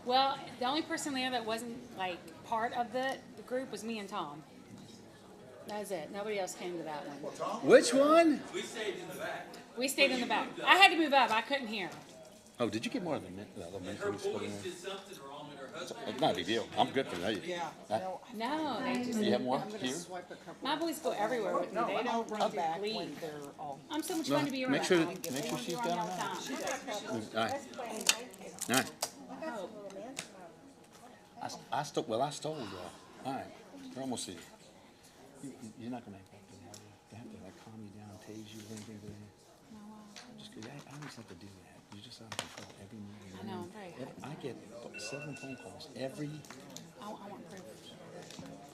Well, the only person there that wasn't like part of the group was me and Tom. That was it. Nobody else came to that one. Which one? We stayed in the back. I had to move up. I couldn't hear. Oh, did you get more of the elementary school in there? It's not a big deal. I'm good for that. Yeah. No, they just. Do you have more here? My boys go everywhere with me. They don't Run back leave. when they're all. I'm so much fun to be around. Make sure she's got them all the out. time. All right. All right. I stole. Well, I stole. All right. We're almost here. You're not gonna have to. They have to like calm you down, tase you, anything like that. Just I always have to do that. You're just out of control every morning. I know. I'm very happy. I get 7 phone calls every. I want proof.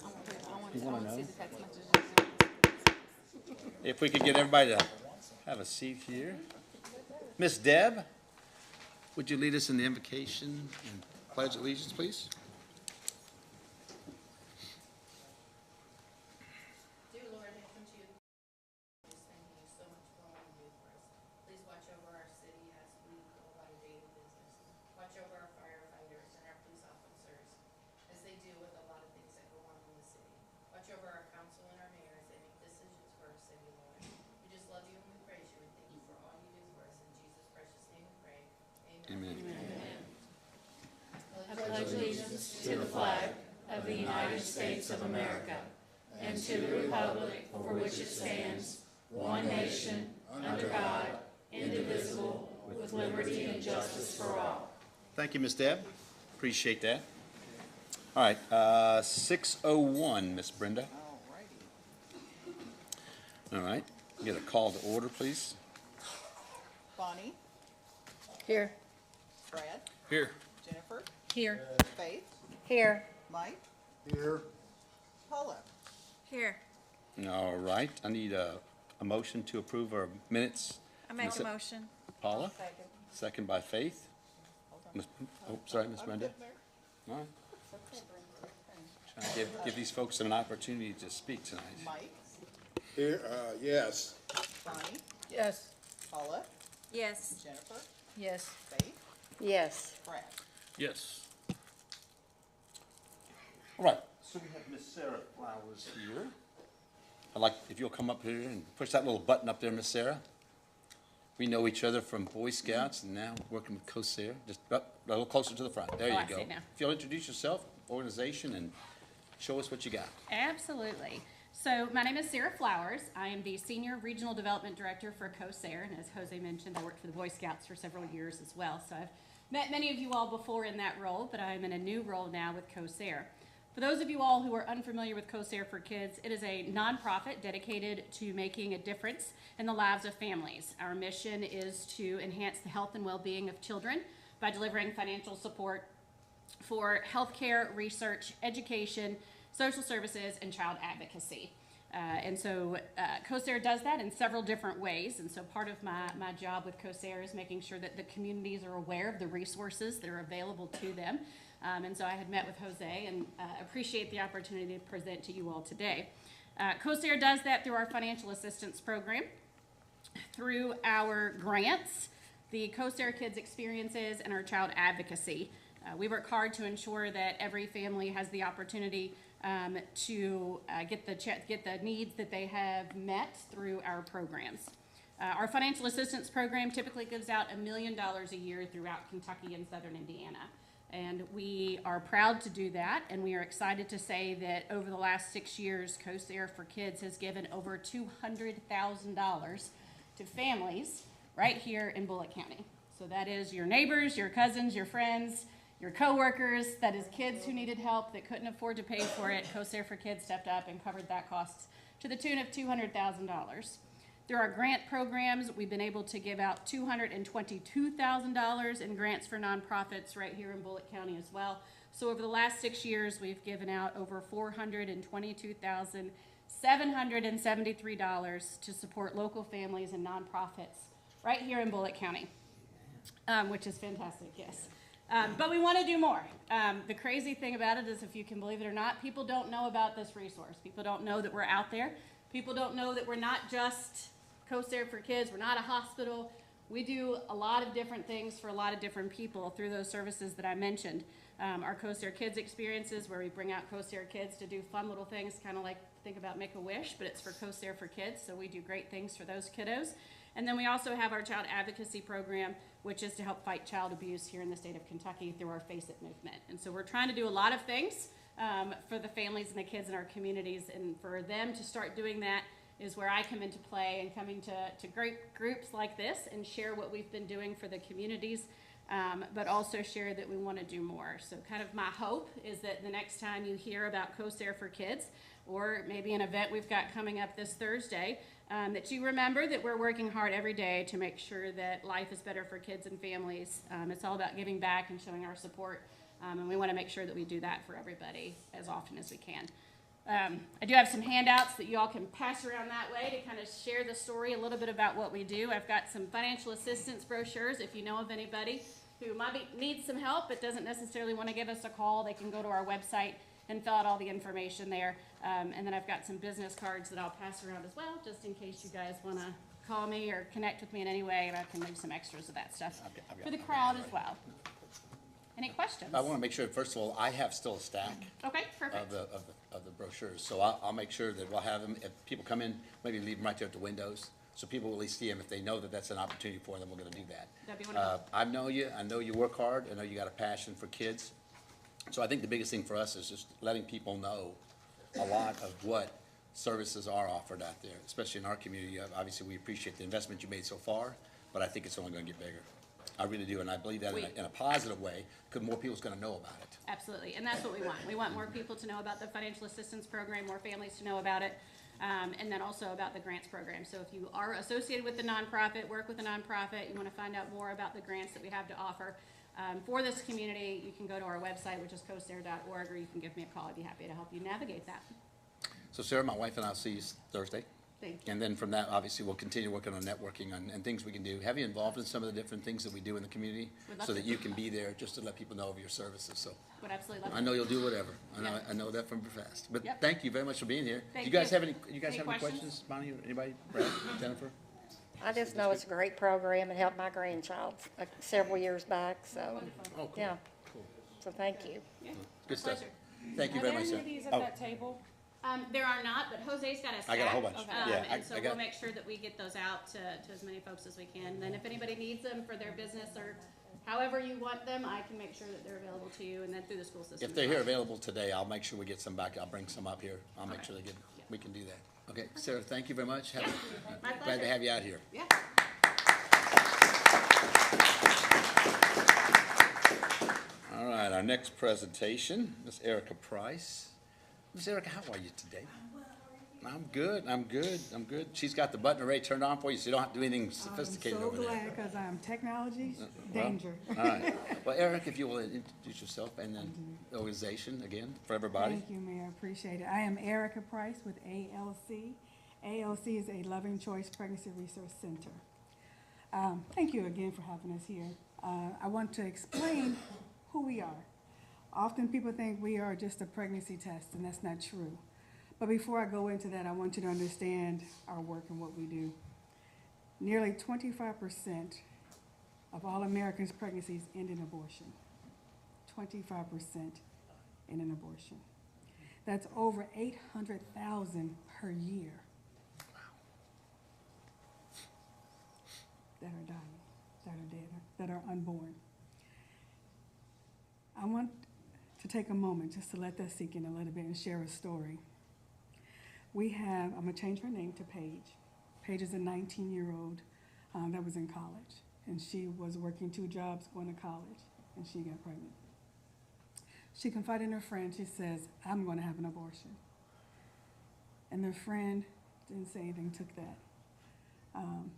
I want proof. You I want want to to know? see the text messages. If we could get everybody to have a seat here. Miss Deb, would you lead us in the invocation and pledge allegiance, please? Dear Lord, I come to you. Just thanking you so much for all you do for us. Please watch over our city as we go about our daily business. Watch over our firefighters and our police officers as they deal with a lot of things that go on in the city. Watch over our council and our mayor as they make decisions for our city, Lord. We just love you and we praise you. We thank you for all you do for us. In Jesus' precious name we pray. Amen. Amen. I pledge allegiance to the flag of the United States of America and to the republic for which it stands, one nation, under God, indivisible, with liberty and justice for all. Thank you, Miss Deb. Appreciate that. All right, 6:01, Miss Brenda. Alrighty. All right, get a call to order, please. Bonnie, Here. Brad, Here. Jennifer, Here. Faith, Here. Mike, Here. Paula. Here, All right, I need a motion to approve our minutes. I make Miss- a motion. Paula, second by Faith. Miss, oh, sorry, Miss Brenda. Getting there. All right. Trying to give these folks an opportunity to speak tonight. Mike, Here, yes. Bonnie, Yes. Paula, Yes. Jennifer, Yes. Faith, Yes. Brad. Yes. All right, so we have Miss Sarah Flowers here. I'd like, if you'll come up here and push that little button up there, Miss Sarah. We know each other from Boy Scouts and now working with COSAIR. Just up, a little closer to the front. There Oh, you I go. see it now. If you'll introduce yourself, organization, and show us what you got. Absolutely. So my name is Sarah Flowers. I am the Senior Regional Development Director for COSAIR, and as Jose mentioned, I worked for the Boy Scouts for several years as well. So I've met many of you all before in that role, but I'm in a new role now with COSAIR. For those of you all who are unfamiliar with COSAIR for Kids, it is a nonprofit dedicated to making a difference in the lives of families. Our mission is to enhance the health and well-being of children by delivering financial support for healthcare, research, education, social services, and child advocacy. And so COSAIR does that in several different ways. And so part of my job with COSAIR is making sure that the communities are aware of the resources that are available to them. And so I had met with Jose and appreciate the opportunity to present to you all today. COSAIR does that through our financial assistance program, through our grants, the COSAIR Kids Experiences, and our child advocacy. We work hard to ensure that every family has the opportunity to get the needs that they have met through our programs. Our financial assistance program typically gives out $1 million a year throughout Kentucky and southern Indiana. And we are proud to do that, and we are excited to say that over the last 6 years, COSAIR for Kids has given over $200,000 to families right here in Bullitt County. So that is your neighbors, your cousins, your friends, your coworkers, that is kids who needed help that couldn't afford to pay for it. COSAIR for Kids stepped up and covered that cost to the tune of $200,000. Through our grant programs, we've been able to give out $222,000 in grants for nonprofits right here in Bullitt County as well. So over the last 6 years, we've given out over $422,773 to support local families and nonprofits right here in Bullitt County, which is fantastic, yes. But we want to do more. The crazy thing about it is, if you can believe it or not, people don't know about this resource. People don't know that we're out there. People don't know that we're not just COSAIR for Kids. We're not a hospital. we do a lot of different things for a lot of different people through those services that I mentioned. Our CoSare Kids experiences, where we bring out CoSare kids to do fun little things, kind of like think about Make-A-Wish, but it's for CoSare for kids, so we do great things for those kiddos. And then we also have our child advocacy program, which is to help fight child abuse here in the state of Kentucky through our Face It movement. And so we're trying to do a lot of things for the families and the kids in our communities, and for them to start doing that is where I come into play, and coming to great groups like this and share what we've been doing for the communities, but also share that we want to do more. So kind of my hope is that the next time you hear about CoSare for Kids, or maybe an event we've got coming up this Thursday, that you remember that we're working hard every day to make sure that life is better for kids and families. It's all about giving back and showing our support, and we want to make sure that we do that for everybody as often as we can. I do have some handouts that you all can pass around that way to kind of share the story a little bit about what we do. I've got some financial assistance brochures. If you know of anybody who needs some help but doesn't necessarily want to give us a call, they can go to our website and fill out all the information there. And then I've got some business cards that I'll pass around as well, just in case you guys want to call me or connect with me in any way, and I can leave some extras of that stuff for the crowd as well. Any questions? I want to make sure, first of all, I have still a stack Okay, perfect. of the brochures, so I'll make sure that we'll have them. If people come in, maybe leave them right there at the windows, so people will at least see them. If they know that that's an opportunity for them, we're going to do that. That'd be wonderful. I know you work hard, I know you got a passion for kids. So I think the biggest thing for us is just letting people know a lot of what services are offered out there, especially in our community. Obviously, we appreciate the investment you made so far, but I think it's only going to get bigger. I really do, and I believe that in a positive way, because more people's going to know about it. Absolutely, and that's what we want. We want more people to know about the financial assistance program, more families to know about it, and then also about the grants program. So if you are associated with the nonprofit, work with a nonprofit, you want to find out more about the grants that we have to offer for this community, you can go to our website, which is cosare.org, or you can give me a call. I'd be happy to help you navigate that. So Sarah, my wife and I'll see you Thursday. Thank you. And then from that, obviously, we'll continue working on networking and things we can do. Have you involved in some of the different things that we do in the community? Would love So to. that you can be there just to let people know of your services, so. Would absolutely love I to. know you'll do whatever. Yeah. I know that from fast. But Yep. thank you very much for being here. Thank You guys you. have any Any questions, questions? Bonnie, or anybody? Brad, Jennifer? I just know it's a great program and helped my grandchild several years back, so, Oh, cool. yeah. Cool. So thank you. Yeah, Good stuff. pleasure. Thank you very much, Are sir. there any of these at Oh, that table? There are not, but Jose's got a stack. I got a whole bunch. Yeah, And so I got- we'll make sure that we get those out to as many folks as we can. Then if anybody needs them for their business or however you want them, I can make sure that they're available to you, and then through the school system. If they're here available today, I'll make sure we get some back. I'll bring some up here. I'll make Okay. sure we can do that. Okay, Sarah, thank you very much. My Glad pleasure. to have you out here. Yeah. All right, our next presentation, Miss Erica Price. Miss Erica, how are you today? I'm good. She's got the button already turned on for you, so you don't have to do anything sophisticated over there. I'm so glad, because I'm technology Well, danger. All right. Well, Eric, if you will introduce yourself and then the organization again for everybody. Thank you, Mayor, appreciate it. I am Erica Price with ALC. ALC is a Loving Choice Pregnancy Resource Center. Thank you again for having us here. I want to explain who we are. Often people think we are just a pregnancy test, and that's not true. But before I go into that, I want you to understand our work and what we do. Nearly 25% of all Americans' pregnancies end in abortion. 25% end in abortion. That's over 800,000 per year that are dying, that are dead, that are unborn. I want to take a moment just to let that sink in a little bit and share a story. We have, I'm gonna change her name to Paige. Paige is a 19-year-old that was in college, and she was working 2 jobs, going to college, and she got pregnant. She confided in her friend. She says, I'm gonna have an abortion. And their friend didn't say anything, took that.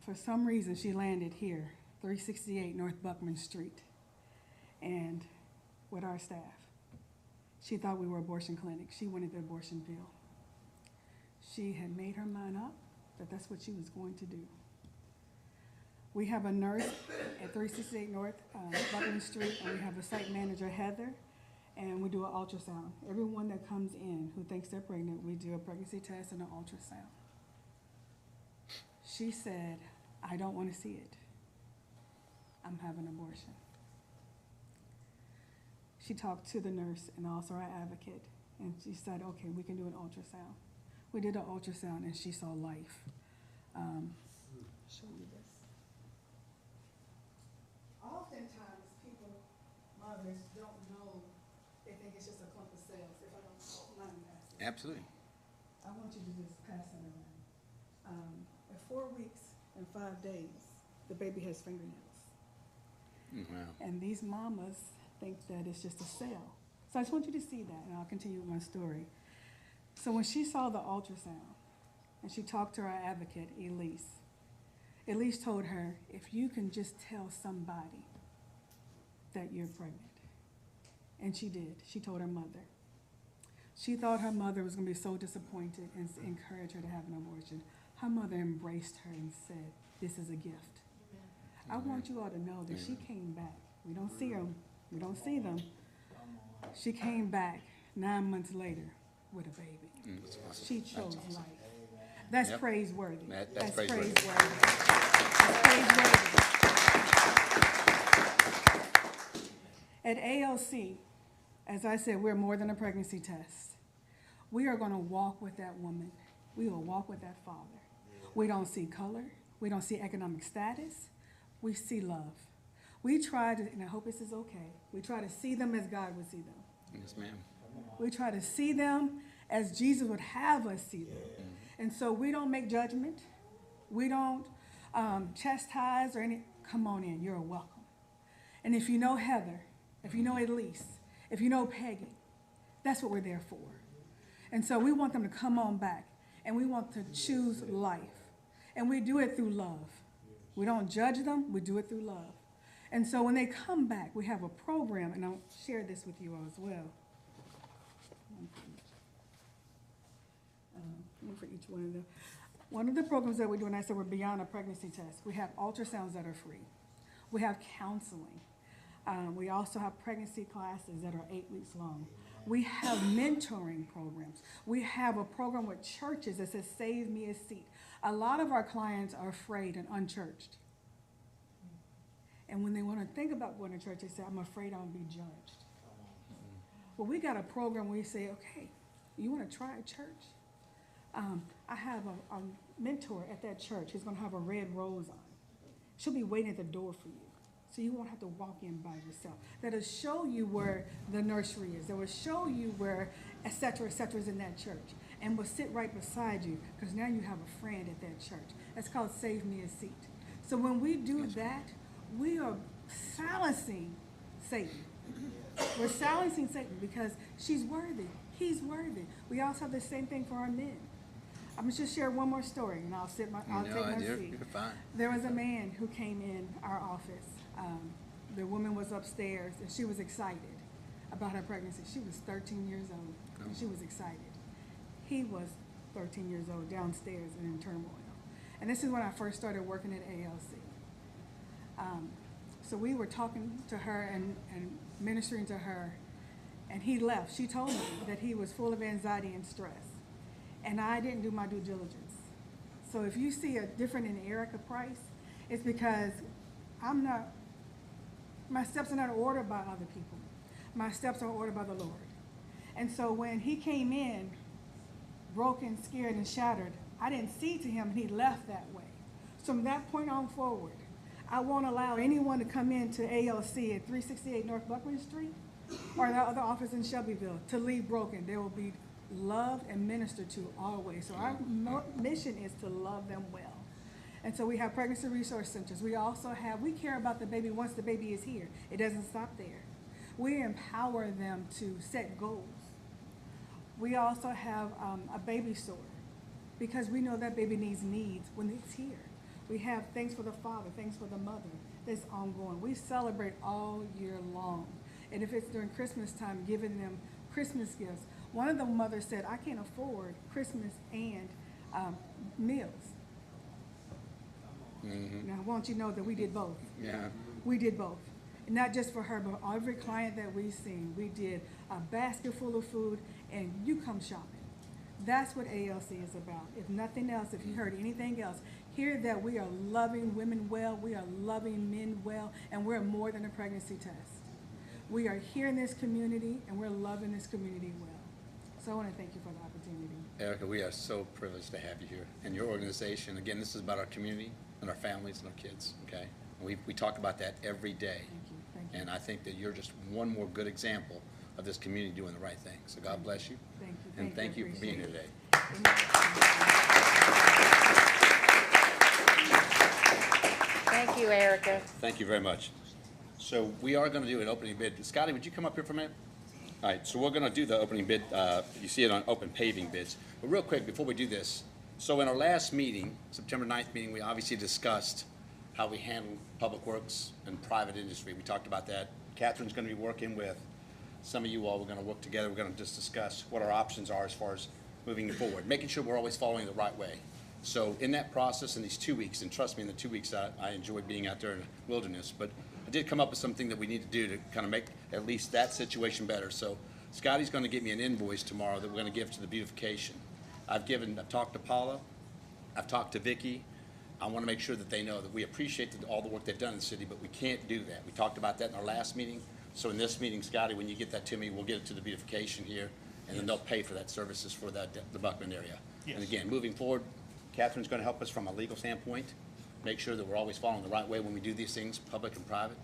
For some reason, she landed here, 368 North Buckman Street, and with our staff. She thought we were abortion clinics. She wanted the abortion bill. She had made her mind up that that's what she was going to do. We have a nurse at 368 North Buckman Street, and we have a site manager, Heather, and we do an ultrasound. Everyone that comes in who thinks they're pregnant, we do a pregnancy test and an ultrasound. She said, I don't want to see it. I'm having an abortion. She talked to the nurse and also our advocate, and she said, okay, we can do an ultrasound. We did an ultrasound, and she saw life. Show you this. Oftentimes, people, mothers, don't know, they think it's just a clump of cells. If I don't mind passing. Absolutely. I want you to just pass it around. At 4 weeks and 5 days, the baby has fingernails. Wow. And these mamas think that it's just a cell. So I just want you to see that, and I'll continue with my story. So when she saw the ultrasound, and she talked to our advocate, Elise told her, if you can just tell somebody that you're pregnant. And she did. She told her mother. She thought her mother was going to be so disappointed and encouraged her to have an abortion. Her mother embraced her and said, this is a gift. I want you all to know that she came back. We don't see them. We don't see them. She came back 9 months later with a baby. That's awesome. She chose That's awesome. life. That's Yep. praiseworthy. That's praiseworthy. That's praiseworthy. At ALC, as I said, we're more than a pregnancy test. We are going to walk with that woman. We will walk with that father. We don't see color. We don't see economic status. We see love. We try to, and I hope this is okay, we try to see them as God would see them. Yes, ma'am. We try to see them as Jesus would have us see them. And so we don't make judgment. We don't chastise or any, come on in, you're welcome. And if you know Heather, if you know Elise, if you know Peggy, that's what we're there for. And so we want them to come on back, and we want to choose life. And we do it through love. We don't judge them, we do it through love. And so when they come back, we have a program, and I'll share this with you all as well. One for each one of them. One of the programs that we do, and I said we're beyond a pregnancy test, we have ultrasounds that are free. We have counseling. We also have pregnancy classes that are 8 weeks long. We have mentoring programs. We have a program with churches that says, save me a seat. A lot of our clients are afraid and unchurched. And when they want to think about going to church, they say, I'm afraid I'll be judged. Well, we got a program where you say, okay, you want to try a church? I have a mentor at that church who's going to have a red rose on. She'll be waiting at the door for you. So you won't have to walk in by yourself. That'll show you where the nursery is. That will show you where et cetera is in that church. And will sit right beside you, because now you have a friend at that church. That's called Save Me a Seat. So when we do that, we are silencing Satan. We're silencing Satan because she's worthy. He's worthy. We also have the same thing for our men. I'm going to just share one more story, and I'll take my seat. You're fine. There was a man who came in our office. The woman was upstairs, and she was excited about her pregnancy. She was 13 years old, and she was excited. He was 13 years old, downstairs and in turmoil. And this is when I first started working at ALC. So we were talking to her and ministering to her, and he left. She told me that he was full of anxiety and stress. And I didn't do my due diligence. So if you see a different in Erica Price, it's because my steps are not ordered by other people. My steps are ordered by the Lord. And so when he came in, broken, scared, and shattered, I didn't see to him, and he left that way. So from that point on forward, I won't allow anyone to come into ALC at 368 North Buckland Street or the other office in Shelbyville to leave broken. They will be loved and ministered to always. So our mission is to love them well. And so we have pregnancy resource centers. We care about the baby once the baby is here. It doesn't stop there. We empower them to set goals. We also have a baby store because we know that baby needs when it's here. We have things for the father, things for the mother. That's ongoing. We celebrate all year long. And if it's during Christmas time, giving them Christmas gifts. One of the mothers said, I can't afford Christmas and meals. Mm-hmm. Now, I want you to know that we did both. Yeah. We did both. And not just for her, but every client that we've seen. We did a basket full of food, and you come shopping. That's what ALC is about. If nothing else, if you heard anything else, Hear that we are loving women well, we are loving men well, and we're more than a pregnancy test. We are here in this community, and we're loving this community well. So I want to thank you for the opportunity. Erica, we are so privileged to have you here and your organization. Again, this is about our community and our families and our kids, okay? And we talk about that every day. Thank you, thank you. And I think that you're just one more good example of this community doing the right thing. So God bless you. Thank you. And thank you for being here Appreciate today. Thank you, Erica. Thank you very much. So we are going to do an opening bid. Scotty, would you come up here for a minute? All right, so we're going to do the opening bid. You see it on open paving bids. But real quick, before we do this, so in our last meeting, September 9th meeting, we obviously discussed how we handle public works and private industry. We talked about that. Catherine's going to be working with some of you all. We're going to work together. We're going to just discuss what our options are as far as moving forward, making sure we're always following the right way. So in that process, in these 2 weeks, and trust me, in the 2 weeks, I enjoyed being out there in the wilderness, but I did come up with something that we need to do to kind of make at least that situation better. So Scotty's going to get me an invoice tomorrow that we're going to give to the beautification. I've talked to Paula, I've talked to Vicky. I want to make sure that they know that we appreciate all the work they've done in the city, but we can't do that. We talked about that in our last meeting. So in this meeting, Scotty, when you get that to me, we'll get it to the beautification here, and then they'll pay for that services for the Buckman area. Yes. And again, moving forward, Catherine's going to help us from a legal standpoint, make sure that we're always following the right way when we do these things, public and private.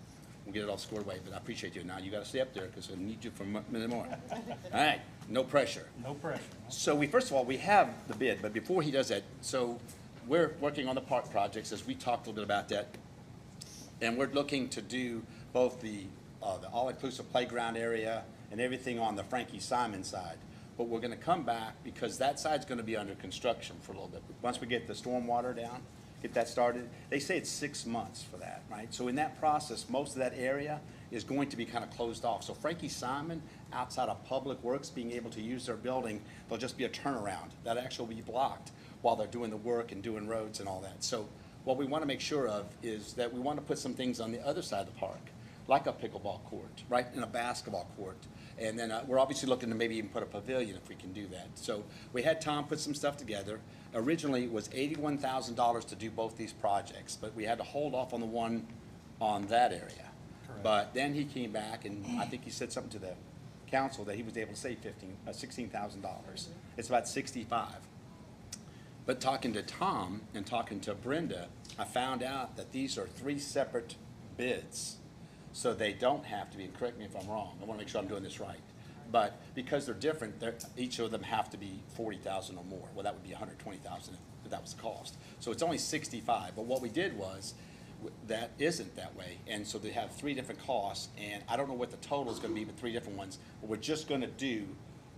We'll get it all squared away, but I appreciate you. Now you got to stay up there because I need you for a minute more. All right, no pressure. No pressure. So first of all, we have the bid, but before he does that, so we're working on the park projects, as we talked a little bit about that. And we're looking to do both the all-inclusive playground area and everything on the Frankie Simon side. But we're gonna come back because that side's gonna be under construction for a little bit. Once we get the stormwater down, get that started, they say it's 6 months for that, right? So in that process, most of that area is going to be kind of closed off. So Frankie Simon, outside of Public Works being able to use their building, there'll just be a turnaround. That actually will be blocked while they're doing the work and doing roads and all that. So what we want to make sure of is that we want to put some things on the other side of the park, like a pickleball court, right, and a basketball court. And then we're obviously looking to maybe even put a pavilion if we can do that. So we had Tom put some stuff together. Originally, it was $81,000 to do both these projects, but we had to hold off on the one on that area. Correct. But then he came back, and I think he said something to the council that he was able to save $16,000. It's about 65. But talking to Tom and talking to Brenda, I found out that these are 3 separate bids. So they don't have to be, and correct me if I'm wrong, I want to make sure I'm doing this right. But because they're different, each of them have to be 40,000 or more. Well, that would be 120,000 if that was the cost. So it's only 65. But what we did was, that isn't that way. And so they have 3 different costs, and I don't know what the total is going to be, but 3 different ones. But we're just going to do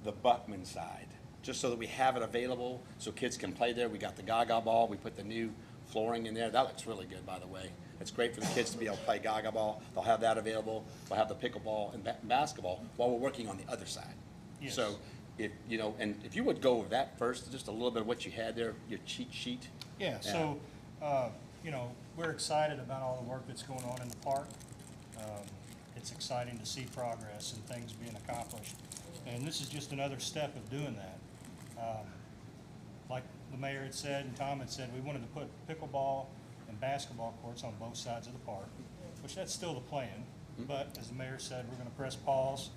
the Buckman side, just so that we have it available so kids can play there. We got the Gaga ball. We put the new flooring in there. That looks really good, by the way. It's great for the kids to be able to play Gaga ball. They'll have that available. We'll have the pickleball and basketball while we're working on the other side. Yes. So if you would go over that first, just a little bit of what you had there, your cheat sheet. Yeah, so, we're excited about all the work that's going on in the park. It's exciting to see progress and things being accomplished. And this is just another step of doing that. Like the mayor had said and Tom had said, we wanted to put pickleball and basketball courts on both sides of the park, which that's still the plan. But as the mayor said, we're going to press pause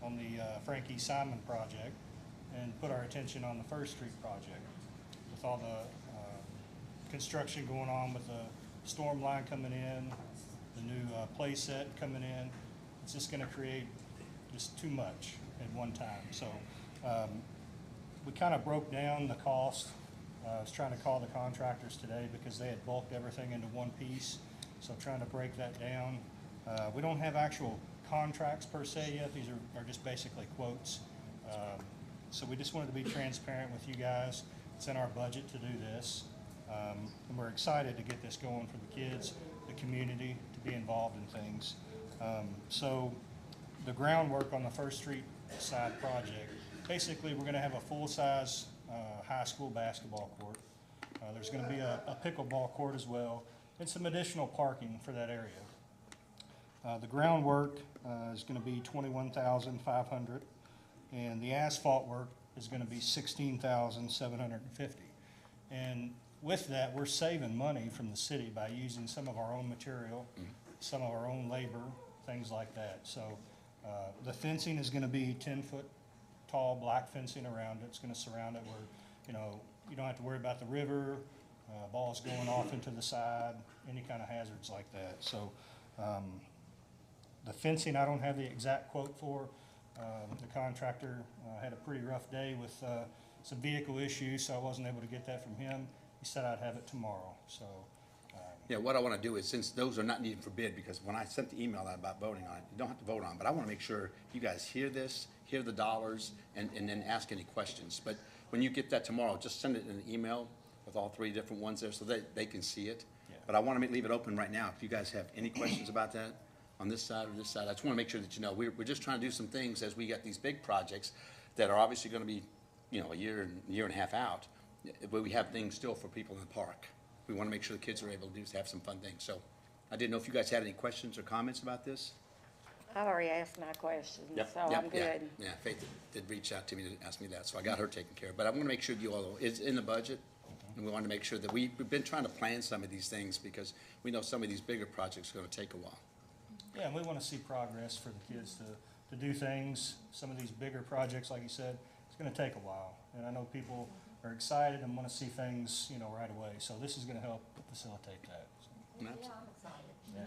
on the Frankie Simon project and put our attention on the First Street project. With all the construction going on with the storm line coming in, the new play set coming in, it's just going to create just too much at one time. So we kind of broke down the cost. I was trying to call the contractors today because they had bulked everything into one piece. So trying to break that down. We don't have actual contracts per se yet. These are just basically quotes. So we just wanted to be transparent with you guys. It's in our budget to do this. And we're excited to get this going for the kids, the community, to be involved in things. So the groundwork on the First Street side project, basically we're going to have a full-size high school basketball court. There's going to be a pickleball court as well, and some additional parking for that area. The groundwork is going to be $21,500, and the asphalt work is going to be $16,750. And with that, we're saving money from the city by using some of our own material, some of our own labor, things like that. So the fencing is going to be 10-foot tall black fencing around it. It's going to surround it where, you know, you don't have to worry about the river, balls going off into the side, any kind of hazards like that. So the fencing, I don't have the exact quote for. The contractor had a pretty rough day with some vehicle issues, so I wasn't able to get that from him. He said I'd have it tomorrow, so. Yeah, what I want to do is, since those are not needed for bid, because when I sent the email out about voting on it, you don't have to vote on it, but I want to make sure you guys hear this, hear the dollars, and then ask any questions. But when you get that tomorrow, just send it in an email with all three different ones there so that they can see it. Yeah. But I want to leave it open right now. If you guys have any questions about that, on this side or this side, I just want to make sure that you know, we're just trying to do some things as we get these big projects that are obviously going to be, you know, a year and a half out, but we have things still for people in the park. We want to make sure the kids are able to have some fun things. So I didn't know if you guys had any questions or comments about this? I've already asked my questions, so I'm good. Yeah, Faith did reach out to me to ask me that, so I got her taken care of. But I want to make sure you all, it's in the budget, and we want to make sure that we've been trying to plan some of these things because we know some of these bigger projects are going to take a while. Yeah, and we want to see progress for the kids to do things. Some of these bigger projects, like you said, it's going to take a while. And I know people are excited and want to see things, you know, right away. So this is going to help facilitate that. So, yeah.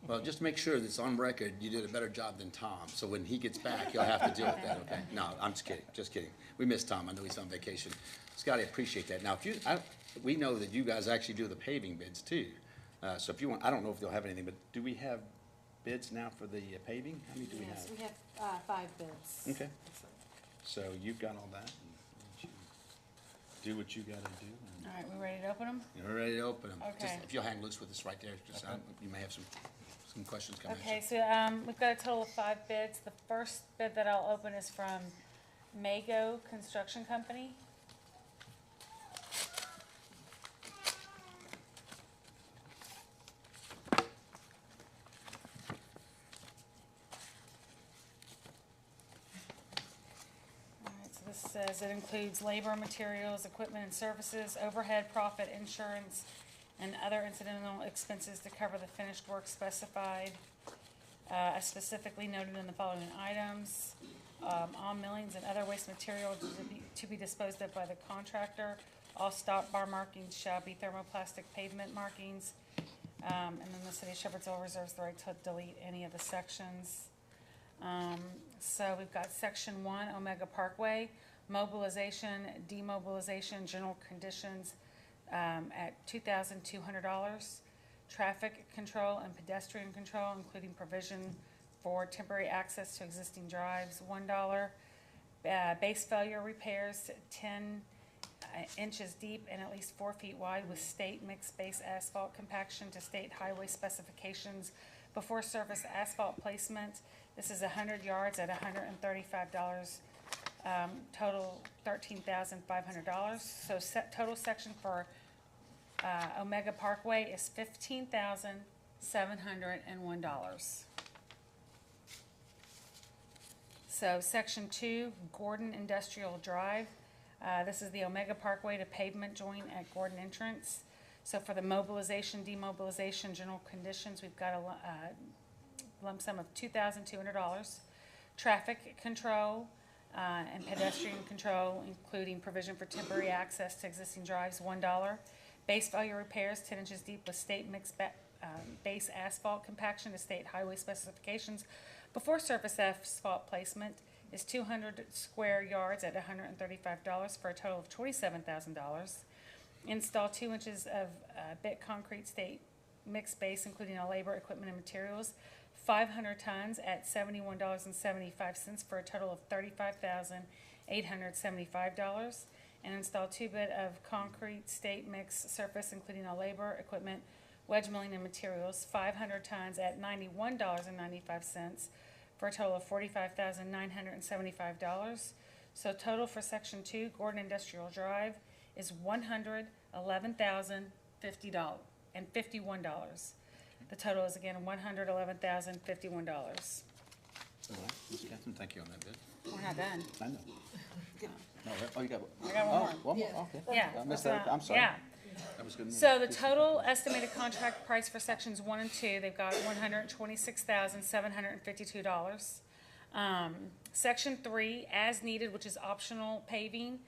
Well, just to make sure that it's on record, you did a better job than Tom. So when he gets back, you'll have to deal with that, okay? No, I'm just kidding, just kidding. We miss Tom, I know he's on vacation. Scotty, I appreciate that. Now, if you, we know that you guys actually do the paving bids too. So if you want, I don't know if they'll have anything, but do we have bids now for the paving? How many do we have? Yes, we have 5 bids. Okay. So you've got all that. And do what you gotta do. All right, we ready to open them? You're ready to open them. Okay. Just, if you'll hang loose with us right there, just, you may have some questions coming. Okay, so we've got a total of 5 bids. The first bid that I'll open is from Mago Construction Company. This says it includes labor, materials, equipment and services, overhead, profit, insurance, and other incidental expenses to cover the finished work specified, as specifically noted in the following items. All millings and other waste material to be disposed of by the contractor. All stop bar markings shall be thermoplastic pavement markings. And then the city of Shepherdsville reserves the right to delete any of the sections. So we've got section 1, Omega Parkway, mobilization, demobilization, general conditions, at $2,200. Traffic control and pedestrian control, including provision for temporary access to existing drives, $1. Base failure repairs, 10 inches deep and at least 4 feet wide with state mixed base asphalt compaction to state highway specifications before surface asphalt placement. This is 100 yards at $135, total $13,500. So total section for Omega Parkway is $15,701. So section 2, Gordon Industrial Drive. This is the Omega Parkway to pavement joint at Gordon entrance. So for the mobilization, demobilization, general conditions, we've got a lump sum of $2,200. Traffic control and pedestrian control, including provision for temporary access to existing drives, $1. Base failure repairs, 10 inches deep with state mixed base asphalt compaction to state highway specifications before surface asphalt placement is 200 square yards at $135 for a total of $27,000. Install 2 inches of bit concrete state mixed base, including all labor, equipment, and materials, 500 tons at $71.75 for a total of $35,875. And install 2 bit of concrete state mix surface, including all labor, equipment, wedge milling, and materials, 500 tons at $91.95 for a total of $45,975. So total for section 2, Gordon Industrial Drive, is $111,050 and $51. The total is again $111,051. All right, Ms. Catherine, thank you on that bid. We're not done. I know. No, oh, you got one? I got one more. One more, okay. Yeah. I missed that, I'm sorry. Yeah. That was good. So the total estimated contract price for sections 1 and 2, they've got $126,752. Section 3, as needed, which is optional paving,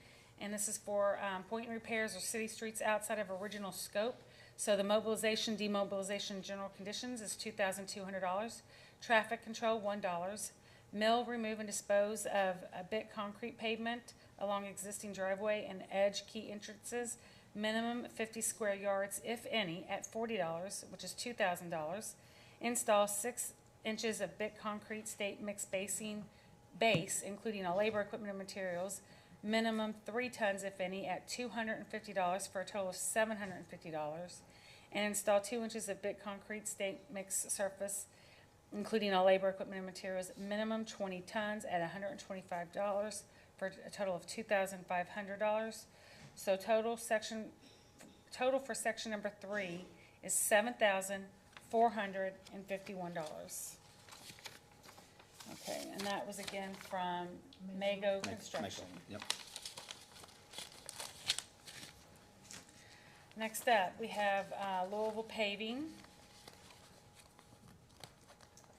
and this is for point repairs or city streets outside of original scope. So the mobilization, demobilization, general conditions is $2,200. Traffic control, $1. Mill, remove, and dispose of a bit concrete pavement along existing driveway and edge key entrances, minimum 50 square yards, if any, at $40, which is $2,000. Install 6 inches of bit concrete state mixed basing base, including all labor, equipment, and materials, minimum 3 tons, if any, at $250 for a total of $750. And install 2 inches of bit concrete state mixed surface, including all labor, equipment, and materials, minimum 20 tons at $125 for a total of $2,500. So total for section number 3 is $7,451. Okay, and that was again from Mago Construction. Yep. Next up, we have Louisville Paving.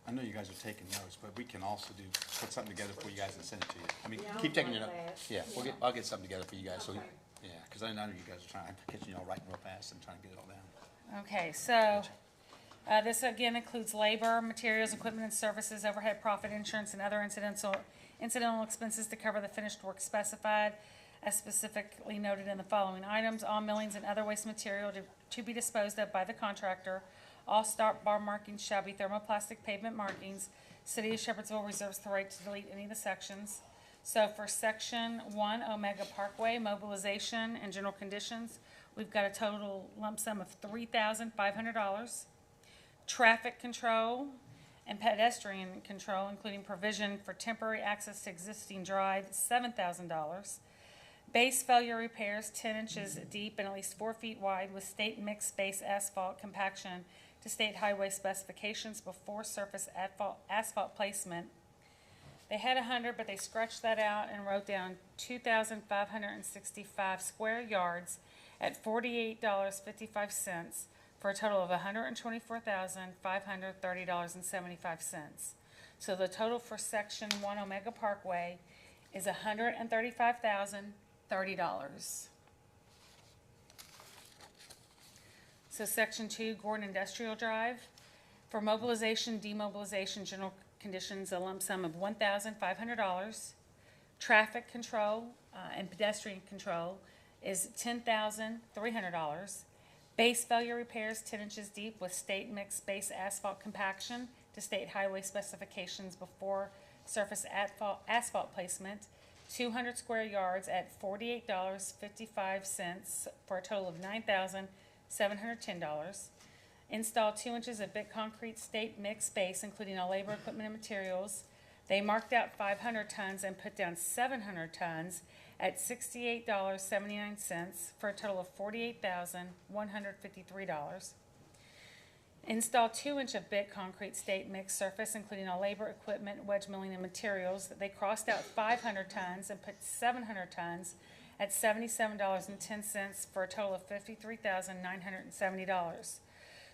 I know you guys are taking notes, but we can also put something together for you guys and send it to you. I mean, keep taking your notes. Yeah, I'll get something together for you guys. So, yeah, because I know you guys are catching y'all writing real fast and trying to get it all down. Okay, so this again includes labor, materials, equipment, and services, overhead profit insurance, and other incidental expenses to cover the finished work specified, as specifically noted in the following items. All millings and other waste material to be disposed of by the contractor. All stop bar markings shall be thermoplastic pavement markings. City of Shepherdsville reserves the right to delete any of the sections. So for section 1, Omega Parkway, mobilization and general conditions, we've got a total lump sum of $3,500. Traffic control and pedestrian control, including provision for temporary access to existing drive, $7,000. Base failure repairs 10 inches deep and at least 4 feet wide with state mixed base asphalt compaction to state highway specifications before surface asphalt placement. They had 100, but they scratched that out and wrote down 2,565 square yards at $48.55 for a total of $124,530.75. So the total for section 1 Omega Parkway is $135,030. So section 2 Gordon Industrial Drive, for mobilization, demobilization, general conditions, a lump sum of $1,500. Traffic control and pedestrian control is $10,300. Base failure repairs 10 inches deep with state mixed base asphalt compaction to state highway specifications before surface asphalt placement, 200 square yards at $48.55 for a total of $9,710. Install 2 inches of bit concrete state mixed base, including all labor, equipment, and materials. They marked out 500 tons and put down 700 tons at $68.79 for a total of $48,153. Install 2 inch of bit concrete state mixed surface, including all labor, equipment, wedge milling, and materials. They crossed out 500 tons and put 700 tons at $77.10 for a total of $53,970.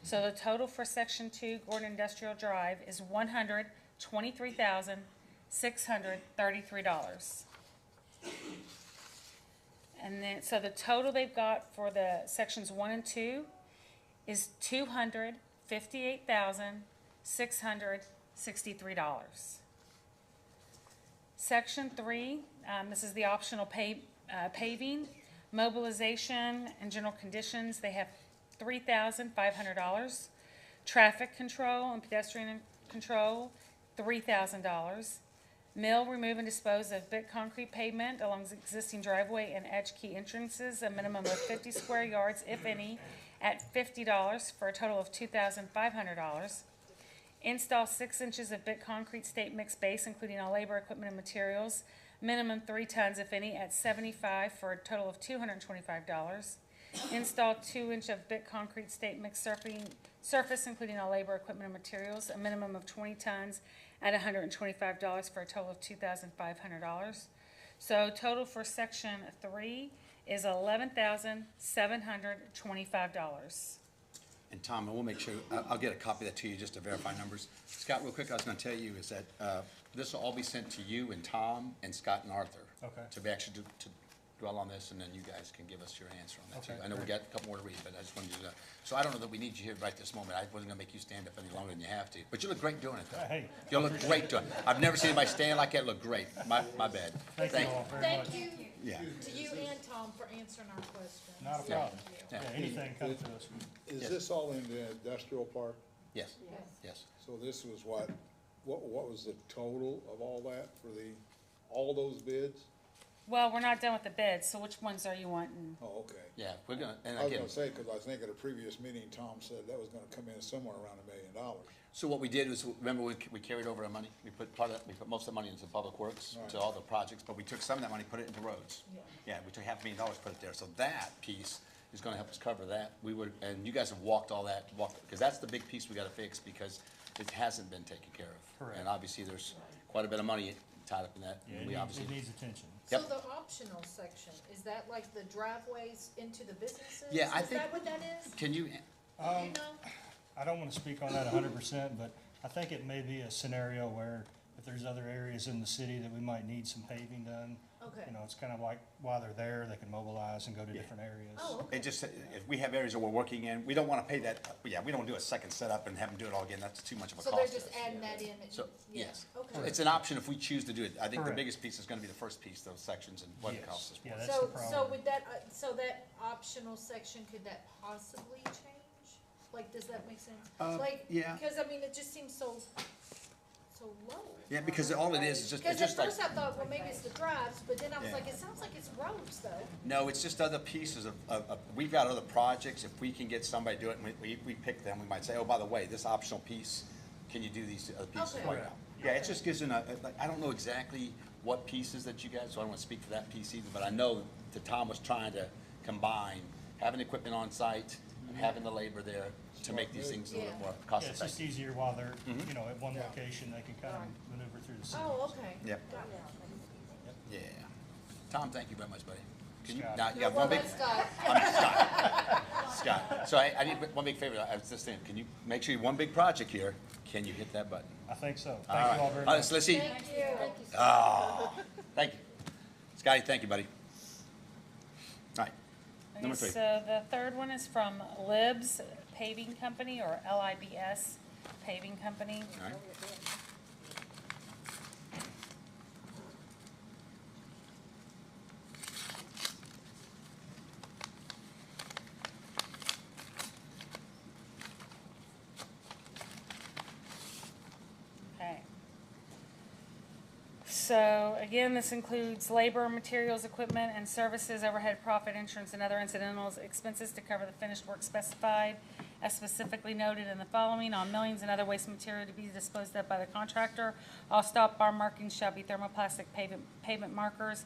So the total for section 2 Gordon Industrial Drive is $123,633. And then, so the total they've got for the sections 1 and 2 is $258,663. Section 3, this is the optional paving, mobilization and general conditions. They have $3,500. Traffic control and pedestrian control, $3,000. Mill, remove, and dispose of bit concrete pavement along the existing driveway and edge key entrances, a minimum of 50 square yards, if any, at $50 for a total of $2,500. Install 6 inches of bit concrete state mixed base, including all labor, equipment, and materials, minimum 3 tons, if any, at $75 for a total of $225. Install 2 inch of bit concrete state mixed surface, including all labor, equipment, and materials, a minimum of 20 tons at $125 for a total of $2,500. So total for section 3 is $11,725. And Tom, and we'll make sure, I'll get a copy of that to you just to verify numbers. Scott, real quick, I was gonna tell you is that, this will all be sent to you and Tom and Scott and Arthur. Okay. To be actually, to dwell on this, and then you guys can give us your answer on that too. Okay, I know we got a couple more to read, but I just wanted you to, so I don't know that we need you here right this moment. I wasn't gonna make you stand up any longer than you have to, but you look great doing it though. Hey. You look great doing it. I've never seen anybody stand like that, look great. My bad. Thank you all very much. Thank you Yeah. to you and Tom for answering our questions. Not a problem. Yeah. Yeah, anything come to us. Is Yes. this all in the industrial park? Yes, yes. So this was what was the total of all that for all those bids? Well, we're not done with the bids, so which ones are you wanting? Oh, okay. Yeah, we're gonna, and I was again, gonna say, cause I think at a previous meeting, Tom said that was gonna come in somewhere around $1 million. so what we did was, remember we carried over our money? We put most of the money into public works, to all the projects, but we took some of that money, put it into roads. Yeah, we took $500,000, put it there, so that piece is gonna help us cover that. We would, and you guys have walked all that, because that's the big piece we gotta fix, because it hasn't been taken care of. Correct. And obviously, there's quite a bit of money tied up in that. Yeah, and we obviously, it needs attention. So Yep. the optional section, is that like the driveways into the businesses? Yeah, I Is think- that what that is? can you, Do you know? I don't want to speak on that 100%, but I think it may be a scenario where if there's other areas in the city that we might need some paving done, Okay. you know, it's kind of like while they're there, they can mobilize and go to different areas. Oh, okay. it just, if we have areas that we're working in, we don't wanna pay that, yeah, we don't do a second setup and have them do it all again, that's too much of a So cost. they're to just us. adding that in? So, Yeah. yes. Okay. It's an option if we choose to do it. I think the Correct. biggest piece is gonna be the first piece, those sections, and what it Yes. costs us. Yeah, that's the So problem. with that, so that optional section, could that possibly change? Like, does that make sense? Like, yeah. because I mean, it just seems so low. Yeah, because all it is just, Because it's at just like, first I thought, well, maybe it's the drives, but then I was Yeah. like, it sounds like it's roads though. no, it's just other pieces of, we've got other projects. If we can get somebody to do it, and we pick them, we might say, oh, by the way, this optional piece, can you do these other pieces Okay. right now? Yeah, it just gives you like, I don't know exactly what pieces that you guys, so I don't wanna speak for that piece either, but I know that Tom was trying to combine having equipment on site, and having the labor there to make these things a little Yeah. more Yeah, cost it's just effective. easier while they're, Mhm. you know, at one location, they can kind of maneuver through the city. Oh, okay. Yep. Got it. Yeah. Tom, thank you very much, buddy. Can you, Scott. now, you No, got well, one big, that's Scott. Scott, so I need one big favor, I was just saying, can you make sure you, one big project here, can you hit that button? I think so. All Thank you right. all very All right, much. so let's see. Thank you. Oh, thank you. Scotty, thank you, buddy. All right, number Okay, three. so the third one is from Libs Paving Company, or LIBS Paving Company. All right. Okay. So again, this includes labor, materials, equipment, and services, overhead, profit, insurance, and other incidental expenses to cover the finished work specified as specifically noted in the following: all millings and other waste material to be disposed of by the contractor. All stop bar markings shall be thermoplastic pavement markers.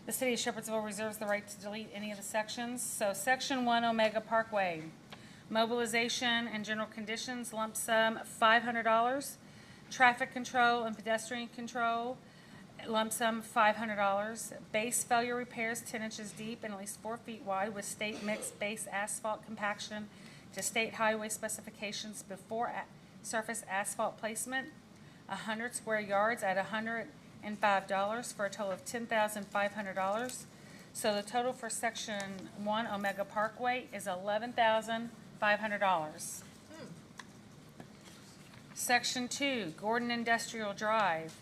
The city of Shepherdsville reserves the right to delete any of the sections. So Section 1, Omega Parkway, mobilization and general conditions, lump sum $500. Traffic control and pedestrian control, lump sum $500. Base failure repairs 10 inches deep and at least 4 feet wide with state mixed base asphalt compaction to state highway specifications before surface asphalt placement. 100 square yards at $105 for a total of $10,500. So the total for Section 1 Omega Parkway is $11,500. Section 2, Gordon Industrial Drive.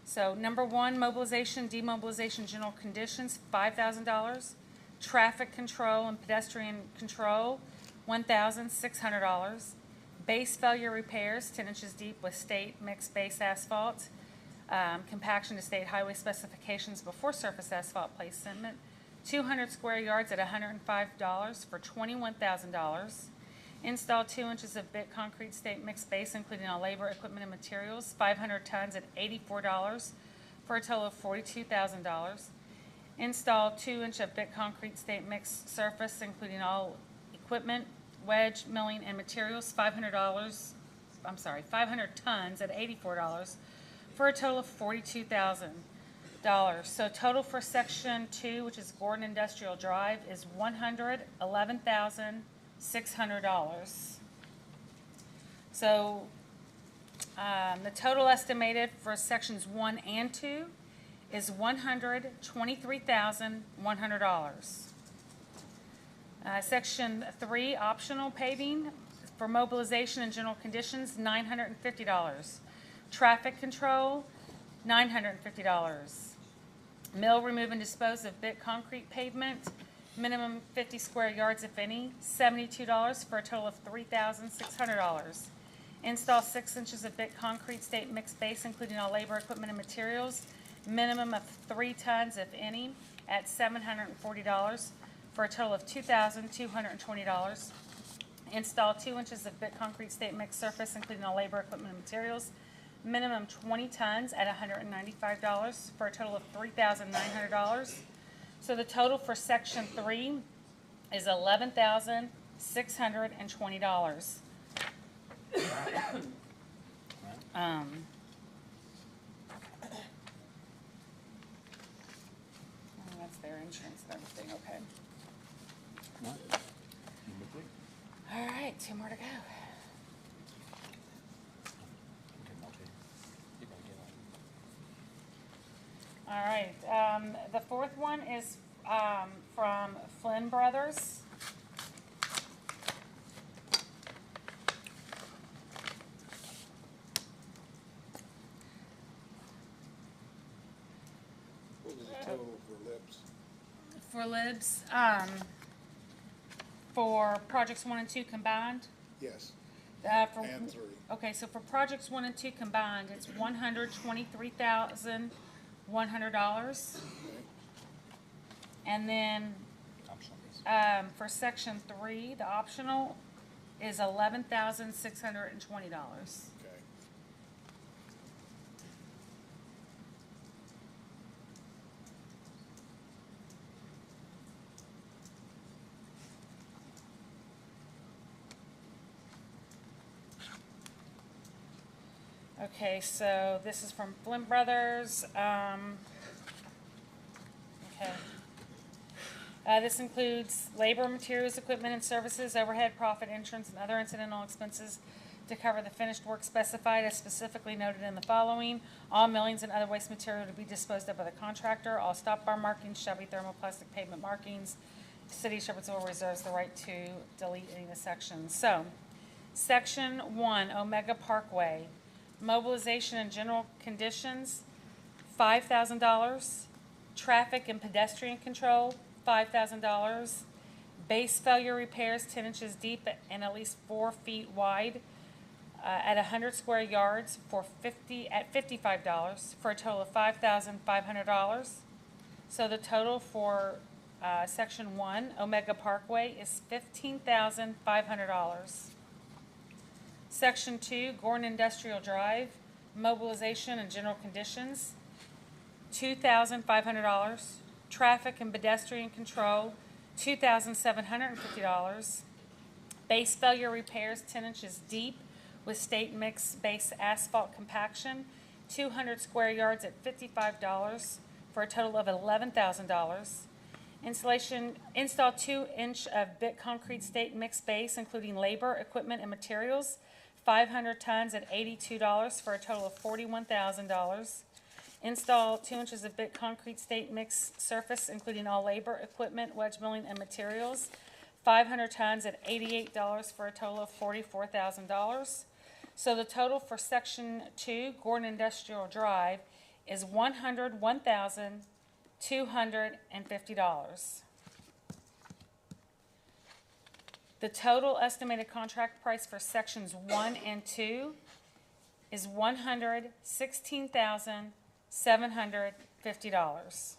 So number 1, mobilization, demobilization, general conditions, $5,000. Traffic control and pedestrian control, $1,600. Base failure repairs, 10 inches deep with state mixed base asphalt. Compaction to state highway specifications before surface asphalt placement. 200 square yards at $105 for $21,000. Install 2 inches of bit concrete state mixed base, including all labor, equipment, and materials, 500 tons at $84 for a total of $42,000. Install 2-inch of bit concrete state mixed surface, including all equipment, wedge, milling, and materials, 500 tons at $84 for a total of $42,000. So total for section 2, which is Gordon Industrial Drive, is $111,600. So the total estimated for sections 1 and 2 is $123,100. Section 3, optional paving for mobilization and general conditions, $950. Traffic control, $950. Mill, remove, and dispose of bit concrete pavement, minimum 50 square yards if any, $72 for a total of $3,600. Install 6 inches of bit concrete state mixed base, including all labor, equipment, and materials, minimum of 3 tons if any, at $740 for a total of $2,220. Install 2 inches of bit concrete state mixed surface, including all labor, equipment, and materials, minimum 20 tons at $195 for a total of $3,900. So the total for section 3 is $11,620. That's their insurance and everything, okay. All right, 2 more to go. All right, the fourth one is from Flynn Brothers. What was the total for lips? For libs, for projects 1 and 2 combined. Yes, For, and 3. okay, so for projects 1 and 2 combined, it's $123,100. Okay. And then, for section 3, the optional is $11,620. Okay. Okay, so this is from Flint Brothers. Okay. This includes labor, materials, equipment, and services, overhead, profit, insurance, and other incidental expenses to cover the finished work specified as specifically noted in the following. All millings and other waste material to be disposed of by the contractor. All stop bar markings shall be thermoplastic pavement markings. City of Shepherdsville reserves the right to delete any of the sections. So, section 1, Omega Parkway. Mobilization and general conditions, $5,000. Traffic and pedestrian control, $5,000. Base failure repairs 10 inches deep and at least 4 feet wide at 100 square yards at $55 for a total of $5,500. So the total for section 1, Omega Parkway, is $15,500. Section 2, Gordon Industrial Drive, mobilization and general conditions, $2,500. Traffic and pedestrian control, $2,750. Base failure repairs 10 inches deep with state mix base asphalt compaction, 200 square yards at $55 for a total of $11,000. Install 2-inch of bit concrete state mix base, including labor, equipment, and materials, 500 tons at $82 for a total of $41,000. Install 2 inches of bit concrete state mix surface, including all labor, equipment, wedge milling, and materials, 500 tons at $88 for a total of $44,000. So the total for section 2, Gordon Industrial Drive, is $101,250. The total estimated contract price for sections 1 and 2 is $116,750.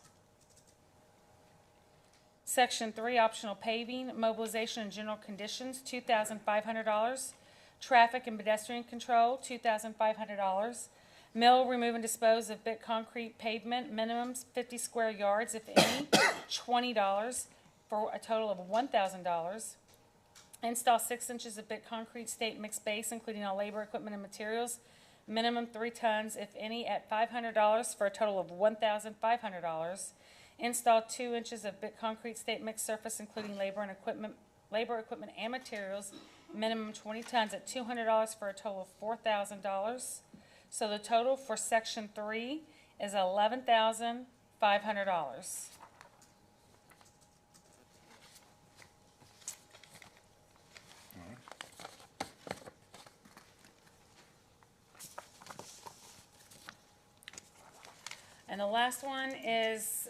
Section 3, optional paving, mobilization and general conditions, $2,500. Traffic and pedestrian control, $2,500. Mill, remove, and dispose of bit concrete pavement, minimums 50 square yards, if any, $20 for a total of $1,000. Install 6 inches of bit concrete state mixed base, including all labor, equipment, and materials, minimum 3 tons, if any, at $500 for a total of $1,500. Install 2 inches of bit concrete state mix surface, including labor, equipment, and materials, minimum 20 tons at $200 for a total of $4,000. So the total for section 3 is $11,500. And the last one is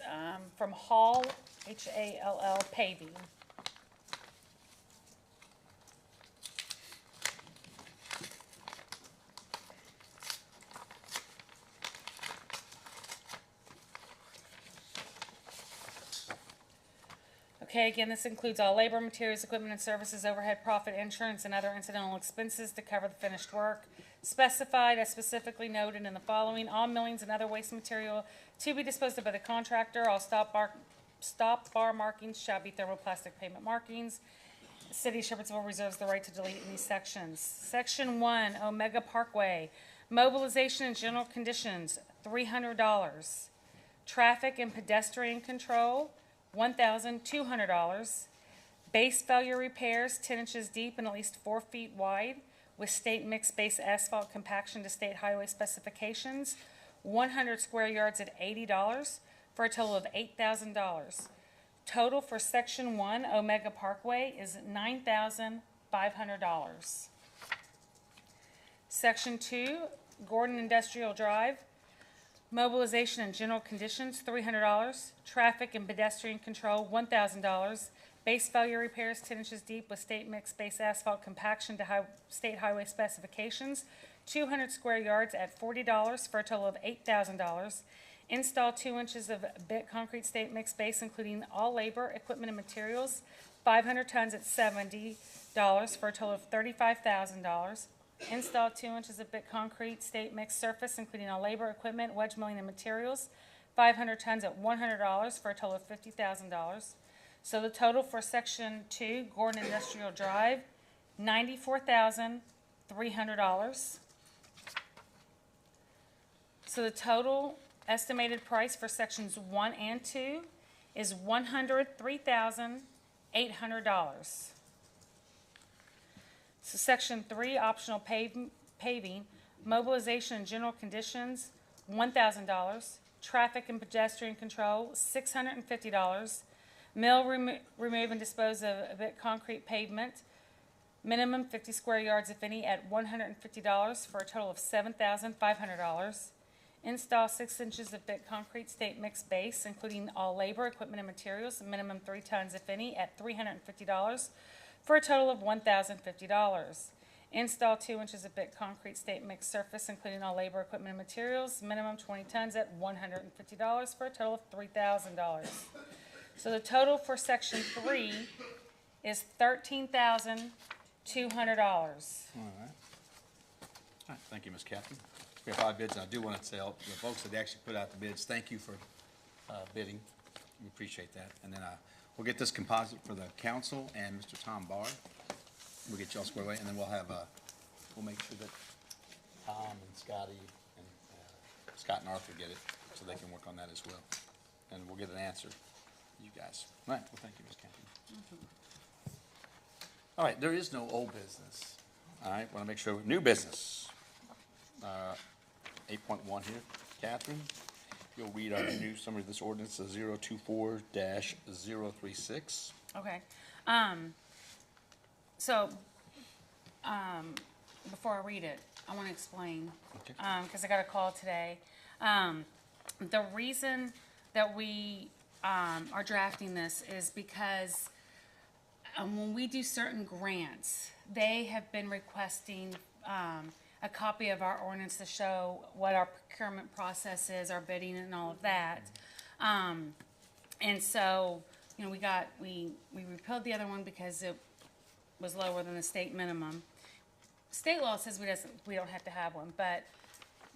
from Hall, Hall Paving. Okay, again, this includes all labor, materials, equipment, and services, overhead, profit, insurance, and other incidental expenses to cover the finished work, specified as specifically noted in the following: all millings and other waste material to be disposed of by the contractor. All stop bar markings shall be thermoplastic pavement markings. The City of Shepherdsville reserves the right to delete in these sections. Section 1, Omega Parkway, mobilization and general conditions, $300. Traffic and pedestrian control, $1,200. Base failure repairs, 10 inches deep and at least 4 feet wide, with state mixed base asphalt compaction to state highway specifications, 100 square yards at $80, for a total of $8,000. Total for section 1, Omega Parkway, is $9,500. Section 2, Gordon Industrial Drive, mobilization and general conditions, $300. Traffic and pedestrian control, $1,000. Base failure repairs, 10 inches deep with state mixed base asphalt compaction to state highway specifications, 200 square yards at $40, for a total of $8,000. Install 2 inches of bit concrete state mixed base, including all labor, equipment, and materials, 500 tons at $70, for a total of $35,000. Install 2 inches of bit concrete state mixed surface, including all labor, equipment, wedge milling, and materials, 500 tons at $100, for a total of $50,000. So the total for section 2, Gordon Industrial Drive, $94,300. So the total estimated price for sections 1 and 2 is $103,800. So section 3, optional paving, mobilization and general conditions, $1,000. Traffic and pedestrian control, $650. Mill remove and dispose of bit concrete pavement, minimum 50 square yards if any, at $150, for a total of $7,500. Install 6 inches of bit concrete state mixed base, including all labor, equipment, and materials, minimum 3 tons if any, at $350, for a total of $1,050. Install 2 inches of bit concrete state mixed surface, including all labor, equipment, and materials, minimum 20 tons at $150, for a total of $3,000. So the total for section 3 is $13,200. All right, thank you, Ms. Captain. We have 5 bids, and I do want to tell the folks that actually put out the bids, thank you for bidding. We appreciate that. And then we'll get this composite for the council and Mr. Tom Barr. We'll get y'all squared away, and then we'll have, we'll make sure that Tom and Scotty and Scott and Arthur get it, so they can work on that as well. And we'll get an answer, you guys. All right, well, thank you, Ms. Captain. All right, there is no old business. All right, want to make sure, new business. 8.1 here, Catherine, you'll read our new summary of this ordinance, 024-036. Okay. Before I read it, I want to explain, Okay. because I got a call today. The reason that we are drafting this is because when we do certain grants, they have been requesting a copy of our ordinance to show what our procurement process is, our bidding and all of that. And so, you know, we repealed the other one because it was lower than the state minimum. State law says we don't have to have one, but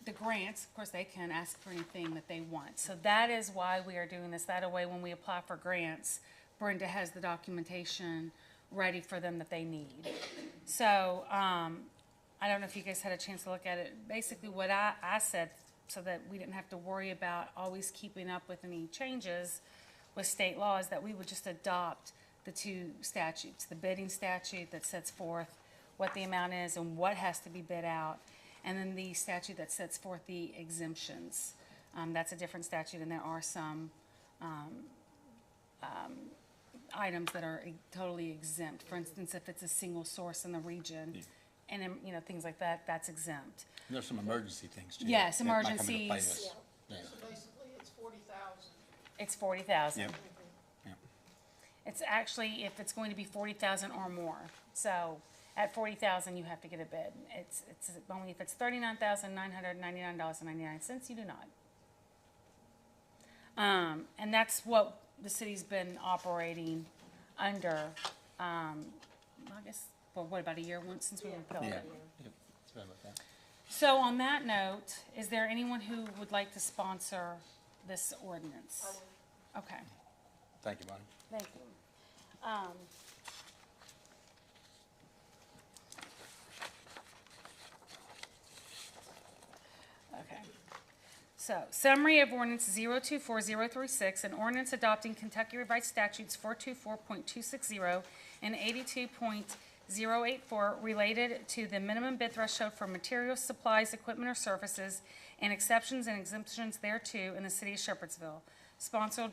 the grants, of course, they can ask for anything that they want. So that is why we are doing this. That way, when we apply for grants, Brenda has the documentation ready for them that they need. So, I don't know if you guys had a chance to look at it. Basically, what I said, so that we didn't have to worry about always keeping up with any changes with state law, is that we would just adopt the two statutes, the bidding statute that sets forth what the amount is and what has to be bid out, and then the statute that sets forth the exemptions. That's a different statute, and there are some items that are totally exempt. For instance, if it's a single source in the region, and then, you know, things like that, that's exempt. And there's some emergency things too. Yes, that might come into play emergencies. this. Yeah. So basically, it's 40,000. It's 40,000. Yep. Yep. It's actually, if it's going to be 40,000 or more. So at 40,000, you have to get a bid. It's only if it's $39,999.99, you do not. And that's what the city's been operating under, I guess, for what, about a year once since we repealed Yeah. it? Yep. It's about that. So on that note, is there anyone who would like to sponsor this ordinance? Okay, Thank you, Bonnie. thank you. Okay. So, summary of ordinance 024036, an ordinance adopting Kentucky Revised Statutes 424.260 and 82.084 related to the minimum bid threshold for materials, supplies, equipment, or services, and exceptions and exemptions thereto in the city of Shepherdsville. Sponsored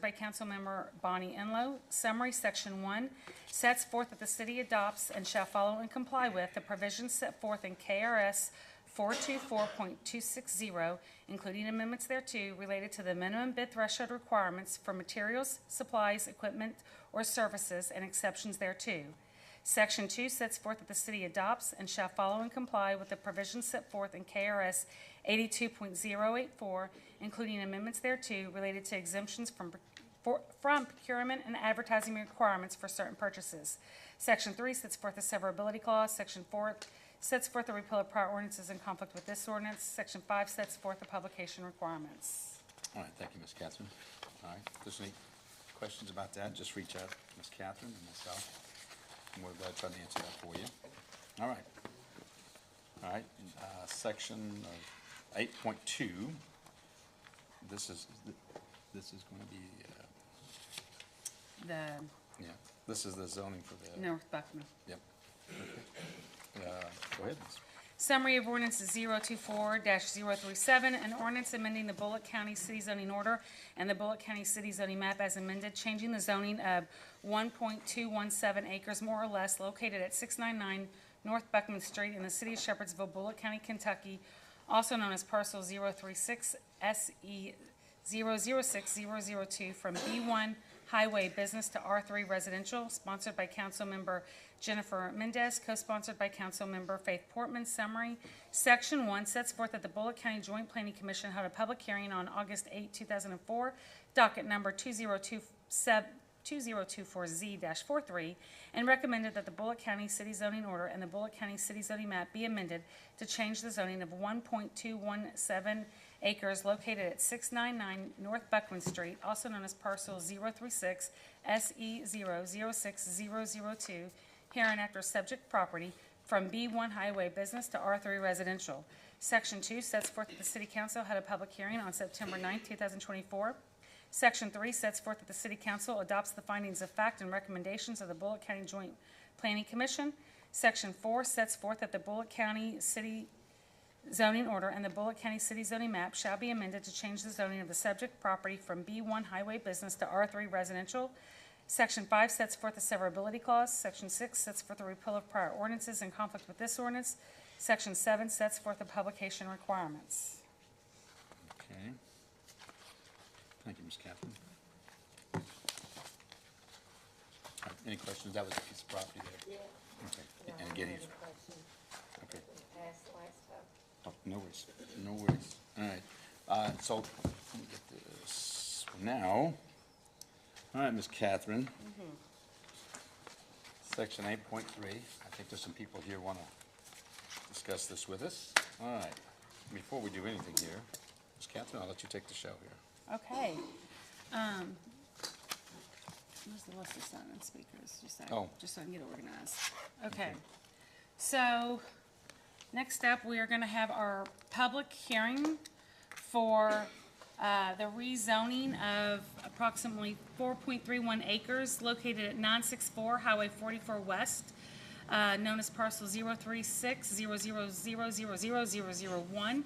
by Councilmember Bonnie Enlow. Summary, Section 1 sets forth that the city adopts and shall follow and comply with the provisions set forth in KRS 424.260, including amendments thereto related to the minimum bid threshold requirements for materials, supplies, equipment, or services, and exceptions thereto. Section 2 sets forth that the city adopts and shall follow and comply with the provisions set forth in KRS 82.084, including amendments thereto related to exemptions from procurement and advertising requirements for certain purchases. Section 3 sets forth a severability clause. Section 4 sets forth the repeal of prior ordinances in conflict with this ordinance. Section 5 sets forth the publication requirements. All right, thank you, Ms. Catherine. All right, if there's any questions about that, just reach out to Ms. Catherine and myself, and we'll try to answer that for you. All right. All right, section 8.2, this is going to be, yeah, this is the zoning for the, North Buckman. yep. Go ahead, Ms. Summary of ordinance 024-037, an ordinance amending the Bullock County City Zoning Order and the Bullock County City Zoning Map as amended, changing the zoning of 1.217 acres more or less located at 699 North Buckman Street in the city of Shepherdsville, Bullock County, Kentucky, also known as parcel 036 SE 006002 from B1 Highway Business to R3 Residential, sponsored by Councilmember Jennifer Mendez, co-sponsored by Councilmember Faith Portman. Summary, Section 1 sets forth that the Bullock County Joint Planning Commission held a public hearing on August 8, 2004, docket number 2024Z-43, and recommended that the Bullock County City Zoning Order and the Bullock County City Zoning Map be amended to change the zoning of 1.217 acres located at 699 North Buckman Street, also known as parcel 036 SE 006002, hereinafter subject property, from B1 Highway Business to R3 Residential. Section 2 sets forth that the City Council had a public hearing on September 9, 2024. Section 3 sets forth that the City Council adopts the findings of fact and recommendations of the Bullock County Joint Planning Commission. Section 4 sets forth that the Bullock County City Zoning Order and the Bullock County City Zoning Map shall be amended to change the zoning of the subject property from B1 Highway Business to R3 Residential. Section 5 sets forth a severability clause. Section 6 sets forth the repeal of prior ordinances in conflict with this ordinance. Section 7 sets forth the publication requirements. Okay. Thank you, Ms. Catherine. All right, any questions? That was a piece of property there. Yeah. Okay. No, And I again, don't he's, have any questions. okay. Passed last time. Oh, no worries, no worries. All right, so let me get this now. All right, Ms. Catherine. Section 8.3, I think there's some people here want to discuss this with us. All right, before we do anything here, Ms. Catherine, I'll let you take the show here. Okay. Where's the list of silent speakers? Just so I can get organized. Okay. So, Next up, we are going to have our public hearing for the rezoning of approximately 4.31 acres located at 964 Highway 44 West, known as parcel 03600000001,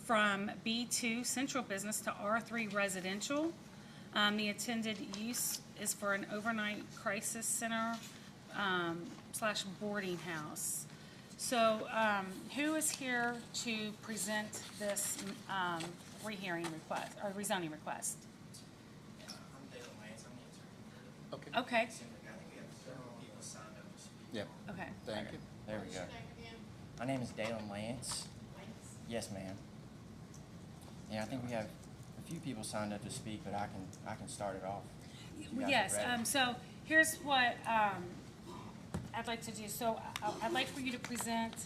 from B2 Central Business to R3 Residential. The intended use is for an overnight crisis center slash boarding house. So, who is here to present this rehearing request, or rezoning request? I'm Dale Lance, I'm the attorney. Okay. Okay, I think we have several people signed up to speak. Yep, okay. thank you. There we go. My name is Dalen Lance. Yes, ma'am. Yeah, I think we have a few people signed up to speak, but I can start it off. If you guys are Yes, ready. so here's what I'd like to do. So I'd like for you to present,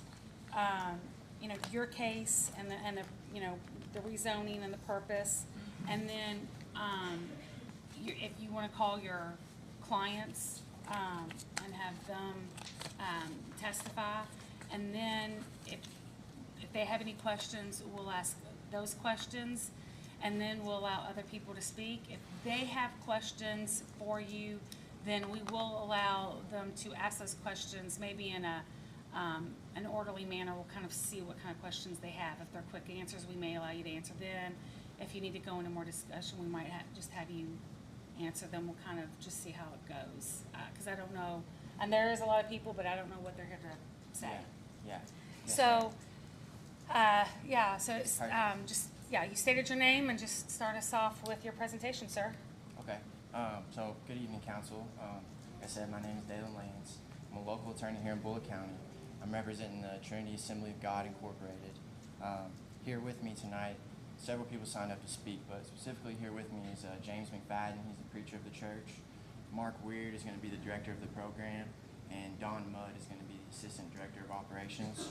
your case and the the rezoning and the purpose, and then if you want to call your clients and have them testify, and then if they have any questions, we'll ask those questions, and then we'll allow other people to speak. If they have questions for you, then we will allow them to ask those questions, maybe in an orderly manner. We'll kind of see what kind of questions they have. If they're quick answers, we may allow you to answer then. If you need to go into more discussion, we might just have you answer them. We'll kind of just see how it goes, because I don't know, and there is a lot of people, but I don't know what they're here to say. Yeah. Yes, So, so it's, Perfect. you stated your name, and just start us off with your presentation, sir. Okay. So good evening, council. Like I said, my name is Dalen Lance. I'm a local attorney here in Bullitt County. I'm representing the Trinity Assembly of God Incorporated. Here with me tonight, several people signed up to speak, but specifically here with me is James McFadden. He's the preacher of the church. Mark Weird is going to be the director of the program, and Don Mudd is going to be the assistant director of operations.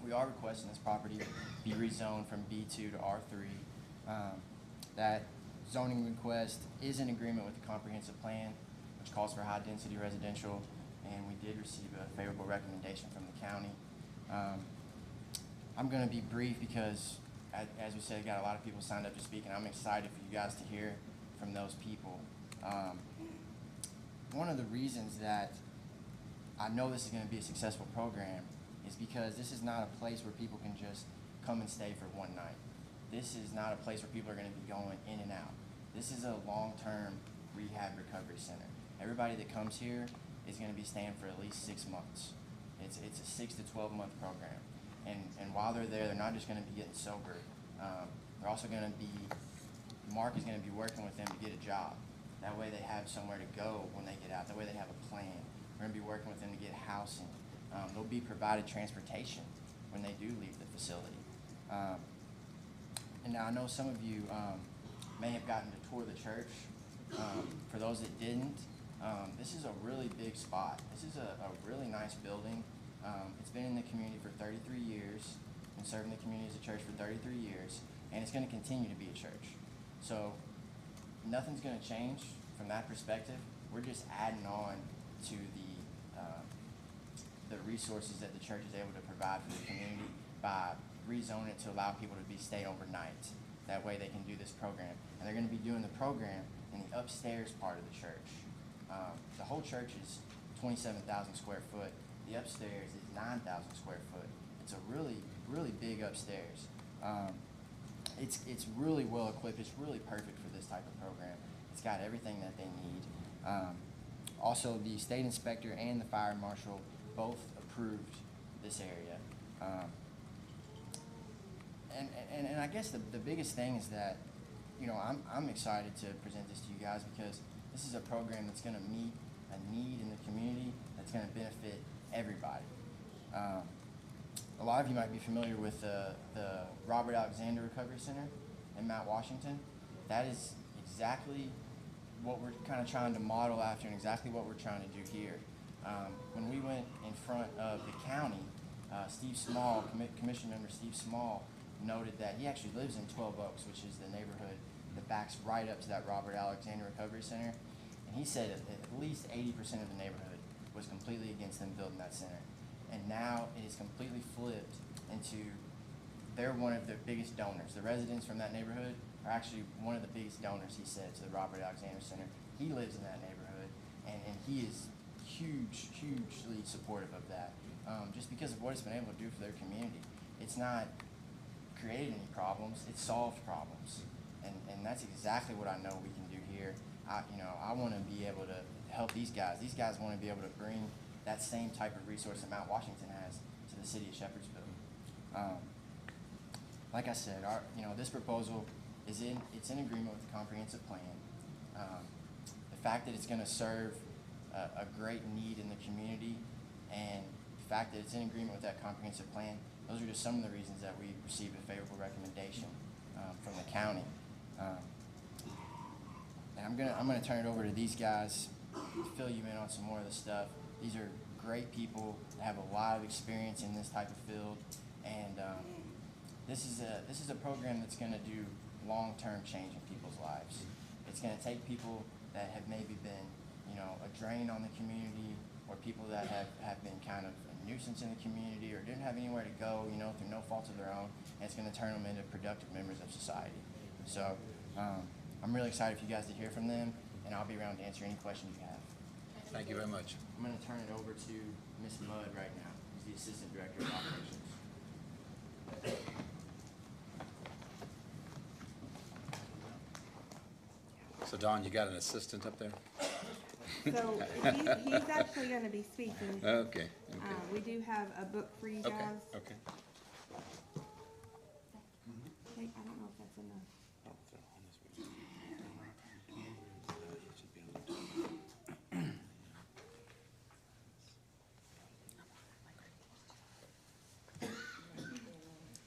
We are requesting this property be rezoned from B2 to R3. That zoning request is in agreement with the comprehensive plan, which calls for high-density residential, and we did receive a favorable recommendation from the county. I'm going to be brief because, as we said, got a lot of people signed up to speak, and I'm excited for you guys to hear from those people. One of the reasons that I know this is going to be a successful program is because this is not a place where people can just come and stay for one night. This is not a place where people are going to be going in and out. This is a long-term rehab recovery center. Everybody that comes here is going to be staying for at least 6 months. It's a 6 to 12 month program. And while they're there, they're not just going to be getting sober. They're also going to be, Mark is going to be working with them to get a job. That way they have somewhere to go when they get out. That way they have a plan. We're going to be working with them to get housing. They'll be provided transportation when they do leave the facility. And now I know some of you may have gotten to tour the church. For those that didn't, this is a really big spot. This is a really nice building. It's been in the community for 33 years and serving the community as a church for 33 years, and it's going to continue to be a church. So nothing's going to change from that perspective. We're just adding on to the resources that the church is able to provide for the community by rezoning it to allow people to stay overnight. That way they can do this program. And they're going to be doing the program in the upstairs part of the church. The whole church is 27,000 square foot. The upstairs is 9,000 square foot. It's a really, really big upstairs. It's really well equipped. It's really perfect for this type of program. It's got everything that they need. Also, the state inspector and the fire marshal both approved this area. And I guess the biggest thing is that, I'm excited to present this to you guys because this is a program that's going to meet a need in the community that's going to benefit everybody. A lot of you might be familiar with the Robert Alexander Recovery Center in Mount Washington. That is exactly what we're kind of trying to model after and exactly what we're trying to do here. When we went in front of the county, Steve Small, Commission Member Steve Small, noted that he actually lives in 12 Oaks, which is the neighborhood that backs right up to that Robert Alexander Recovery Center. And he said at least 80% of the neighborhood was completely against them building that center. And now it is completely flipped, they're one of the biggest donors. The residents from that neighborhood are actually one of the biggest donors, he said, to the Robert Alexander Center. He lives in that neighborhood, and he is hugely supportive of that, just because of what it's been able to do for their community. It's not created any problems, it's solved problems. And that's exactly what I know we can do here. I want to be able to help these guys. These guys want to be able to bring that same type of resource that Mount Washington has to the city of Shepherdsville. Like I said, this proposal it's in agreement with the comprehensive plan. The fact that it's going to serve a great need in the community, and the fact that it's in agreement with that comprehensive plan, those are just some of the reasons that we received a favorable recommendation from the county. And I'm gonna turn it over to these guys to fill you in on some more of the stuff. These are great people that have a lot of experience in this type of field, and this is a program that's going to do long-term change in people's lives. It's going to take people that have maybe been, a drain on the community, or people that have been kind of a nuisance in the community, or didn't have anywhere to go, through no fault of their own, and it's going to turn them into productive members of society. So I'm really excited for you guys to hear from them, and I'll be around to answer any questions you have. Thank you very much. I'm going to turn it over to Ms. Mudd right now, who's the Assistant Director of Operations. So Don, you got an assistant up there? So he's actually going to be speaking. Okay. We do have a book for you Okay. guys. Okay. Hey, I don't know if that's enough.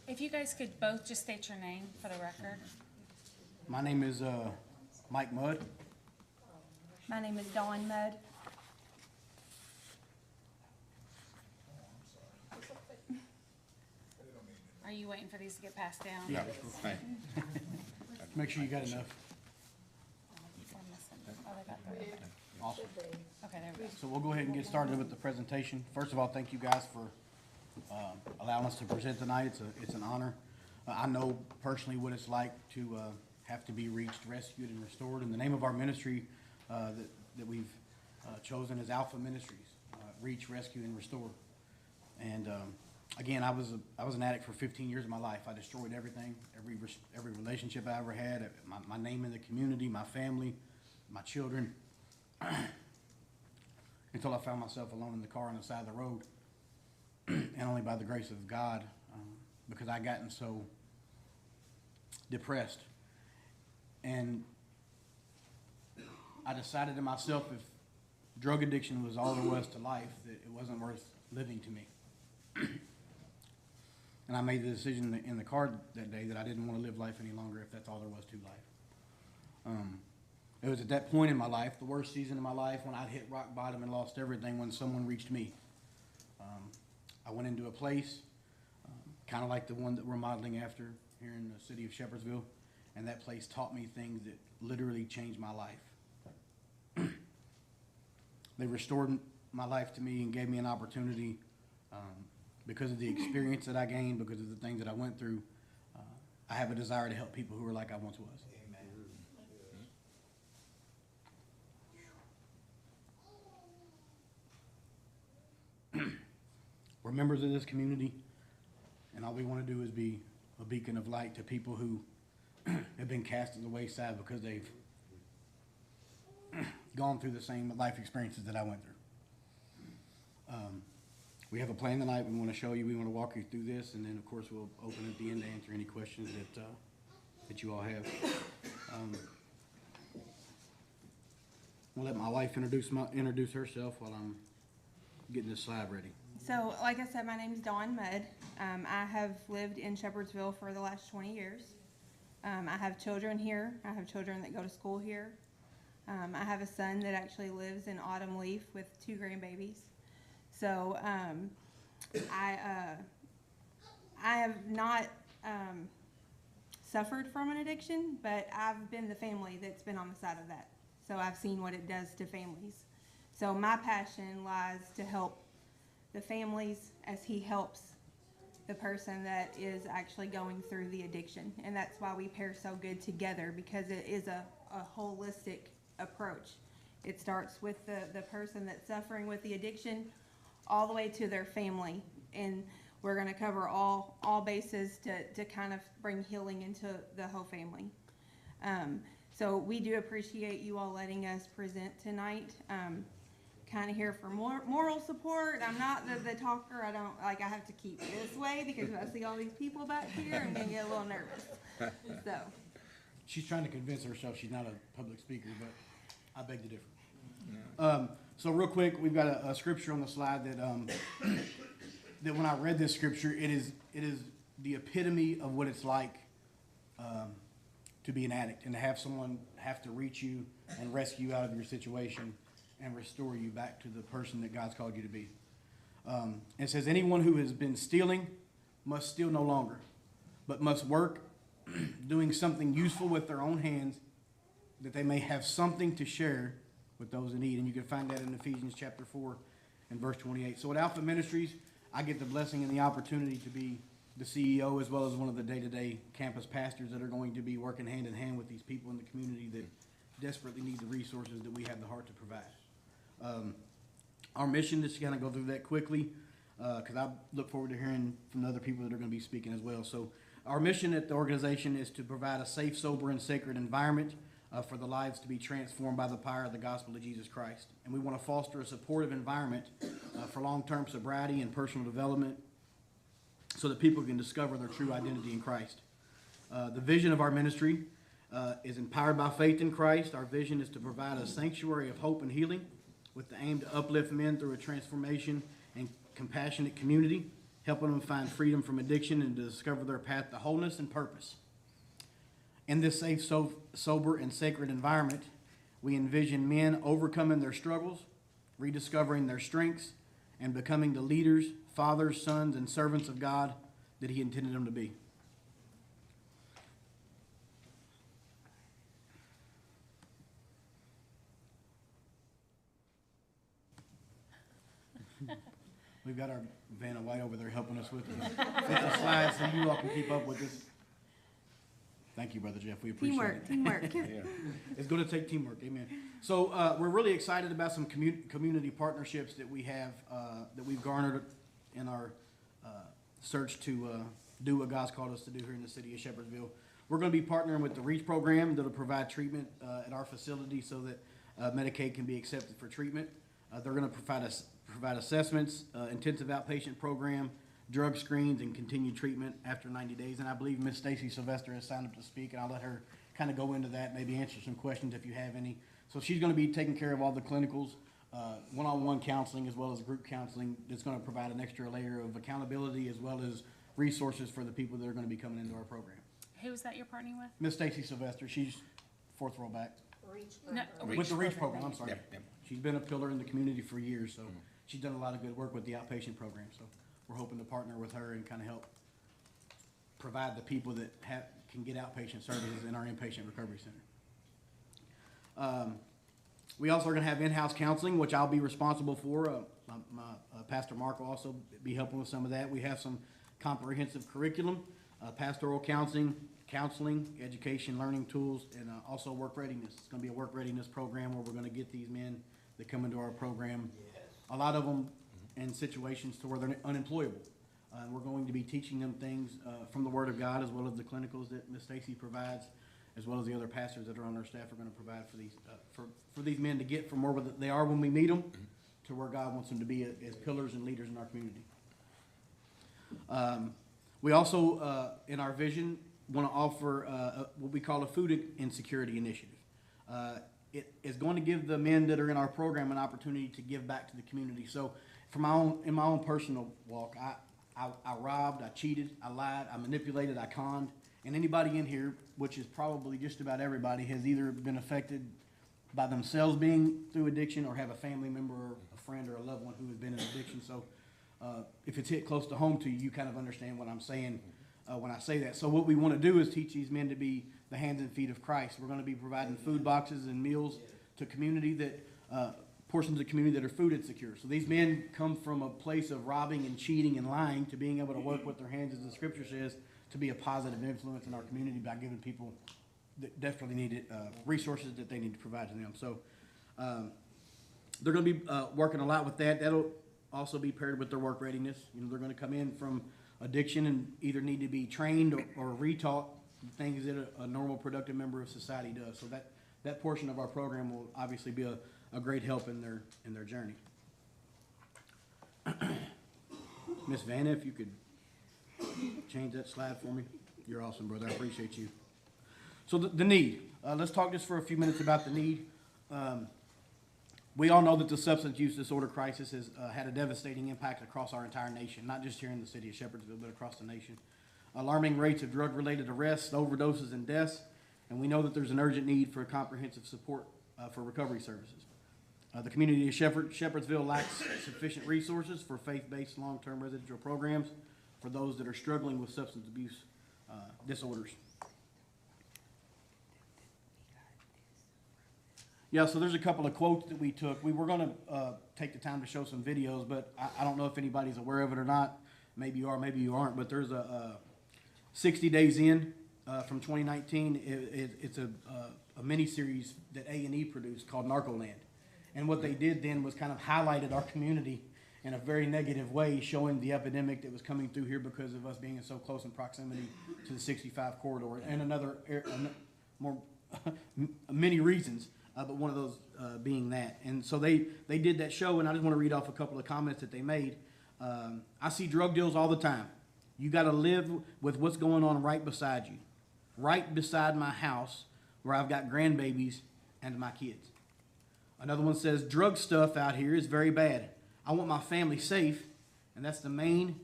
If you guys could both just state your name for the record. My name is Mike Mudd. My name is Dawn Mudd. Are you waiting for these to get passed down? Yeah. Right. Make sure you got enough. We're missing. Oh, they got the. Awesome. Okay, there we go. So we'll go ahead and get started with the presentation. First of all, thank you guys for allowing us to present tonight. It's an honor. I know personally what it's like to have to be reached, rescued, and restored. And the name of our ministry that we've chosen is Alpha Ministries, Reach, Rescue, and Restore. And again, I was an addict for 15 years of my life. I destroyed everything, every relationship I ever had, my name in the community, my family, my children, until I found myself alone in the car on the side of the road. And only by the grace of God, because I gotten so depressed. And I decided to myself, if drug addiction was all there was to life, that it wasn't worth living to me. And I made the decision in the car that day that I didn't want to live life any longer if that's all there was to life. It was at that point in my life, the worst season of my life, when I'd hit rock bottom and lost everything, when someone reached me. I went into a place, kind of like the one that we're modeling after here in the city of Shepherdsville, and that place taught me things that literally changed my life. They restored my life to me and gave me an opportunity, because of the experience that I gained, because of the things that I went through. I have a desire to help people who are like I once was. We're members of this community, and all we want to do is be a beacon of light to people who have been cast to the wayside because they've gone through the same life experiences that I went through. We have a plan tonight. We want to show you. We want to walk you through this, and then, of course, we'll open at the end to answer any questions that you all have. I'll let my wife introduce herself while I'm getting this slide ready. So, like I said, my name is Dawn Mudd. I have lived in Shepherdsville for the last 20 years. I have children here. I have children that go to school here. I have a son that actually lives in Autumn Leaf with 2 grandbabies. So, I have not suffered from an addiction, but I've been the family that's been on the side of that. So I've seen what it does to families. So my passion lies to help the families as he helps the person that is actually going through the addiction. And that's why we pair so good together, because it is a holistic approach. It starts with the person that's suffering with the addiction all the way to their family. And we're going to cover all bases to kind of bring healing into the whole family. So we do appreciate you all letting us present tonight. Kind of here for more moral support. I'm not the talker. I have to keep this way because I see all these people back here. I'm going to get a little nervous. So. She's trying to convince herself she's not a public speaker, but I beg to differ. So real quick, we've got a scripture on the slide that that when I read this scripture, it is the epitome of what it's like to be an addict and to have someone have to reach you and rescue you out of your situation and restore you back to the person that God's called you to be. It says, anyone who has been stealing must steal no longer, but must work doing something useful with their own hands, that they may have something to share with those in need. And you can find that in Ephesians chapter 4 and verse 28. So at Alpha Ministries, I get the blessing and the opportunity to be the CEO as well as one of the day-to-day campus pastors that are going to be working hand in hand with these people in the community that desperately need the resources that we have the heart to provide. Our mission, just to kind of go through that quickly, because I look forward to hearing from the other people that are going to be speaking as well. So our mission at the organization is to provide a safe, sober, and sacred environment for the lives to be transformed by the power of the gospel of Jesus Christ. And we want to foster a supportive environment for long-term sobriety and personal development so that people can discover their true identity in Christ. The vision of our ministry is empowered by faith in Christ. Our vision is to provide a sanctuary of hope and healing with the aim to uplift men through a transformation and compassionate community, helping them find freedom from addiction and to discover their path to wholeness and purpose. In this safe, sober, and sacred environment, we envision men overcoming their struggles, rediscovering their strengths, and becoming the leaders, fathers, sons, and servants of God that He intended them to be. We've got our Vanna White over there helping us with the slides so you all can keep up with this. Thank you, Brother Jeff. We appreciate it. Teamwork. Yeah. It's going to take teamwork. Amen. So we're really excited about some community partnerships that we have, that we've garnered in our search to do what God's called us to do here in the city of Shepherdsville. We're going to be partnering with the REACH program that will provide treatment at our facility so that Medicaid can be accepted for treatment. They're going to provide assessments, intensive outpatient program, drug screens, and continued treatment after 90 days. And I believe Ms. Stacy Sylvester has signed up to speak, and I'll let her kind of go into that, maybe answer some questions if you have any. So she's going to be taking care of all the clinicals, one-on-one counseling as well as group counseling. That's going to provide an extra layer of accountability as well as resources for the people that are going to be coming into our program. Who is that you're partnering with? Ms. Stacy Sylvester, she's fourth row back. No, With the REACH program, I'm sorry. Yep. She's been a pillar in the community for years, so she's done a lot of good work with the outpatient program. So we're hoping to partner with her and kind of help provide the people that can get outpatient services in our inpatient recovery center. We also are going to have in-house counseling, which I'll be responsible for. My Pastor Mark will also be helping with some of that. We have some comprehensive curriculum, pastoral counseling, education, learning tools, and also work readiness. It's going to be a work readiness program where we're going to get these men that come into our program, a lot of them in situations to where they're unemployable. We're going to be teaching them things from the Word of God as well as the clinicals that Ms. Stacy provides, as well as the other pastors that are on our staff are going to provide for these for these men to get from where they are when we meet them to where God wants them to be as pillars and leaders in our community. We also, in our vision, want to offer what we call a food insecurity initiative. It is going to give the men that are in our program an opportunity to give back to the community. So in my own personal walk, I robbed, I cheated, I lied, I manipulated, I conned. And anybody in here, which is probably just about everybody, has either been affected by themselves being through addiction or have a family member or a friend or a loved one who has been in addiction. So if it's hit close to home to you, you kind of understand what I'm saying when I say that. So what we want to do is teach these men to be the hands and feet of Christ. We're going to be providing food boxes and meals to community that portions of the community that are food insecure. So these men come from a place of robbing and cheating and lying to being able to work with their hands, as the scripture says, to be a positive influence in our community by giving people that desperately need resources that they need to provide to them. So they're going to be working a lot with that. That'll also be paired with their work readiness. You know, they're going to come in from addiction and either need to be trained or retaught things that a normal productive member of society does. So that portion of our program will obviously be a great help in their journey. Miss Vanna, if you could change that slide for me. You're awesome, brother. I appreciate you. So the need. Let's talk just for a few minutes about the need. We all know that the substance use disorder crisis has had a devastating impact across our entire nation, not just here in the city of Shepherdsville, but across the nation. Alarming rates of drug-related arrests, overdoses, and deaths, and we know that there's an urgent need for comprehensive support for recovery services. The community of Shepherdsville lacks sufficient resources for faith-based long-term residential programs for those that are struggling with substance abuse disorders. Yeah, so there's a couple of quotes that we took. We were going to take the time to show some videos, but I don't know if anybody's aware of it or not. Maybe you are, maybe you aren't, but there's a 60 Days In from 2019. It's a mini-series that A&E produced called Narcoland. And what they did then was kind of highlighted our community in a very negative way, showing the epidemic that was coming through here because of us being in so close in proximity to the 65 corridor, and many reasons, but one of those being that. And so they did that show, and I just want to read off a couple of comments that they made. I see drug deals all the time. You got to live with what's going on right beside you, right beside my house where I've got grandbabies and my kids. Another one says, drug stuff out here is very bad. I want my family safe, and that's the main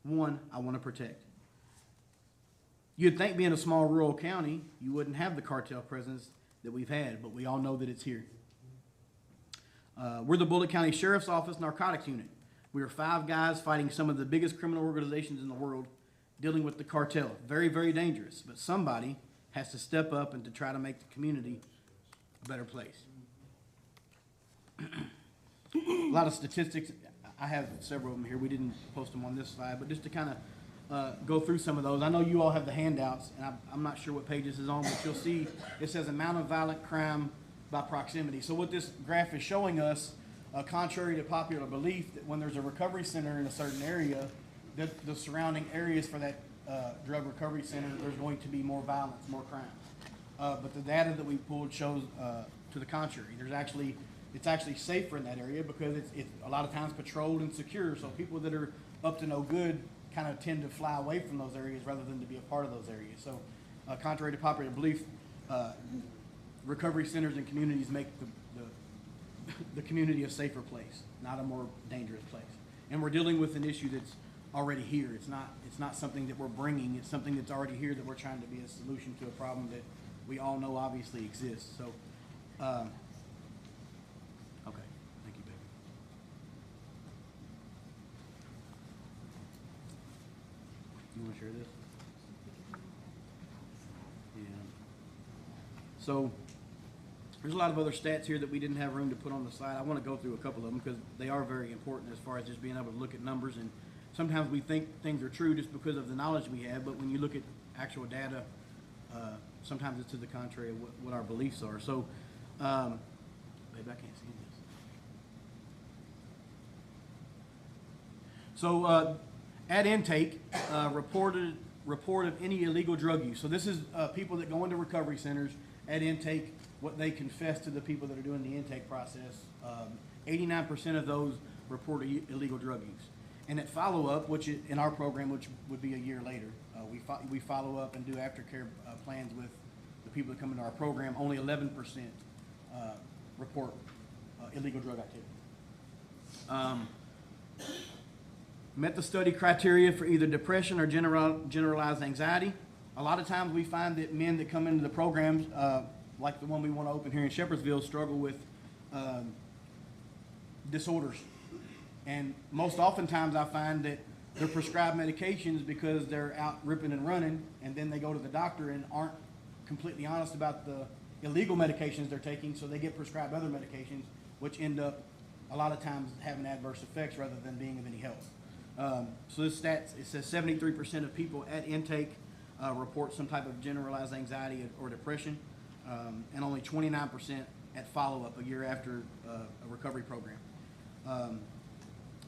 one I want to protect. You'd think being a small rural county, you wouldn't have the cartel presence that we've had, but we all know that it's here. We're the Bullitt County Sheriff's Office Narcotics Unit. We are 5 guys fighting some of the biggest criminal organizations in the world, dealing with the cartel. Very, very dangerous, but somebody has to step up and to try to make the community a better place. A lot of statistics. I have several of them here. We didn't post them on this slide, but just to kind of go through some of those. I know you all have the handouts, and I'm not sure what page this is on, but you'll see it says amount of violent crime by proximity. So what this graph is showing us, contrary to popular belief, that when there's a recovery center in a certain area, that the surrounding areas for that drug recovery center, there's going to be more violence, more crime. But the data that we pulled shows to the contrary. It's actually safer in that area because it's a lot of times patrolled and secure. So people that are up to no good kind of tend to fly away from those areas rather than to be a part of those areas. So contrary to popular belief, recovery centers and communities make the community a safer place, not a more dangerous place. And we're dealing with an issue that's already here. It's not something that we're bringing. It's something that's already here that we're trying to be a solution to a problem that we all know obviously exists. So, okay, thank you, baby. You want to share this? Yeah. So, there's a lot of other stats here that we didn't have room to put on the slide. I want to go through a couple of them because they are very important as far as just being able to look at numbers. And sometimes we think things are true just because of the knowledge we have, but when you look at actual data, sometimes it's to the contrary of what our beliefs are. So, babe, I can't see this. So, at intake, report of any illegal drug use. So this is people that go into recovery centers at intake, what they confess to the people that are doing the intake process. 89% of those report illegal drug use. And at follow-up, which in our program, which would be a year later, we follow up and do aftercare plans with the people that come into our program. Only 11% report illegal drug activity. Met the study criteria for either depression or generalized anxiety. A lot of times we find that men that come into the programs, like the one we want to open here in Shepherdsville, struggle with disorders. And most oftentimes I find that they're prescribed medications because they're out ripping and running, and then they go to the doctor and aren't completely honest about the illegal medications they're taking, so they get prescribed other medications which end up a lot of times having adverse effects rather than being of any help. So this stats, it says 73% of people at intake report some type of generalized anxiety or depression, and only 29% at follow-up a year after a recovery program.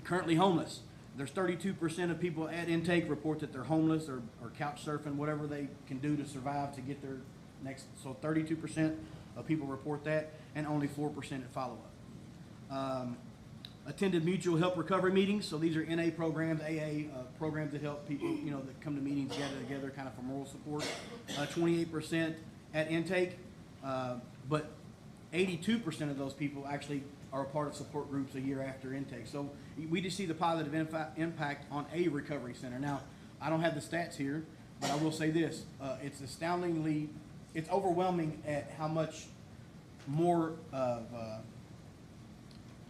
Currently homeless. There's 32% of people at intake report that they're homeless or couch surfing, whatever they can do to survive to get their next. So 32% of people report that, and only 4% at follow-up. Attended mutual help recovery meetings. So these are NA programs, AA programs that help people, that come to meetings, gather together, kind of for moral support. 28% at intake, but 82% of those people actually are a part of support groups a year after intake. So we just see the positive impact on a recovery center. Now, I don't have the stats here, but I will say this. It's overwhelming at how much more of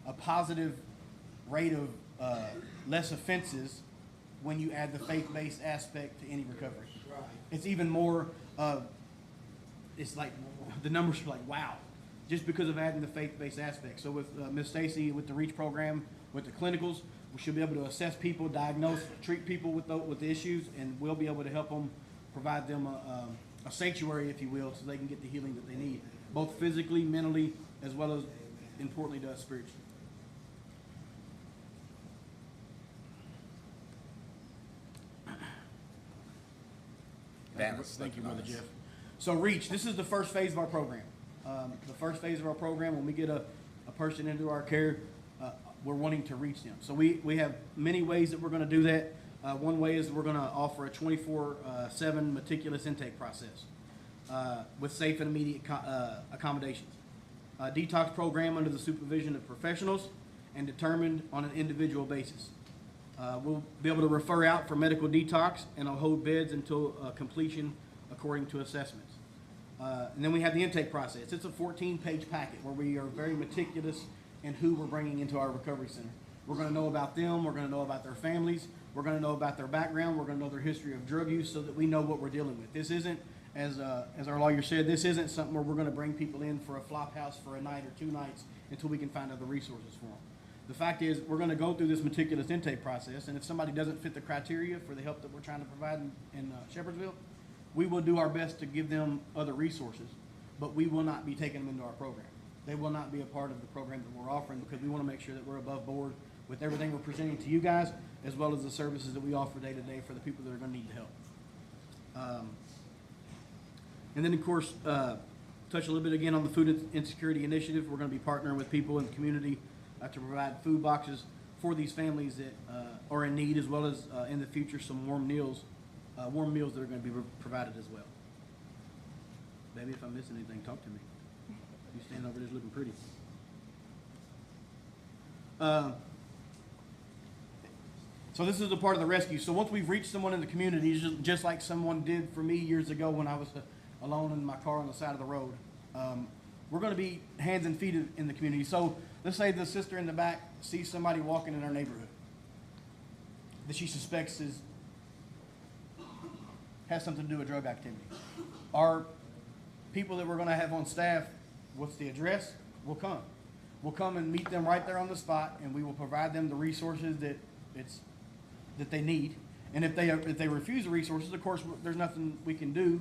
a positive rate of less offenses when you add the faith-based aspect to any recovery. Right. It's even more, it's like, the numbers are like, wow, just because of adding the faith-based aspect. So with Ms. Stacy, with the REACH program, with the clinicals, we should be able to assess people, diagnose, treat people with the issues, and we'll be able to help them, provide them a sanctuary, if you will, so they can get the healing that they need, both physically, mentally, as well as, importantly to us, spiritually. Thank you, Brother Jeff. So REACH, this is the first phase of our program. The first phase of our program, when we get a person into our care, we're wanting to reach them. So we have many ways that we're going to do that. One way is we're going to offer a 24/7 meticulous intake process with safe and immediate accommodations. A detox program under the supervision of professionals and determined on an individual basis. We'll be able to refer out for medical detox and I'll hold beds until completion according to assessments. And then we have the intake process. It's a 14-page packet where we are very meticulous in who we're bringing into our recovery center. We're going to know about them. We're going to know about their families. We're going to know about their background. We're going to know their history of drug use so that we know what we're dealing with. This isn't, as our lawyer said, this isn't something where we're going to bring people in for a flop house for a night or 2 nights until we can find other resources for them. The fact is, we're going to go through this meticulous intake process, and if somebody doesn't fit the criteria for the help that we're trying to provide in Shepherdsville, we will do our best to give them other resources, but we will not be taking them into our program. They will not be a part of the program that we're offering because we want to make sure that we're above board with everything we're presenting to you guys, as well as the services that we offer day to day for the people that are going to need the help. And then, of course, touch a little bit again on the food insecurity initiative. We're going to be partnering with people in the community to provide food boxes for these families that are in need, as well as in the future some warm meals that are going to be provided as well. Baby, if I miss anything, talk to me. You stand over there looking pretty. So this is a part of the rescue. So once we've reached someone in the community, just like someone did for me years ago when I was alone in my car on the side of the road, we're going to be hands and feet in the community. So let's say the sister in the back sees somebody walking in our neighborhood that she suspects has something to do with drug activity. Our people that we're going to have on staff, what's the address? We'll come. We'll come and meet them right there on the spot, and we will provide them the resources that they need. And if they refuse the resources, of course, there's nothing we can do.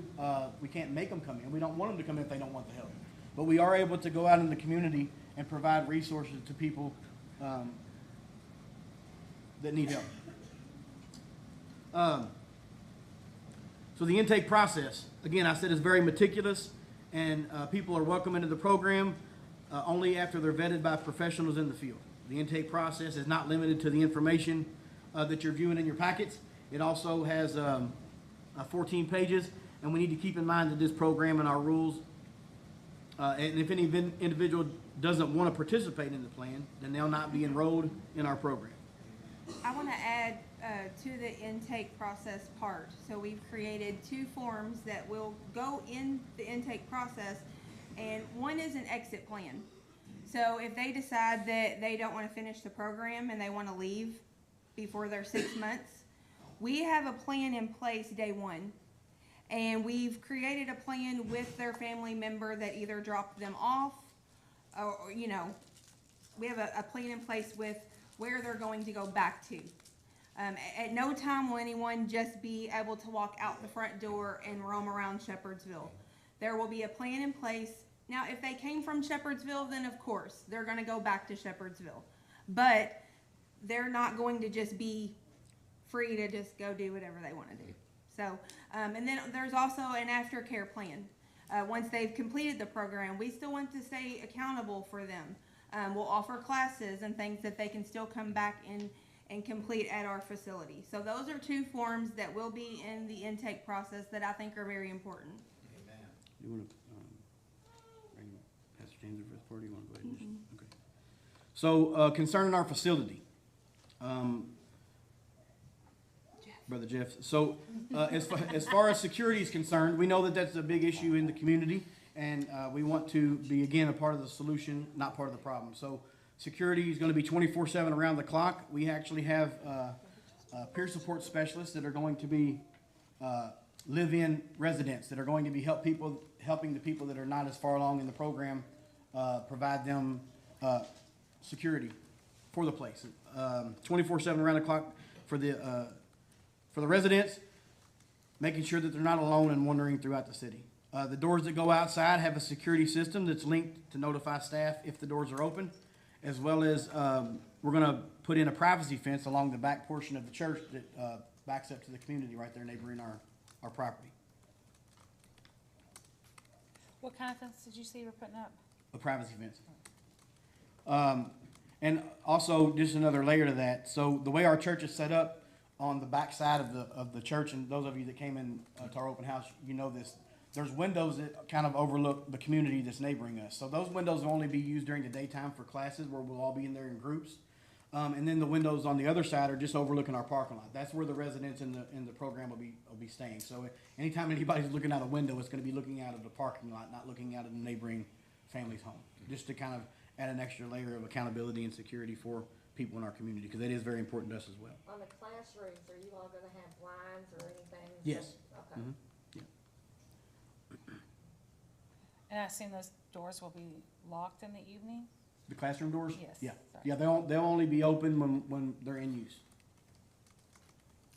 We can't make them come in. We don't want them to come in if they don't want the help. But we are able to go out in the community and provide resources to people that need help. So the intake process, again, I said is very meticulous, and people are welcome into the program only after they're vetted by professionals in the field. The intake process is not limited to the information that you're viewing in your packets. It also has 14 pages, and we need to keep in mind that this program and our rules, and if any individual doesn't want to participate in the plan, then they'll not be enrolled in our program. I want to add to the intake process part. So we've created 2 forms that will go in the intake process, and one is an exit plan. So if they decide that they don't want to finish the program and they want to leave before their 6 months, we have a plan in place day 1. And we've created a plan with their family member that either dropped them off or we have a plan in place with where they're going to go back to. At no time will anyone just be able to walk out the front door and roam around Shepherdsville. There will be a plan in place. Now, if they came from Shepherdsville, then of course, they're gonna go back to Shepherdsville. But they're not going to just be free to just go do whatever they wanna do. So, and then there's also an aftercare plan. Once they've completed the program, we still want to stay accountable for them. We'll offer classes and things that they can still come back and complete at our facility. So those are two forms that will be in the intake process that I think are very important. You want to bring Pastor James over for, or do you want to go ahead and just, okay. So concerning our facility, Brother Jeff, so as far as security is concerned, we know that that's a big issue in the community, and we want to be, again, a part of the solution, not part of the problem. So security is going to be 24/7 around the clock. We actually have peer support specialists that are going to be live-in residents that are going to be helping the people that are not as far along in the program, provide them security for the place. 24/7 around the clock for the residents, making sure that they're not alone and wandering throughout the city. The doors that go outside have a security system that's linked to notify staff if the doors are open, as well as we're going to put in a privacy fence along the back portion of the church that backs up to the community right there neighboring our property. What kind of fence did you say you were putting up? A privacy fence. And also, just another layer to that. So the way our church is set up on the back side of the church, and those of you that came in to our open house, you know this, there's windows that kind of overlook the community that's neighboring us. So those windows will only be used during the daytime for classes where we'll all be in there in groups. And then the windows on the other side are just overlooking our parking lot. That's where the residents in the program will be staying. So anytime anybody's looking out a window, it's going to be looking out of the parking lot, not looking out of the neighboring family's home. Just to kind of add an extra layer of accountability and security for people in our community, because that is very important to us as well. On the classrooms, are you all gonna have blinds or anything? Yes. Okay. Mhm. And I assume those doors will be locked in the evening? The classroom doors? Yes, Yeah. sorry. Yeah, they'll only be open when they're in use.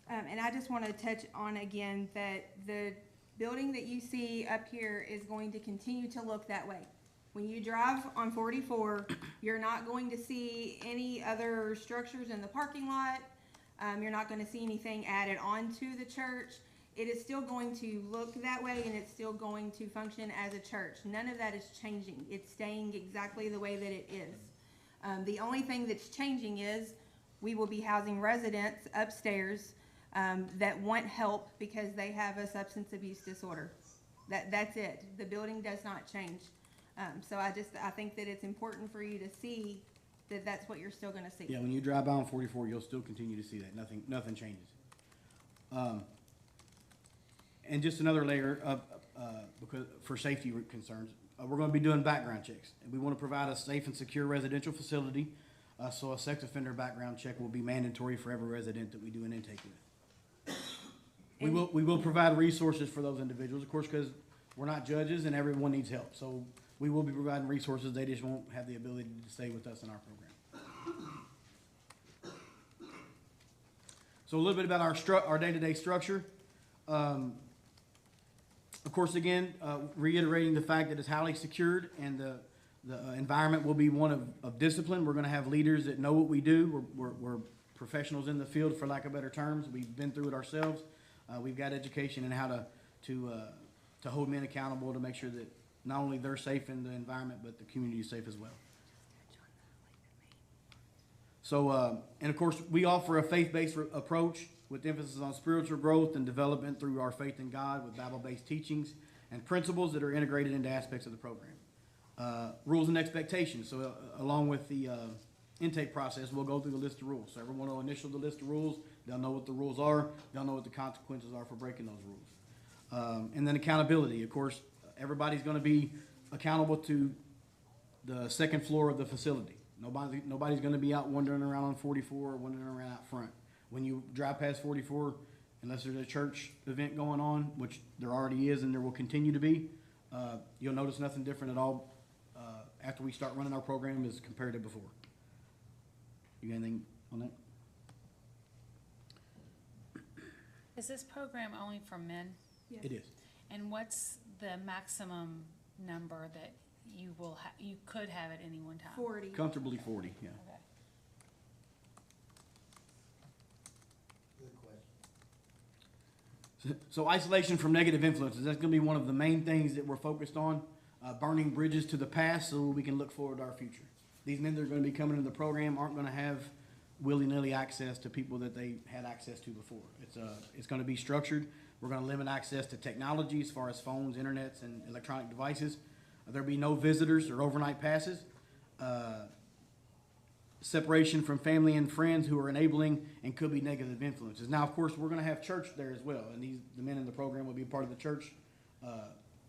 And I just want to touch on again that the building that you see up here is going to continue to look that way. When you drive on 44, you're not going to see any other structures in the parking lot. You're not going to see anything added onto the church. It is still going to look that way, and it's still going to function as a church. None of that is changing. It's staying exactly the way that it is. The only thing that's changing is we will be housing residents upstairs that want help because they have a substance abuse disorder. That's it. The building does not change. So I think that it's important for you to see that that's what you're still going to see. Yeah, when you drive by on 44, you'll still continue to see that. Nothing changes. And just another layer of, because for safety concerns, we're going to be doing background checks. And we want to provide a safe and secure residential facility, so a sex offender background check will be mandatory for every resident that we do an intake with. We will provide resources for those individuals, of course, because we're not judges and everyone needs help. So we will be providing resources. They just won't have the ability to stay with us in our program. So a little bit about our day-to-day structure. Of course, again, reiterating the fact that it's highly secured and the environment will be one of discipline. We're going to have leaders that know what we do. We're professionals in the field, for lack of better terms. We've been through it ourselves. We've got education in how to hold men accountable to make sure that not only they're safe in the environment, but the community is safe as well. So, and of course, we offer a faith-based approach with emphasis on spiritual growth and development through our faith in God with Bible-based teachings and principles that are integrated into aspects of the program. Rules and expectations. So along with the intake process, we'll go through the list of rules. So everyone will initial the list of rules. They'll know what the rules are. They'll know what the consequences are for breaking those rules. And then accountability. Of course, everybody's going to be accountable to the second floor of the facility. Nobody's going to be out wandering around on 44 or wandering around out front. When you drive past 44, unless there's a church event going on, which there already is and there will continue to be, you'll notice nothing different at all after we start running our program as compared to before. You got anything on that? Is this program only for men? Yes. It is. And what's the maximum number that you could have at any one time? 40. Comfortably 40, yeah. Okay. So isolation from negative influences, that's gonna be one of the main things that we're focused on, burning bridges to the past so we can look forward to our future. These men that are gonna be coming into the program aren't gonna have willy-nilly access to people that they had access to before. It's gonna be structured. We're gonna limit access to technology as far as phones, internets, and electronic devices. There'll be no visitors or overnight passes. Separation from family and friends who are enabling and could be negative influences. Now, of course, we're going to have church there as well, and the men in the program will be part of the church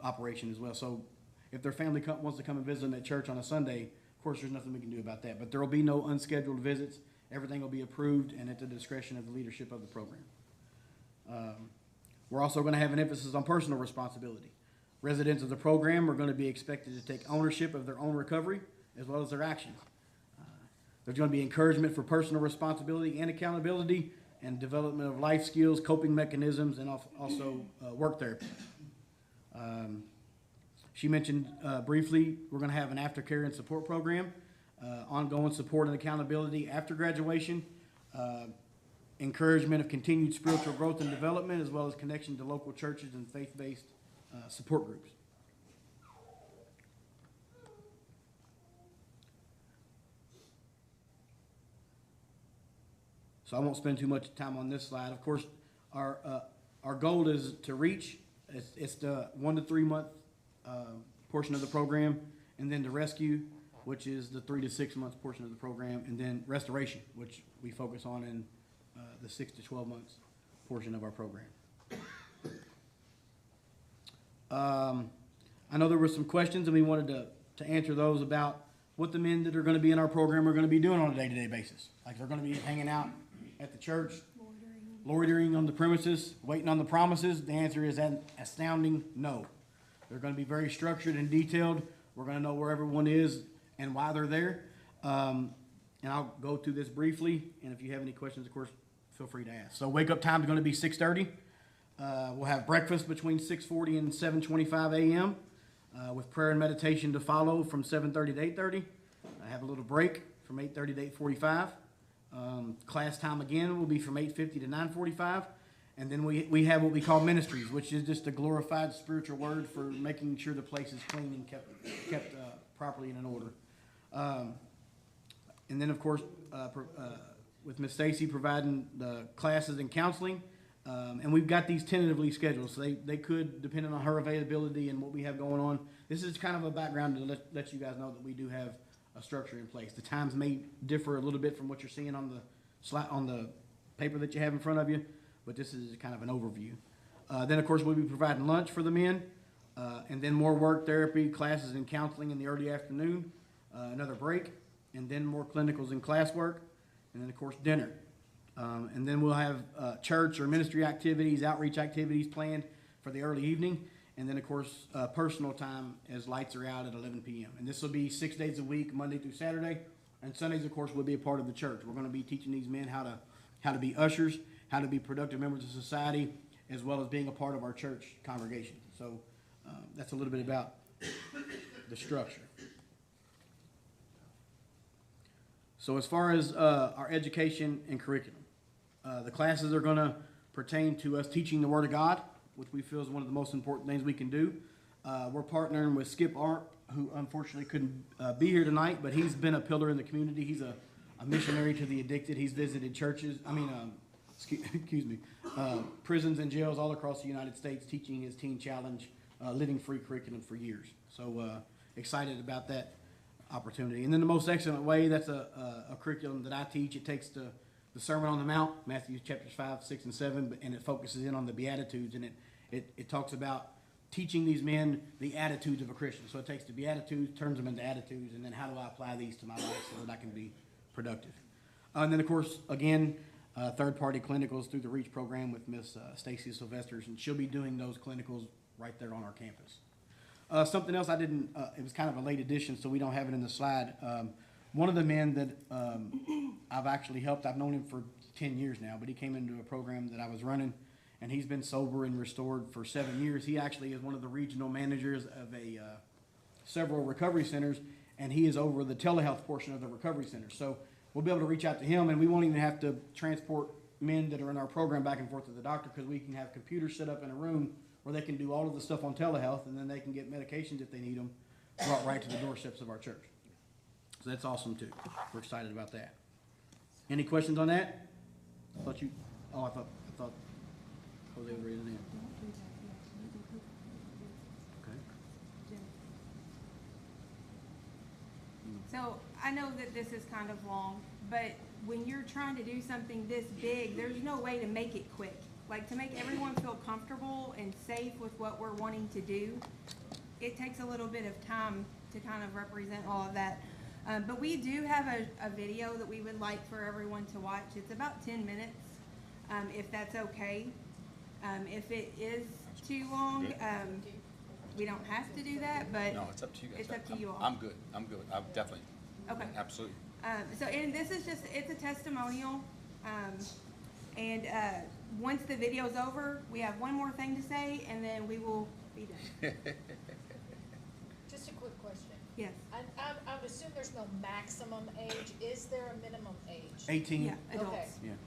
operation as well. So if their family wants to come and visit them at church on a Sunday, of course, there's nothing we can do about that. But there will be no unscheduled visits. Everything will be approved and at the discretion of the leadership of the program. We're also going to have an emphasis on personal responsibility. Residents of the program are going to be expected to take ownership of their own recovery as well as their actions. There's going to be encouragement for personal responsibility and accountability and development of life skills, coping mechanisms, and also work therapy. She mentioned briefly, we're going to have an aftercare and support program, ongoing support and accountability after graduation, encouragement of continued spiritual growth and development, as well as connection to local churches and faith-based support groups. So I won't spend too much time on this slide. Of course, our goal is to reach, it's the 1 to 3 month portion of the program, and then the rescue, which is the 3 to 6 months portion of the program, and then restoration, which we focus on in the 6 to 12 months portion of our program. I know there were some questions, and we wanted to answer those about what the men that are going to be in our program are going to be doing on a day-to-day basis. Like, they're going to be hanging out at the church, loitering on the premises, waiting on the promises. The answer is an astounding no. They're going to be very structured and detailed. We're going to know where everyone is and why they're there. And I'll go through this briefly, and if you have any questions, of course, feel free to ask. So wake-up time is going to be 6:30. We'll have breakfast between 6:40 and 7:25 a.m. With prayer and meditation to follow from 7:30 to 8:30. I have a little break from 8:30 to 8:45. Class time again will be from 8:50 to 9:45. And then we have what we call ministries, which is just a glorified spiritual word for making sure the place is clean and kept properly and in order. And then, of course, with Miss Stacy providing the classes and counseling. And we've got these tentatively scheduled, so they could, depending on her availability and what we have going on. This is kind of a background to let you guys know that we do have a structure in place. The times may differ a little bit from what you're seeing on the paper that you have in front of you, but this is kind of an overview. Then, of course, we'll be providing lunch for the men, and then more work therapy, classes, and counseling in the early afternoon, another break, and then more clinicals and classwork, and then, of course, dinner. And then we'll have church or ministry activities, outreach activities planned for the early evening. And then, of course, personal time as lights are out at 11 p.m. And this will be 6 days a week, Monday through Saturday. And Sundays, of course, will be a part of the church. We're going to be teaching these men how to be ushers, how to be productive members of society, as well as being a part of our church congregation. So that's a little bit about the structure. So as far as our education and curriculum, the classes are going to pertain to us teaching the Word of God, which we feel is one of the most important things we can do. We're partnering with Skip Arp, who unfortunately couldn't be here tonight, but he's been a pillar in the community. He's a missionary to the addicted. He's visited churches, prisons and jails all across the United States, teaching his Teen Challenge, Living Free curriculum for years. So excited about that opportunity. And then the Most Excellent Way, that's a curriculum that I teach. It takes the Sermon on the Mount, Matthew chapters 5, 6, and 7, and it focuses in on the Beatitudes, and it talks about teaching these men the attitudes of a Christian. So it takes the Beatitudes, turns them into attitudes, and then how do I apply these to my life so that I can be productive. And then, of course, again, third-party clinicals through the REACH program with Miss Stacy Sylvesters, and she'll be doing those clinicals right there on our campus. Something else I didn't, it was kind of a late addition, so we don't have it in the slide. One of the men that I've actually helped, I've known him for 10 years now, but he came into a program that I was running, and he's been sober and restored for 7 years. He actually is one of the regional managers of several recovery centers, and he is over the telehealth portion of the recovery center. So we'll be able to reach out to him, and we won't even have to transport men that are in our program back and forth to the doctor, because we can have computers set up in a room where they can do all of the stuff on telehealth, and then they can get medications if they need them brought right to the doorsteps of our church. So that's awesome too. We're excited about that. Any questions on that? I thought Jose was raising hand. Okay. So I know that this is kind of long, but when you're trying to do something this big, there's no way to make it quick. Like, to make everyone feel comfortable and safe with what we're wanting to do, it takes a little bit of time to kind of represent all of that. But we do have a video that we would like for everyone to watch. It's about 10 minutes, if that's okay. If it is too long, we don't have to do that, but No, it's up to you guys. it's up to you all. I'm good. I'm definitely. Okay. Absolutely. So, and this is just, it's a testimonial. And once the video's over, we have one more thing to say, and then we will be done. Just a quick question. Yes. I would assume there's no maximum age. Is there a minimum age? 18. Yeah, adults. Okay. Yeah.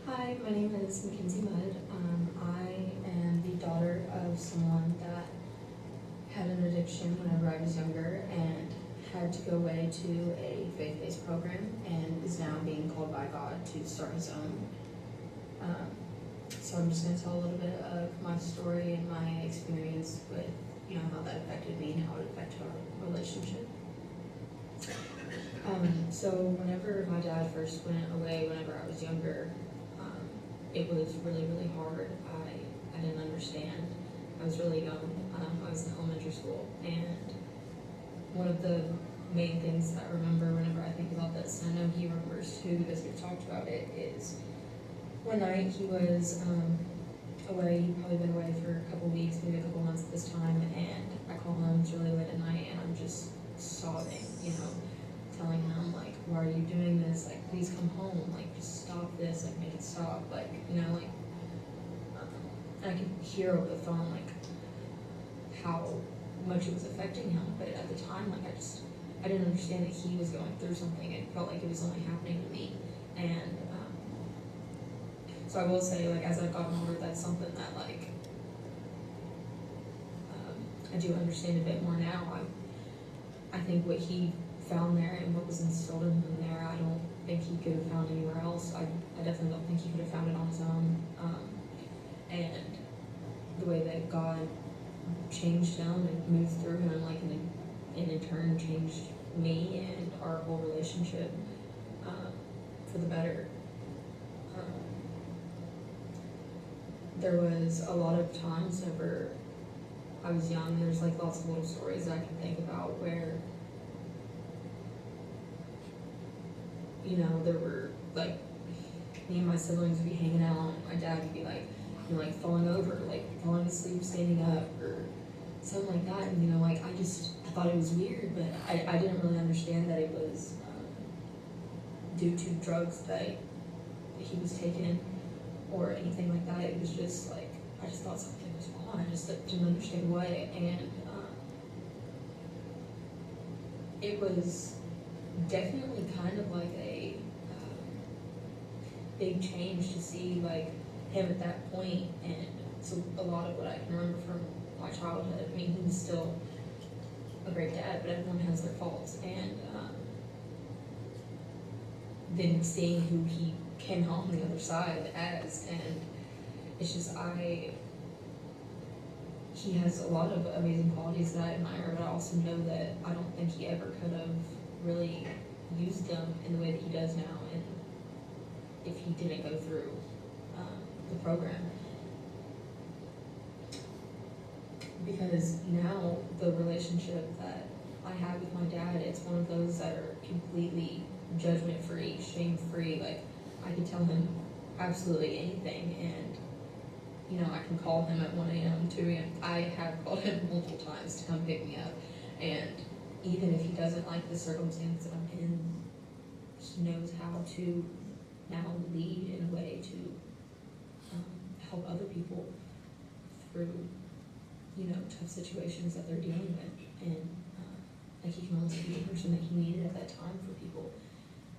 Hi, my name is Mackenzie Mudd. I am the daughter of someone that had an addiction whenever I was younger and had to go away to a faith-based program and is now being called by God to start his own. So I'm just going to tell a little bit of my story and my experience with, how that affected me and how it affected our relationship. So whenever my dad first went away, whenever I was younger, it was really, really hard. I didn't understand. I was really young. I was in elementary school, and one of the main things that I remember whenever I think about this, and I know he remembers too because we've talked about it, is one night he was away. He'd probably been away for a couple weeks, maybe a couple months at this time, and I call home. It's really late at night, and I'm just sobbing, telling him, like, why are you doing this? Like, please come home. Like, just stop this. Like, make it stop. Like, and I could hear over the phone, like, how much it was affecting him. But at the time, like, I didn't understand that he was going through something. It felt like it was only happening to me. And so I will say, like, as I've gotten older, that's something that, like, I do understand a bit more now. I think what he found there and what was instilled in him there, I don't think he could have found anywhere else. I definitely don't think he could have found it on his own. And the way that God changed him and moved through him, like, and in turn changed me and our whole relationship for the better. There was a lot of times whenever I was young, there's like lots of little stories I can think about where there were, like, me and my siblings would be hanging out, and my dad would be like, like falling over, like falling asleep, standing up, or something like that. And like, I thought it was weird, but I didn't really understand that it was due to drugs that he was taking or anything like that. It was just like, I just thought something was wrong. I just didn't understand what, and it was definitely kind of like a big change to see, like, him at that point. And so a lot of what I can remember from my childhood, I mean, he was still a great dad, but everyone has their faults. And then seeing who he came home on the other side as, and it's just, he has a lot of amazing qualities that I admire, but I also know that I don't think he ever could have really used them in the way that he does now, and if he didn't go through the program. Because now the relationship that I have with my dad, it's one of those that are completely judgment-free, shame-free. Like, I can tell him absolutely anything, and you know, I can call him at 1 a.m., 2 a.m. I have called him multiple times to come pick me up. And even if he doesn't like the circumstance that I'm in, he knows how to now lead in a way to help other people through, you know, tough situations that they're dealing with. And like he can also be the person that he needed at that time for people.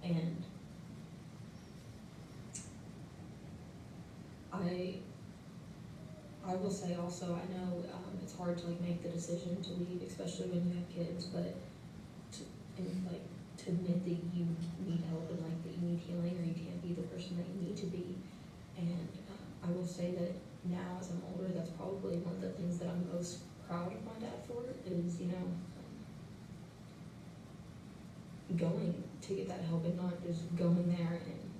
And I will say also, I know it's hard to like make the decision to leave, especially when you have kids, but to admit that you need help and like that you need healing, or you can't be the person that you need to be. And I will say that now as I'm older, that's probably one of the things that I'm most proud of my dad for is, you know, going to get that help and not just going there and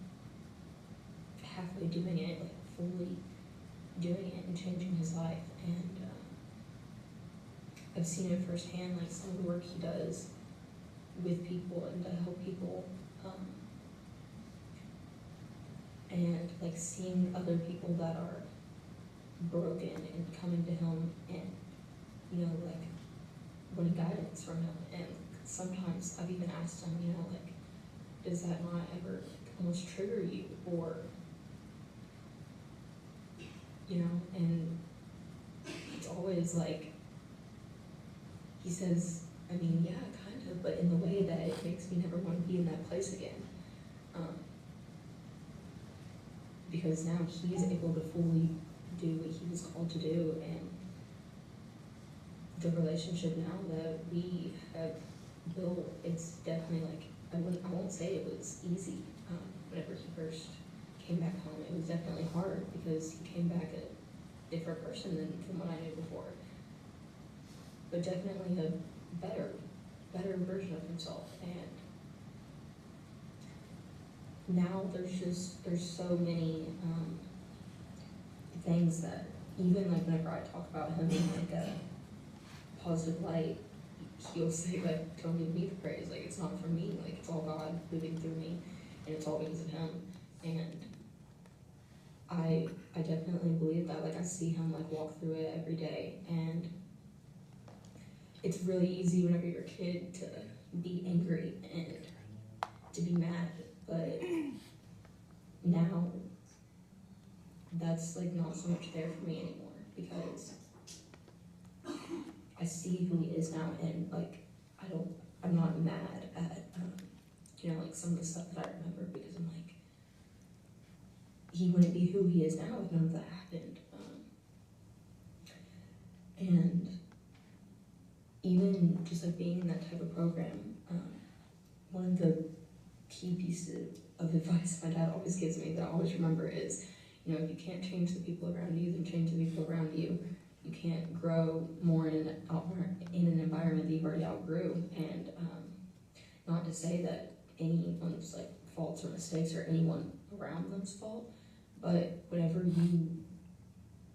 halfway doing it, like fully doing it and changing his life. And I've seen it firsthand, like some of the work he does with people and to help people, and like seeing other people that are broken and coming to him and, you know, like wanting guidance from him. And sometimes I've even asked him, you know, like, does that not ever almost trigger you, or, you know? And it's always like, he says, I mean, yeah, kind of, but in the way that it makes me never want to be in that place again. Because now he's able to fully do what he was called to do, and the relationship now that we have built, it's definitely like, I won't say it was easy. Whenever he first came back home, it was definitely hard because he came back a different person than from what I knew before. But definitely a better version of himself. And now there's so many things that even like whenever I talk about him in like a positive light, he'll say like, don't give me the praise, like it's not from me, like it's all God living through me, and it's all because of him. And I definitely believe that. Like I see him like walk through it every day, and it's really easy whenever you're a kid to be angry and to be mad, but now that's like not so much there for me anymore, because I see who he is now, and like I'm not mad at you know, like some of the stuff that I remember, because I'm like, he wouldn't be who he is now if none of that happened. And even just like being in that type of program, one of the key pieces of advice my dad always gives me that I always remember is, you know, if you can't change the people around you, then change the people around you. You can't grow more in an environment that you've already outgrew. And not to say that anyone's like faults or mistakes or anyone around them's fault, but whenever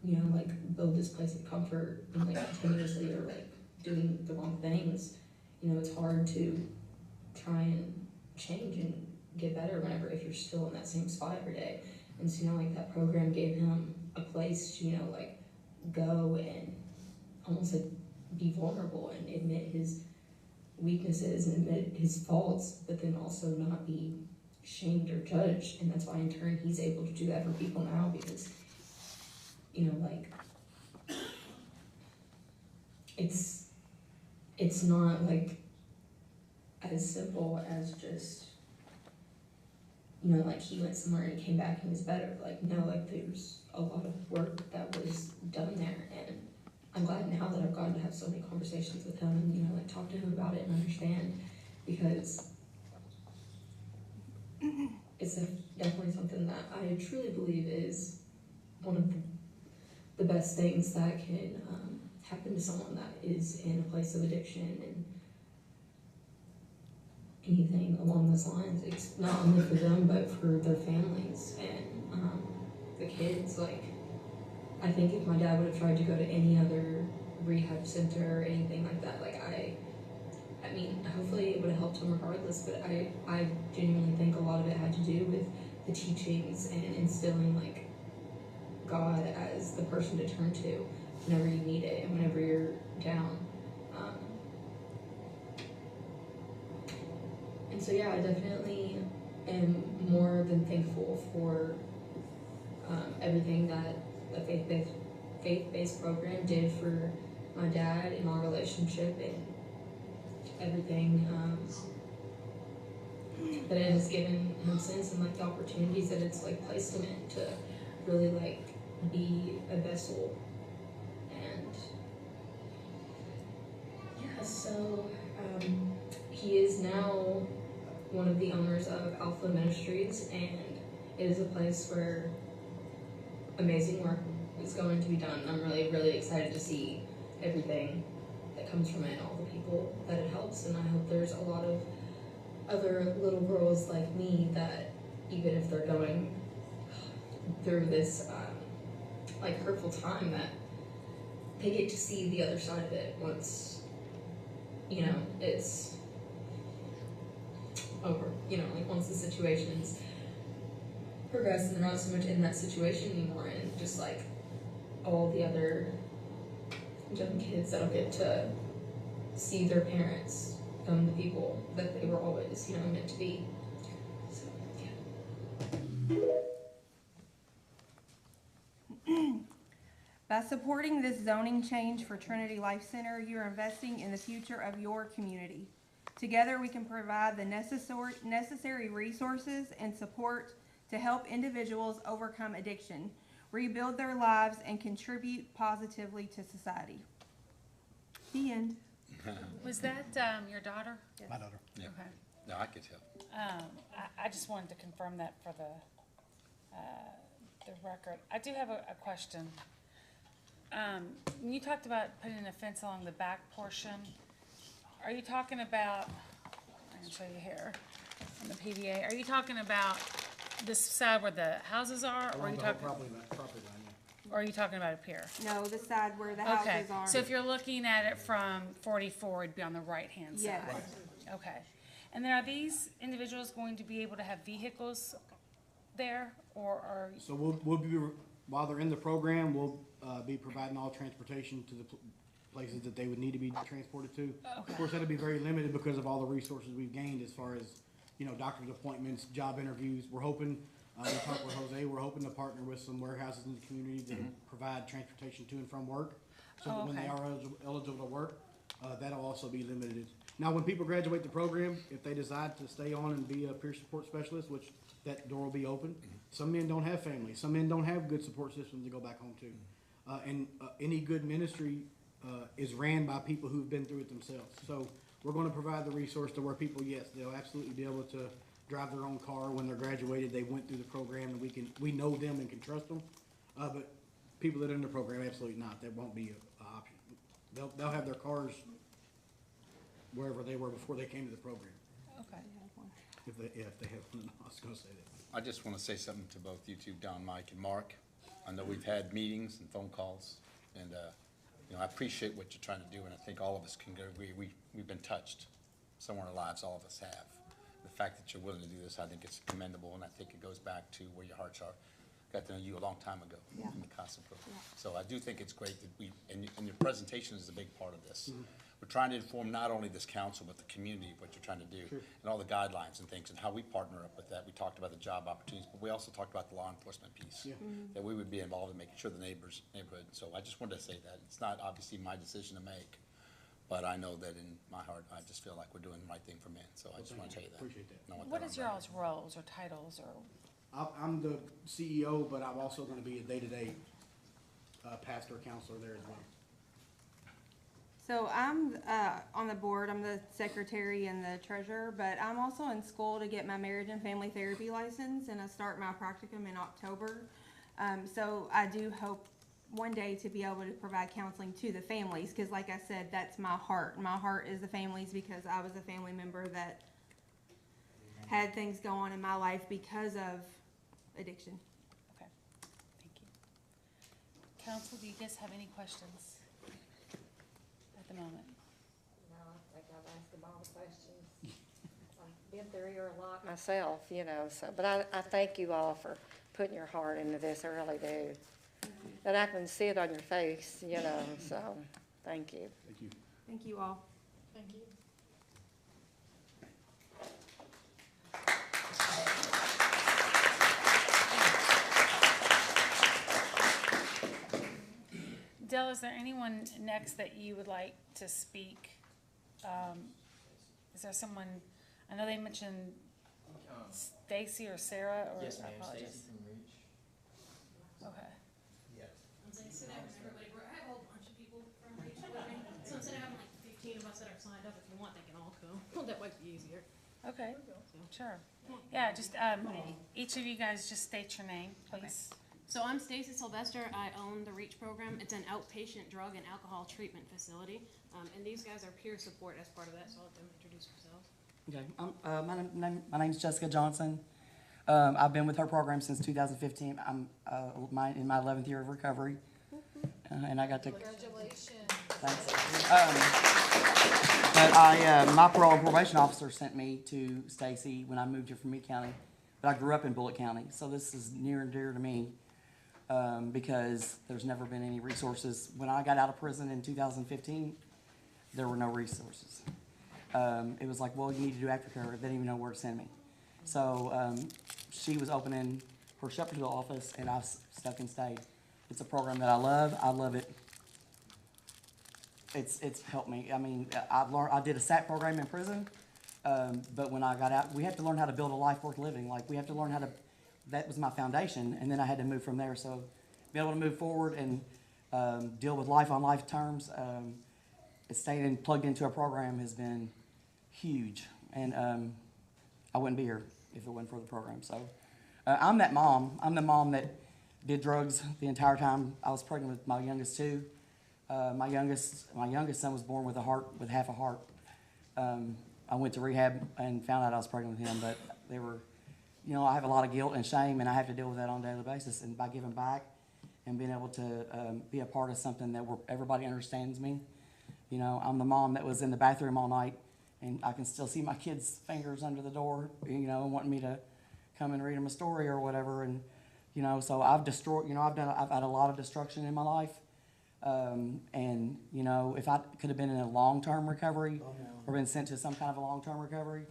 you know, like build this place of comfort and like continuously are like doing the wrong things, you know, it's hard to try and change and get better whenever, if you're still in that same spot every day. And so, you know, like that program gave him a place to, you know, like go and almost like be vulnerable and admit his weaknesses and admit his faults, but then also not be shamed or judged. And that's why in turn he's able to do that for people now, because, you know, like it's not like as simple as just, you know, like he went somewhere and he came back and was better. Like, no, like there's a lot of work that was done there, and I'm glad now that I've gotten to have so many conversations with him and, you know, like talk to him about it and understand, because it's definitely something that I truly believe is one of the best things that can happen to someone that is in a place of addiction and anything along those lines. It's not only for them, but for their families and the kids. Like, I think if my dad would have tried to go to any other rehab center or anything like that, like I mean, hopefully it would have helped him regardless, but I genuinely think a lot of it had to do with the teachings and instilling like God as the person to turn to whenever you need it and whenever you're down. And so yeah, I definitely am more than thankful for everything that the faith-based program did for my dad and our relationship and everything that it has given him since, and like the opportunities that it's like placed him in to really like be a vessel. And yeah, so he is now one of the owners of Alpha Ministries, and it is a place where amazing work is going to be done. I'm really, really excited to see everything that comes from it and all the people that it helps, and I hope there's a lot of other little girls like me that even if they're going through this like hurtful time, that they get to see the other side of it once, you know, it's over, you know, like once the situation's progressed and they're not so much in that situation anymore, and just like all the other young kids that'll get to see their parents become the people that they were always, you know, meant to be. So, yeah. By supporting this zoning change for Trinity Life Center, you are investing in the future of your community. Together, we can provide the necessary resources and support to help individuals overcome addiction, rebuild their lives, and contribute positively to society. The end. Was that your daughter? My daughter. Yeah. Okay. No, I could tell. I just wanted to confirm that for the record. I do have a question. When you talked about putting a fence along the back portion, are you talking about, I can show you here on the PDA, are you talking about this side where the houses are, or are you talking, Property line, yeah. or are you talking about up here? No, the side where the Okay, houses are. so if you're looking at it from 44, it'd be on the right-hand side? Yes. Okay. And then are these individuals going to be able to have vehicles there, or are? So we'll be, while they're in the program, we'll be providing all transportation to the places that they would need to be transported to. Okay. Of course, that'll be very limited because of all the resources we've gained as far as, you know, doctor's appointments, job interviews. We're hoping, we talked with Jose, we're hoping to partner with some warehouses in the community that provide transportation to and from work. So that when they are eligible to work, that'll also be limited. Now, when people graduate the program, if they decide to stay on and be a peer support specialist, which that door will be open. Some men don't have families. Some men don't have good support systems to go back home to. And any good ministry is ran by people who've been through it themselves. So we're going to provide the resource to where people, yes, they'll absolutely be able to drive their own car when they're graduated. They went through the program, and we know them and can trust them. But people that are in the program, absolutely not. That won't be an option. They'll have their cars wherever they were before they came to the program. Okay. If they have one, I was going to say that. I just want to say something to both you two, Don, Mike, and Mark. I know we've had meetings and phone calls, and, you know, I appreciate what you're trying to do, and I think all of us can agree, we've been touched somewhere in our lives, all of us have. The fact that you're willing to do this, I think it's commendable, and I think it goes back to where your hearts are. Got to know you a long time ago in the CASA program. So I do think it's great that and your presentation is a big part of this. We're trying to inform not only this council, but the community, what you're trying to do, and all the guidelines and things, and how we partner up with that. We talked about the job opportunities, but we also talked about the law enforcement piece, that we would be involved in making sure the neighborhood. So I just wanted to say that. It's not obviously my decision to make, but I know that in my heart, I just feel like we're doing the right thing for men. So I just want to tell you that. Appreciate that. What is your all's roles or titles or? I'm the CEO, but I'm also going to be a day-to-day pastor, counselor there as well. So I'm on the board, I'm the secretary and the treasurer, but I'm also in school to get my marriage and family therapy license, and I start my practicum in October. So I do hope one day to be able to provide counseling to the families, because like I said, that's my heart. My heart is the families, because I was a family member that had things go on in my life because of addiction. Okay, thank you. Council, do you guys have any questions at the moment? No, I think I've asked them all the questions. I've been through here a lot myself, you know, so, but I thank you all for putting your heart into this, I really do. and I can see it on your face, you know, so, thank you. Thank you. Thank you all. Thank you. Dell, is there anyone next that you would like to speak? Is there someone, I know they mentioned Stacy or Sarah, or Yes, I ma'am, apologize. Stacy from Reach. Okay. Instead of having everybody, I have a whole bunch of people from Reach with me, so instead of having like 15 of us that are signed up, if you want, they can all come. Well, that might be easier. Okay, sure. Yeah, just, each of you guys just state your name, please. So I'm Stacy Sylvester. I own the REACH program. It's an outpatient drug and alcohol treatment facility. And these guys are peer support as part of that, so I'll let them introduce themselves. Okay, my name's Jessica Johnson. I've been with her program since 2015. I'm in my 11th year of recovery, and I got to. Congratulations. Thanks. But my parole and probation officer sent me to Stacy when I moved here from Meade County. But I grew up in Bullitt County, so this is near and dear to me because there's never been any resources. When I got out of prison in 2015, there were no resources. It was like, well, you need to do aftercare. They didn't even know where to send me. So she was opening her Shepherdsville office, and I stuck and stayed. It's a program that I love. I love it. It's helped me. I mean, I did a SAT program in prison, but when I got out, we have to learn how to build a life worth living. Like, we have to learn how to, that was my foundation, and then I had to move from there. So be able to move forward and deal with life on life terms, staying plugged into a program has been huge. And I wouldn't be here if it wasn't for the program. So I'm that mom. I'm the mom that did drugs the entire time I was pregnant with my youngest two. My youngest son was born with half a heart. I went to rehab and found out I was pregnant with him, but they were, you know, I have a lot of guilt and shame, and I have to deal with that on a daily basis. And by giving back and being able to be a part of something that everybody understands me, you know, I'm the mom that was in the bathroom all night, and I can still see my kids' fingers under the door, you know, wanting me to come and read them a story or whatever. And, you know, so I've destroyed, you know, I've had a lot of destruction in my life. And, you know, if I could have been in a long-term recovery or been sent to some kind of a long-term recovery,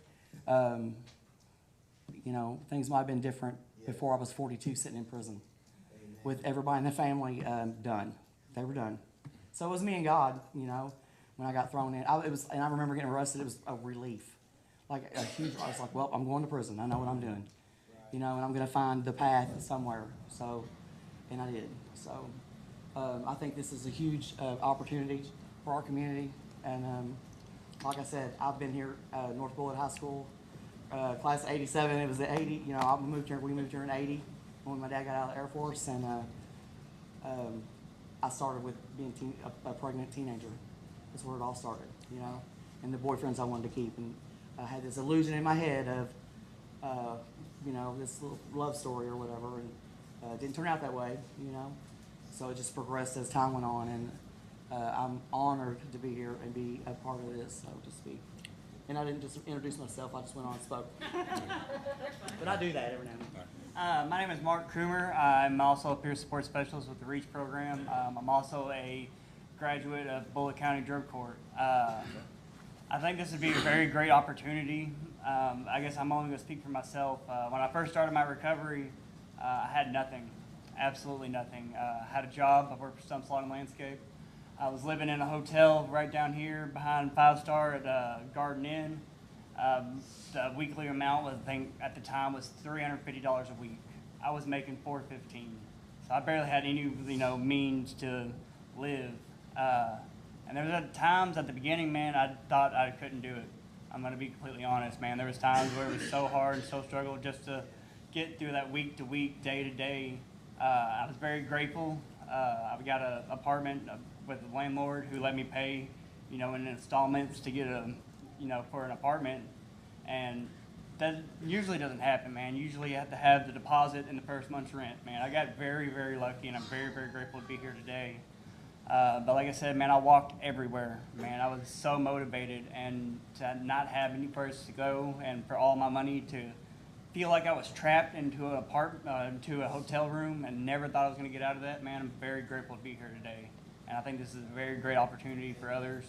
you know, things might have been different before I was 42 sitting in prison with everybody in the family done. They were done. So it was me and God, you know, when I got thrown in. And I remember getting arrested. It was a relief. Like a huge, I was like, well, I'm going to prison. I know what I'm doing. You know, and I'm going to find the path somewhere. So, and I did. So I think this is a huge opportunity for our community. And like I said, I've been here at North Bullitt High School, class of 87. It was the 80, you know, we moved here in 80 when my dad got out of the Air Force. And I started with being a pregnant teenager. That's where it all started, you know, and the boyfriends I wanted to keep. And I had this illusion in my head of, you know, this little love story or whatever, and it didn't turn out that way, you know. So it just progressed as time went on, and I'm honored to be here and be a part of this, so to speak. And I didn't just introduce myself, I just went on and spoke. But I do that every now and then. My name is Mark Krumer. I'm also a peer support specialist with the REACH program. I'm also a graduate of Bullitt County Drug Court. I think this would be a very great opportunity. I guess I'm only going to speak for myself. When I first started my recovery, I had nothing, absolutely nothing. I had a job. I worked for Stumps Lawn and Landscape. I was living in a hotel right down here behind 5-Star at Garden Inn. The weekly amount was, I think, at the time was $350 a week. I was making $415, so I barely had any, you know, means to live. And there was times at the beginning, man, I thought I couldn't do it. I'm going to be completely honest, man. There was times where it was so hard and so struggled just to get through that week to week, day to day. I was very grateful. I got an apartment with a landlord who let me pay, you know, in installments to get for an apartment. And that usually doesn't happen, man. Usually you have to have the deposit and the first month's rent, man. I got very, very lucky, and I'm very, very grateful to be here today. But like I said, man, I walked everywhere, man. I was so motivated, and to not have any place to go and for all my money to feel like I was trapped into into a hotel room and never thought I was going to get out of that, man, I'm very grateful to be here today. And I think this is a very great opportunity for others.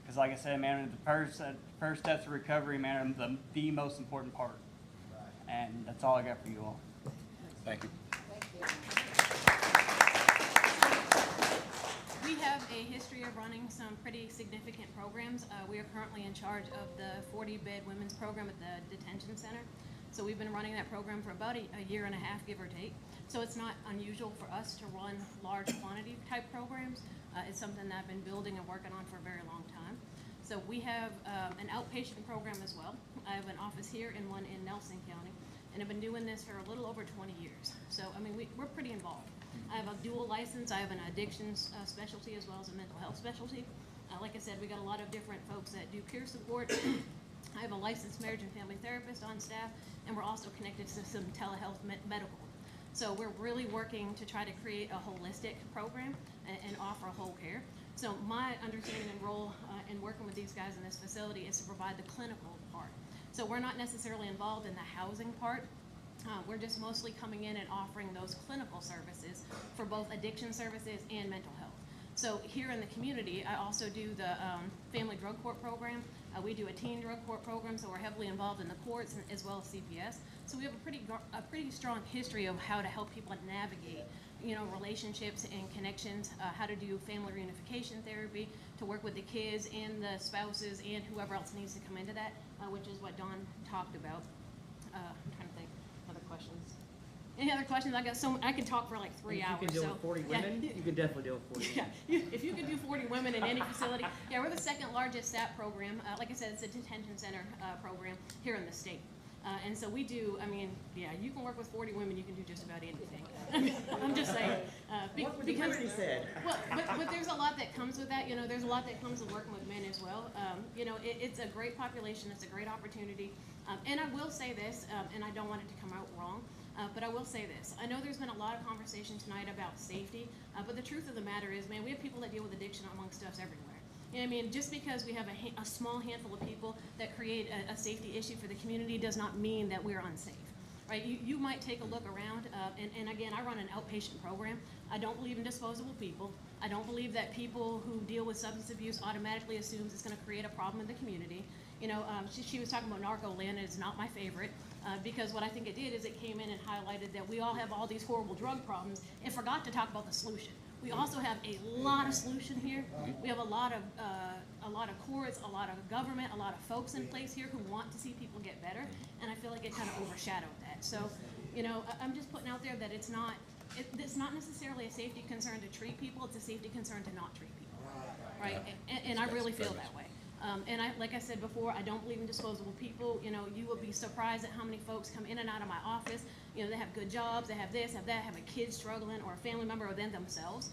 Because like I said, man, the first steps of recovery, man, are the most important part. And that's all I got for you all. Thank you. We have a history of running some pretty significant programs. We are currently in charge of the 40-bed women's program at the detention center. So we've been running that program for about a year and a half, give or take. So it's not unusual for us to run large quantity type programs. It's something that I've been building and working on for a very long time. So we have an outpatient program as well. I have an office here and one in Nelson County. And I've been doing this for a little over 20 years. So, I mean, we're pretty involved. I have a dual license. I have an addictions specialty as well as a mental health specialty. Like I said, we got a lot of different folks that do peer support. I have a licensed marriage and family therapist on staff, and we're also connected to some telehealth medical. So we're really working to try to create a holistic program and offer whole care. So my understanding and role in working with these guys in this facility is to provide the clinical part. So we're not necessarily involved in the housing part. We're just mostly coming in and offering those clinical services for both addiction services and mental health. So here in the community, I also do the family drug court program. We do a teen drug court program, so we're heavily involved in the courts as well as CPS. So we have a pretty strong history of how to help people navigate, you know, relationships and connections, how to do family reunification therapy, to work with the kids and the spouses and whoever else needs to come into that, which is what Dawn talked about. I'm trying to think of other questions. Any other questions? I could talk for like 3 hours. If you can deal with 40 women, you can definitely deal with 40 women. Yeah, if you could do 40 women in any facility. Yeah, we're the second largest SAP program. Like I said, it's a detention center program here in the state. And so we do, I mean, yeah, you can work with 40 women, you can do just about anything. I'm just saying. Because, well, but there's a lot that comes with that. You know, there's a lot that comes with working with men as well. You know, it's a great population. It's a great opportunity. And I will say this, and I don't want it to come out wrong, but I will say this. I know there's been a lot of conversation tonight about safety, but the truth of the matter is, man, we have people that deal with addiction amongst us everywhere. I mean, just because we have a small handful of people that create a safety issue for the community does not mean that we're unsafe, right? You might take a look around, and again, I run an outpatient program. I don't believe in disposable people. I don't believe that people who deal with substance abuse automatically assumes it's going to create a problem in the community. You know, she was talking about Narcoland, and it's not my favorite, because what I think it did is it came in and highlighted that we all have all these horrible drug problems and forgot to talk about the solution. We also have a lot of solution here. We have a lot of courts, a lot of government, a lot of folks in place here who want to see people get better, and I feel like it kind of overshadowed that. So, you know, I'm just putting out there that it's not necessarily a safety concern to treat people, it's a safety concern to not treat people, right? And I really feel that way. And like I said before, I don't believe in disposable people. You know, you will be surprised at how many folks come in and out of my office. You know, they have good jobs, they have this, have that, have a kid struggling, or a family member, or them themselves.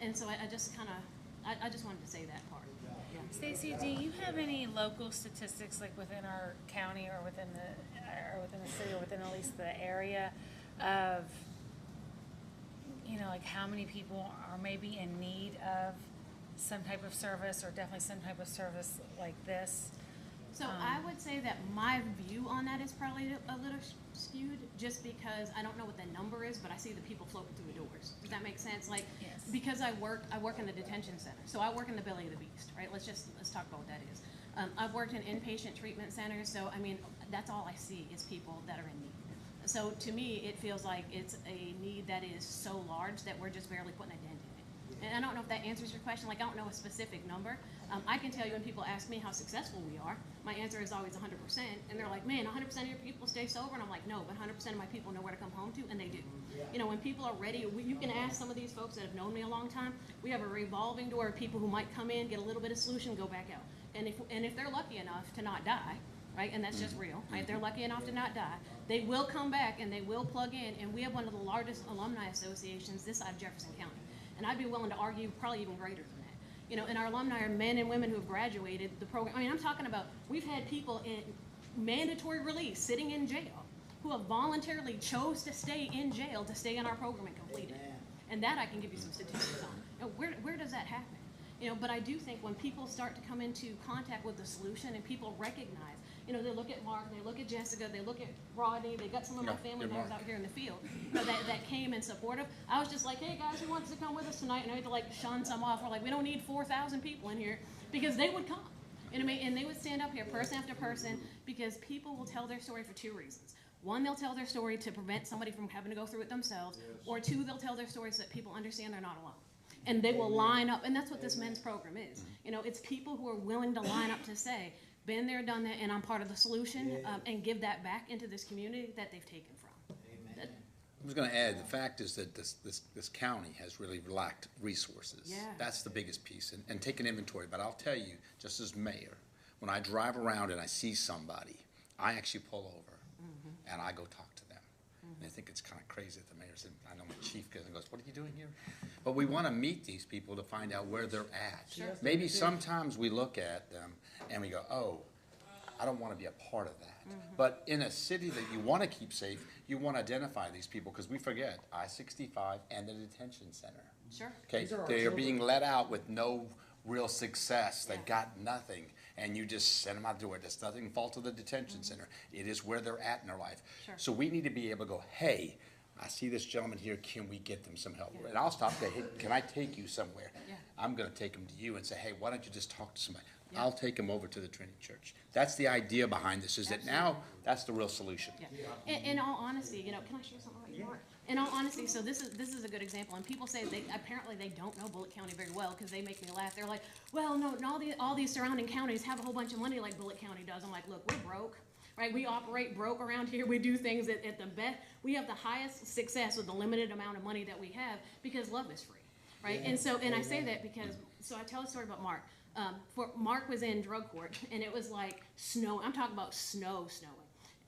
And so I just wanted to say that part. Yeah. Stacy, do you have any local statistics, like within our county or within the city or within at least the area, of, you know, like how many people are maybe in need of some type of service, or definitely some type of service like this? So I would say that my view on that is probably a little skewed, just because I don't know what the number is, but I see the people floating through the doors. Does that make sense? Like, yes. Because I work in the detention center, so I work in the belly of the beast, right? Let's talk about what that is. I've worked in inpatient treatment centers, so I mean, that's all I see is people that are in need. So to me, it feels like it's a need that is so large that we're just barely putting a dent in it. And I don't know if that answers your question. Like, I don't know a specific number. I can tell you when people ask me how successful we are, my answer is always 100%. And they're like, man, 100% of your people stay sober? And I'm like, no, but 100% of my people know where to come home to, and they do. You know, when people are ready, you can ask some of these folks that have known me a long time. We have a revolving door of people who might come in, get a little bit of solution, go back out. And if they're lucky enough to not die, right, and that's just real, right, if they're lucky enough to not die, they will come back and they will plug in. And we have one of the largest alumni associations this side of Jefferson County. And I'd be willing to argue probably even greater than that. You know, and our alumni are men and women who have graduated the program. I mean, I'm talking about, we've had people in mandatory release sitting in jail who have voluntarily chose to stay in jail to stay in our program and complete it. And that I can give you some statistics on. You know, where does that happen? You know, but I do think when people start to come into contact with the solution and people recognize, You know, they look at Mark, they look at Jessica, they look at Rodney, they got some of my Yeah, family good members Mark. out here in the field, you know, that came and supportive. I was just like, hey guys, who wants to come with us tonight? And I had to like shun some off. We're like, we don't need 4,000 people in here, because they would come. You know what I mean? And they would stand up here, person after person, because people will tell their story for two reasons. One, they'll tell their story to prevent somebody from having to go through it themselves, or two, they'll tell their stories so that people understand they're not alone. And they will line up, and that's what this men's program is. You know, it's people who are willing to line up to say, been there, done that, and I'm part of the solution, and give that back into this community that they've taken from. That- I was going to add, the fact is that this county has really lacked resources. Yeah. That's the biggest piece, and take an inventory. But I'll tell you, just as mayor, when I drive around and I see somebody, I actually pull over and I go talk to them. And I think it's kind of crazy that the mayor said, I know my chief goes and goes, what are you doing here? But we want to meet these people to find out where they're at. Sure. Maybe sometimes we look at them and we go, oh, I don't want to be a part of that. But in a city that you want to keep safe, you want to identify these people, because we forget I-65 and the detention center. Sure. Okay, These are our they are children. being let out with no real success. They got nothing, and you just send them out the door. There's nothing fault of the detention center. It is where they're at in their life. Sure. So we need to be able to go, hey, I see this gentleman here, can we get them some help? And I'll stop there, hey, can I take you somewhere? Yeah. I'm gonna take them to you and say, hey, why don't you just talk to somebody? Yeah. I'll take them over to the Trinity Church. That's the idea behind this, is that now, that's the real solution. Yeah. In all honesty, you know, can I share something about you, Mark? In all honesty, so this is a good example, and people say apparently they don't know Bullitt County very well, because they make me laugh. They're like, well, no, all these surrounding counties have a whole bunch of money like Bullitt County does. I'm like, look, we're broke. Right, we operate broke around here. We do things at the best. We have the highest success with the limited amount of money that we have, because love is free, right? And so, and I say that because, so I tell a story about Mark. Mark was in drug court, and it was like snow. I'm talking about snowing.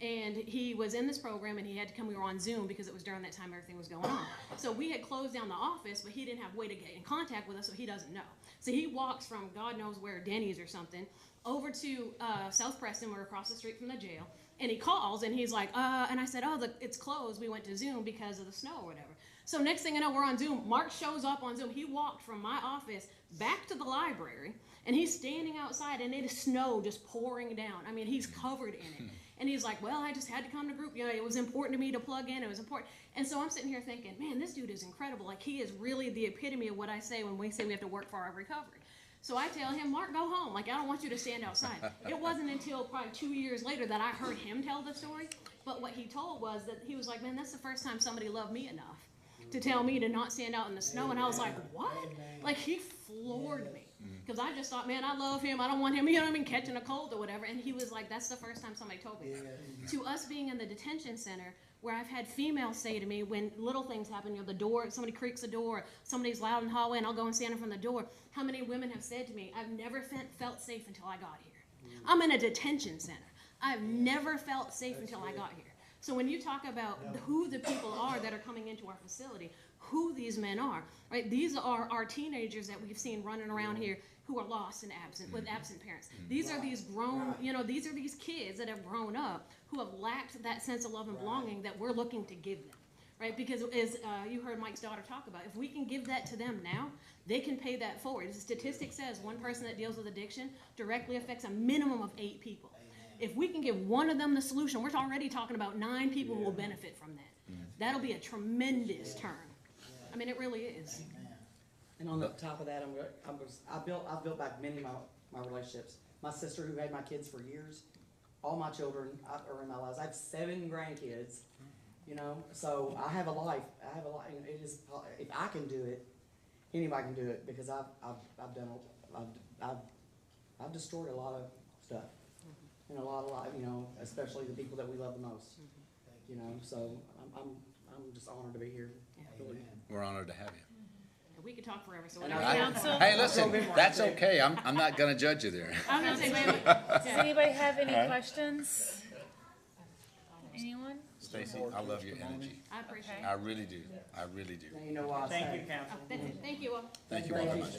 And he was in this program, and he had to come. We were on Zoom because it was during that time everything was going on. So we had closed down the office, but he didn't have a way to get in contact with us, so he doesn't know. So he walks from God knows where, Denny's or something, over to South Preston. We're across the street from the jail. And he calls, and he's like, and I said, oh, it's closed. We went to Zoom because of the snow or whatever. So next thing I know, we're on Zoom. Mark shows up on Zoom. He walked from my office back to the library, and he's standing outside, and it is snow just pouring down. I mean, he's covered in it. And he's like, well, I just had to come to group. You know, it was important to me to plug in. It was important. And so I'm sitting here thinking, man, this dude is incredible. Like, he is really the epitome of what I say when we say we have to work for our recovery. So I tell him, Mark, go home. Like, I don't want you to stand outside. It wasn't until probably 2 years later that I heard him tell the story. But what he told was that he was like, man, that's the first time somebody loved me enough to tell me to not stand out in the snow. And I was like, what? Like, he floored me. Because I just thought, man, I love him. I don't want him, you know what I mean, catching a cold or whatever. And he was like, that's the first time somebody told me that. To us being in the detention center, where I've had females say to me when little things happen, you know, the door, somebody creaks the door, somebody's loud in the hallway, and I'll go and stand in front of the door. How many women have said to me, I've never felt safe until I got here. I'm in a detention center. I've never felt safe until I got here. So when you talk about who the people are that are coming into our facility, who these men are, right? These are our teenagers that we've seen running around here who are lost and absent, with absent parents. These are these grown, you know, these are these kids that have grown up who have lacked that sense of love and belonging that we're looking to give them, right? Because as you heard Mike's daughter talk about, if we can give that to them now, they can pay that forward. The statistic says one person that deals with addiction directly affects a minimum of 8 people. If we can give one of them the solution, we're already talking about 9 people who will benefit from that. That'll be a tremendous turn. I mean, it really is. And on the top of that, I've built back many of my relationships. My sister, who had my kids for years, all my children are in my lives. I have 7 grandkids, you know, so I have a life. And it is, if I can do it, anybody can do it, because I've destroyed a lot of stuff, and a lot, you know, especially the people that we love the most, you know. So I'm just honored to be here. Really. We're honored to have you. We could talk forever, so And whatever. Council? Hey, listen, that's okay. I'm not gonna judge you there. I'm gonna say, Does anybody have any questions? Anyone? Stacy, I love your energy. I appreciate it. I really do. I really do. Now you know why I Thank say. you, Council. Thank you all. Thank you all very much.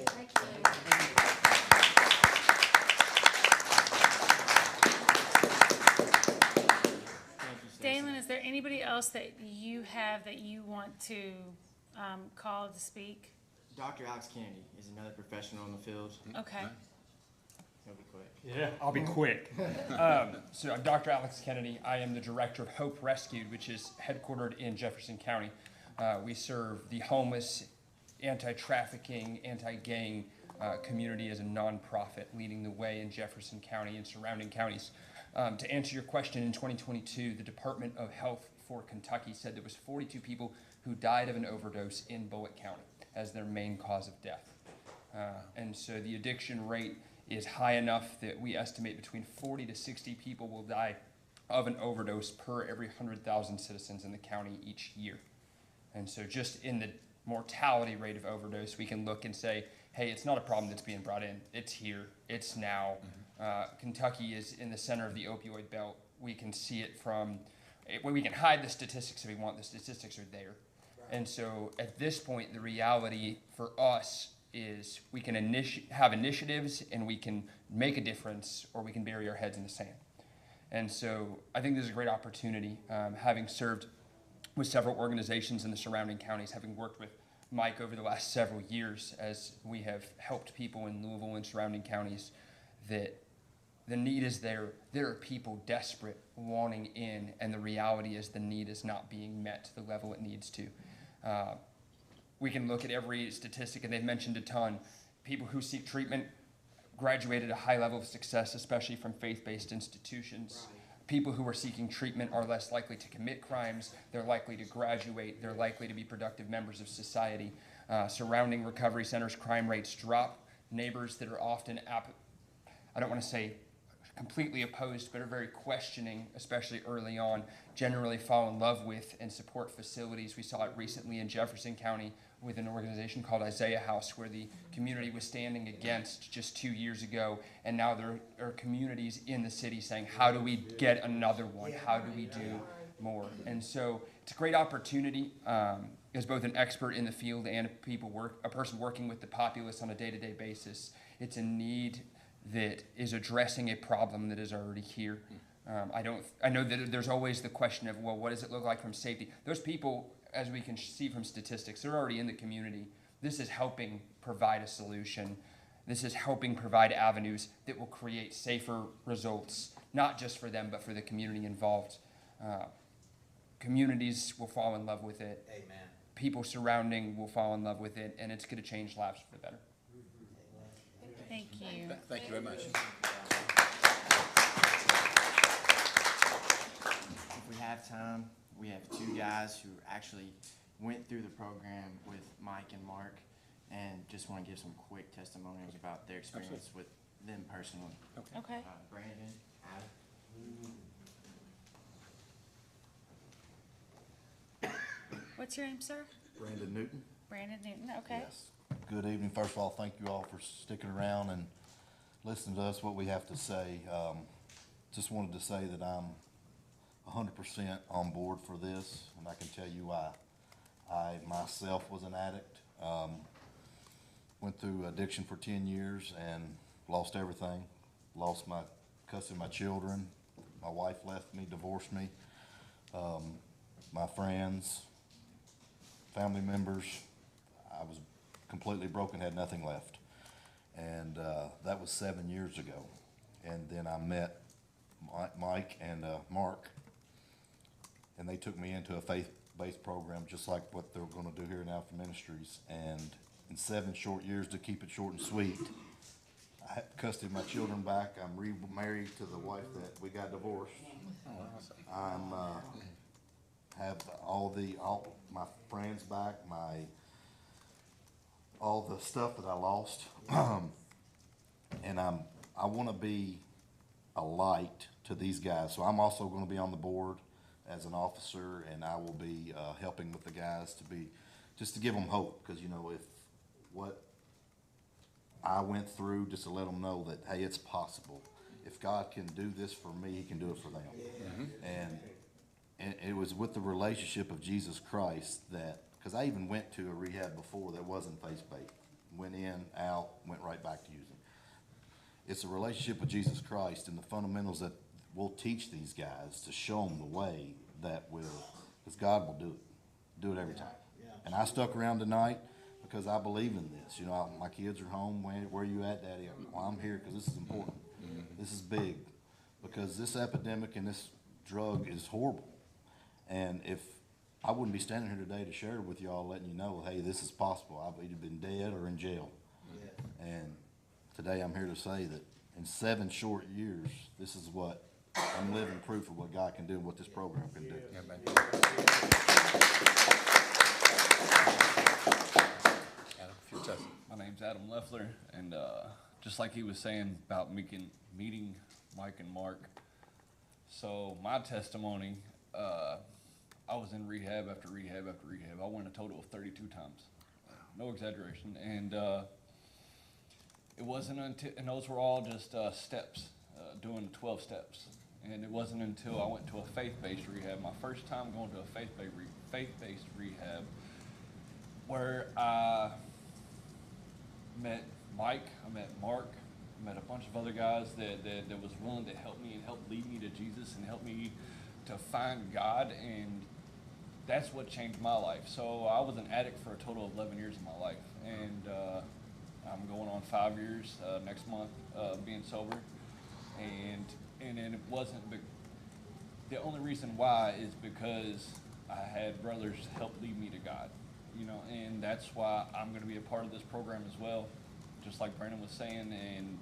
Dalen, is there anybody else that you have that you want to call to speak? Dr. Alex Kennedy is another professional in the field. Okay. He'll be quick. Yeah, I'll be quick. So I'm Dr. Alex Kennedy. I am the director of Hope Rescued, which is headquartered in Jefferson County. We serve the homeless, anti-trafficking, anti-gang community as a nonprofit, leading the way in Jefferson County and surrounding counties. To answer your question, in 2022, the Department of Health for Kentucky said there was 42 people who died of an overdose in Bullitt County as their main cause of death. And so the addiction rate is high enough that we estimate between 40 to 60 people will die of an overdose per every 100,000 citizens in the county each year. And so just in the mortality rate of overdose, we can look and say, hey, it's not a problem that's being brought in. It's here. It's now. Kentucky is in the center of the opioid belt. We can see it from, we can hide the statistics if we want. The statistics are there. And so at this point, the reality for us is we can have initiatives and we can make a difference, or we can bury our heads in the sand. And so I think this is a great opportunity, having served with several organizations in the surrounding counties, having worked with Mike over the last several years as we have helped people in Louisville and surrounding counties, that the need is there. There are people desperate, wanting in, and the reality is the need is not being met to the level it needs to. We can look at every statistic, and they've mentioned a ton. People who seek treatment graduate at a high level of success, especially from faith-based institutions. Right. People who are seeking treatment are less likely to commit crimes. They're likely to graduate. They're likely to be productive members of society. Surrounding recovery centers, crime rates drop. Neighbors that are often, I don't want to say completely opposed, but are very questioning, especially early on, generally fall in love with and support facilities. We saw it recently in Jefferson County with an organization called Isaiah House, where the community was standing against just 2 years ago, and now there are communities in the city saying, how do we get another one? How do we do more? And so it's a great opportunity as both an expert in the field and a person working with the populace on a day-to-day basis. It's a need that is addressing a problem that is already here. I know that there's always the question of, well, what does it look like from safety? Those people, as we can see from statistics, they're already in the community. This is helping provide a solution. This is helping provide avenues that will create safer results, not just for them, but for the community involved. Communities will fall in love with it. Amen. People surrounding will fall in love with it, and it's going to change lives for the better. Thank you. Thank you very much. If we have time, we have two guys who actually went through the program with Mike and Mark, and just want to give some quick testimonials about their experience with them personally. Okay. Brandon, Adam. What's your name, sir? Brandon Newton. Brandon Newton, okay. Yes. Good evening. First of all, thank you all for sticking around and listening to us, what we have to say. Just wanted to say that I'm 100% on board for this, and I can tell you why. I myself was an addict, went through addiction for 10 years and lost everything. Lost my custody of my children. My wife left me, divorced me. My friends, family members, I was completely broken, had nothing left. And that was 7 years ago. And then I met Mike and Mark, and they took me into a faith-based program just like what they're going to do here in Alpha Ministries. And in 7 short years, to keep it short and sweet, I had custody of my children back. I'm remarried to the wife that we got divorced. I'm have all my friends back, all the stuff that I lost, and I want to be a light to these guys. So I'm also going to be on the board as an officer, and I will be helping with the guys just to give them hope, because if what I went through, just to let them know that, hey, it's possible. If God can do this for me, He can do it for them. And it was with the relationship of Jesus Christ that, because I even went to a rehab before that wasn't faith-based. Went in, out, went right back to using. It's a relationship with Jesus Christ and the fundamentals that we'll teach these guys to show them the way that will, because God will do it every time. And I stuck around tonight because I believe in this. You know, my kids are home. Where you at, Daddy? Well, I'm here because this is important. This is big, because this epidemic and this drug is horrible. And if I wouldn't be standing here today to share it with y'all, letting you know, hey, this is possible. I've either been dead or in jail. And today I'm here to say that in 7 short years, this is what I'm living proof of what God can do and what this program can do. My name's Adam Leffler, and just like he was saying about meeting Mike and Mark, so my testimony, I was in rehab after rehab after rehab. I went a total of 32 times, no exaggeration, and it wasn't until, and those were all just steps, doing 12 steps. And it wasn't until I went to a faith-based rehab, my first time going to a faith-based rehab, where I met Mike, I met Mark, I met a bunch of other guys that was willing to help me and help lead me to Jesus and help me to find God, and that's what changed my life. So I was an addict for a total of 11 years of my life, and I'm going on 5 years next month being sober, and it wasn't, the only reason why is because I had brothers help lead me to God, you know, and that's why I'm going to be a part of this program as well, just like Brandon was saying, and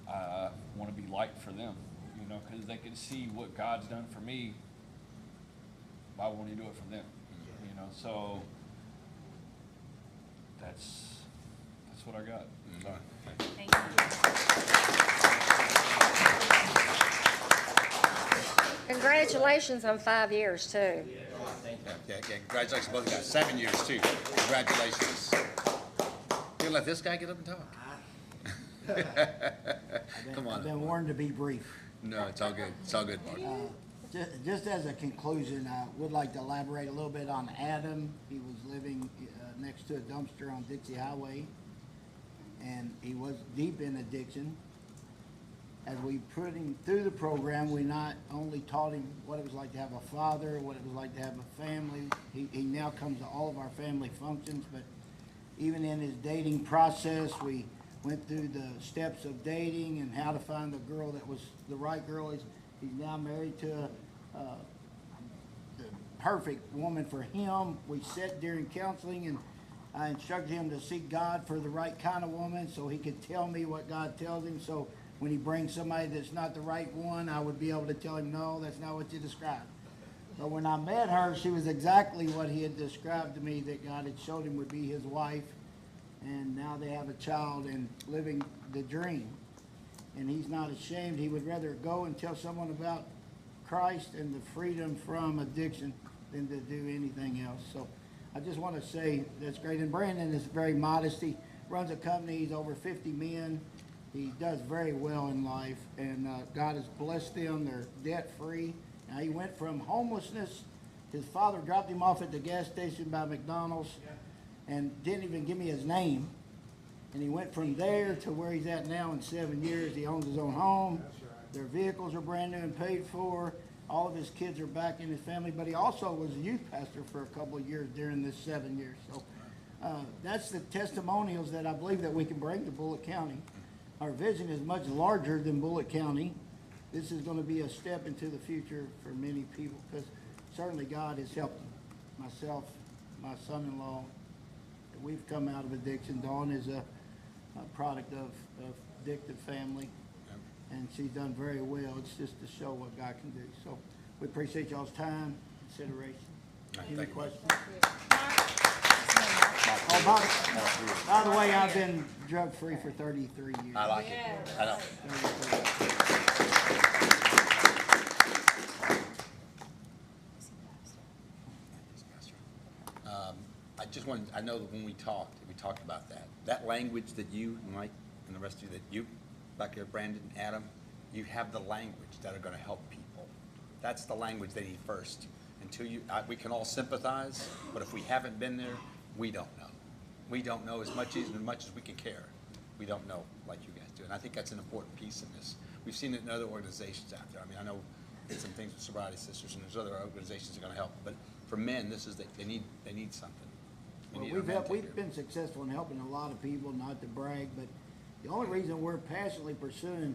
I want to be light for them, you know, because they can see what God's done for me. Why won't he do it for them, you know? So that's what I got. Thank you. Congratulations on 5 years, too. Yeah, congratulations both guys. 7 years, too. Congratulations. You let this guy get up and talk? Come on. I've been warned to be brief. No, it's all good. It's all good, Mark. Just as a conclusion, I would like to elaborate a little bit on Adam. He was living next to a dumpster on Dixie Highway, and he was deep in addiction. As we put him through the program, we not only taught him what it was like to have a father, what it was like to have a family. He now comes to all of our family functions, but even in his dating process, we went through the steps of dating and how to find the girl that was the right girl. He's now married to the perfect woman for him. We sat during counseling, and I instructed him to seek God for the right kind of woman so he could tell me what God tells him. So when he brings somebody that's not the right one, I would be able to tell him, no, that's not what you described. But when I met her, she was exactly what he had described to me that God had showed him would be his wife. And now they have a child and living the dream. And he's not ashamed. He would rather go and tell someone about Christ and the freedom from addiction than to do anything else. So I just want to say that's great. And Brandon is very modest. He runs a company. He's over 50 men. He does very well in life. And God has blessed them. They're debt-free. Now, he went from homelessness. His father dropped him off at the gas station by McDonald's and didn't even give me his name. And he went from there to where he's at now in 7 years. He owns his own home. Their vehicles are brand new and paid for. All of his kids are back in his family. But he also was a youth pastor for a couple of years during this 7 years. So that's the testimonials that I believe that we can bring to Bullitt County. Our vision is much larger than Bullitt County. This is going to be a step into the future for many people, because certainly God has helped them. Myself, my son-in-law, we've come out of addiction. Dawn is a product of addictive family, and she's done very well. It's just to show what God can do. So we appreciate y'all's time, consideration. Any questions? Oh, by the way, I've been drug-free for 33 years. I like it. I know. I just wanted, I know that when we talked about that language that you, Mike, and the rest of you, that you, back here, Brandon, Adam, you have the language that are going to help people. That's the language they need first. Until we can all sympathize, but if we haven't been there, we don't know. We don't know as much as we can care. We don't know like you guys do, and I think that's an important piece in this. We've seen it in other organizations out there. I mean, I know did some things with Sobriety Sisters, and there's other organizations that are going to help. But for men, this is they need something. We need Well, our men we've taken been successful in helping a lot of people, not to brag, but the only reason we're passionately pursuing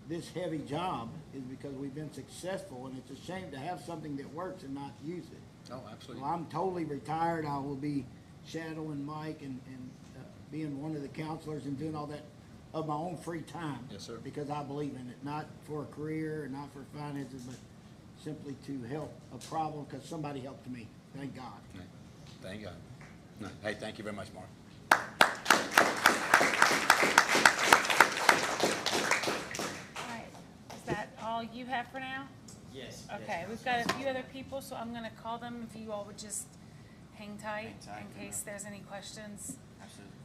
this heavy job is because we've been successful, and it's a shame to have something that works and not use it. Oh, absolutely. So I'm totally retired. I will be shadowing Mike and being one of the counselors and doing all that of my own free time. Yes, sir. Because I believe in it, not for a career or not for finances, but simply to help a problem because somebody helped me. Thank God. Yeah. Thank God. No. Hey, thank you very much, Mark. All right, is that all you have for now? Yes. Okay, we've got a few other people, so I'm gonna call them if you all would just hang tight in case there's any questions. Absolutely.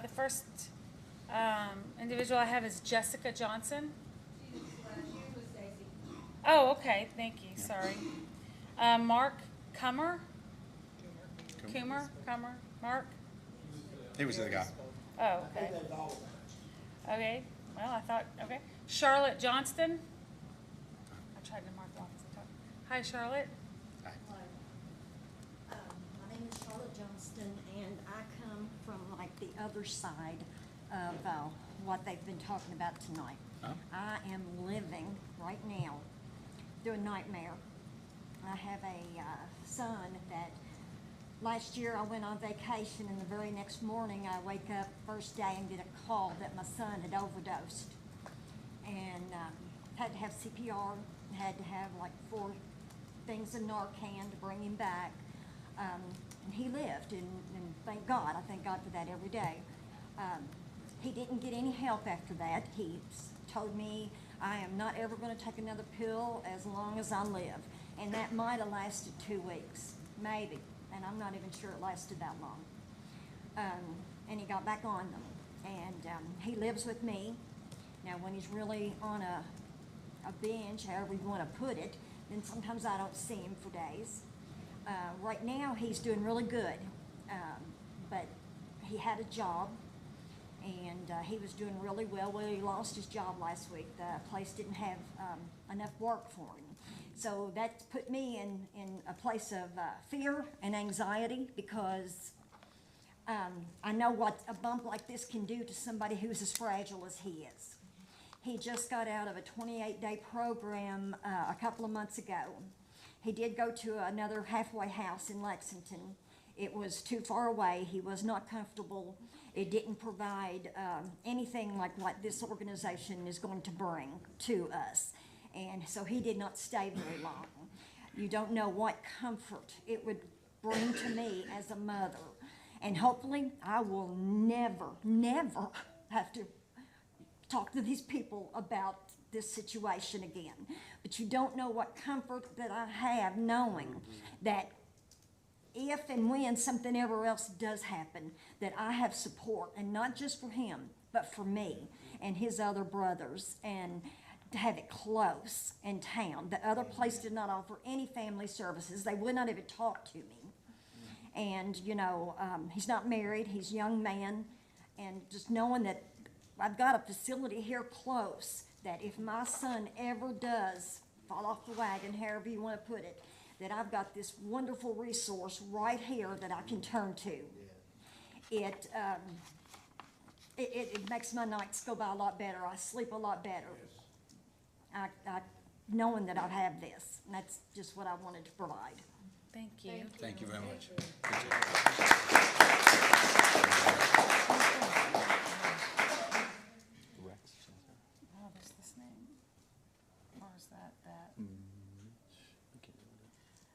The first individual I have is Jessica Johnson. Oh, okay, thank you, sorry. Mark Cummer? Mark? He was the guy. Oh, okay. Okay, well, I thought, okay. Charlotte Johnston? I tried to mark off as I talked. Hi, Charlotte. My name is Charlotte Johnston, and I come from like the other side of what they've been talking about tonight. Oh. I am living right now through a nightmare. I have a son that last year I went on vacation, and the very next morning I wake up first day and get a call that my son had overdosed, and had to have CPR, had to have like 4 things of Narcan to bring him back, and he lived, and thank God. I thank God for that every day. He didn't get any help after that. He told me, I am not ever going to take another pill as long as I live, and that might have lasted 2 weeks, maybe. And I'm not even sure it lasted that long. And he got back on them. And he lives with me. Now, when he's really on a binge, however you want to put it, then sometimes I don't see him for days. Right now, he's doing really good. But he had a job, and he was doing really well. Well, he lost his job last week. The place didn't have enough work for him. So that put me in a place of fear and anxiety, because I know what a bump like this can do to somebody who's as fragile as he is. He just got out of a 28-day program a couple of months ago. He did go to another halfway house in Lexington. It was too far away. He was not comfortable. It didn't provide anything like what this organization is going to bring to us. And so he did not stay very long. You don't know what comfort it would bring to me as a mother. And hopefully I will never, never have to talk to these people about this situation again. But you don't know what comfort that I have knowing that if and when something ever else does happen, that I have support, and not just for him, but for me and his other brothers, and to have it close in town. The other place did not offer any family services. They would not even talk to me. And, you know, he's not married. He's a young man. And just knowing that I've got a facility here close, that if my son ever does fall off the wagon, however you want to put it, that I've got this wonderful resource right here that I can turn to. It makes my nights go by a lot better. I sleep a lot better. Knowing that I have this, and that's just what I wanted to provide. Thank you. Thank you very much. Oh, there's this name. Or is that?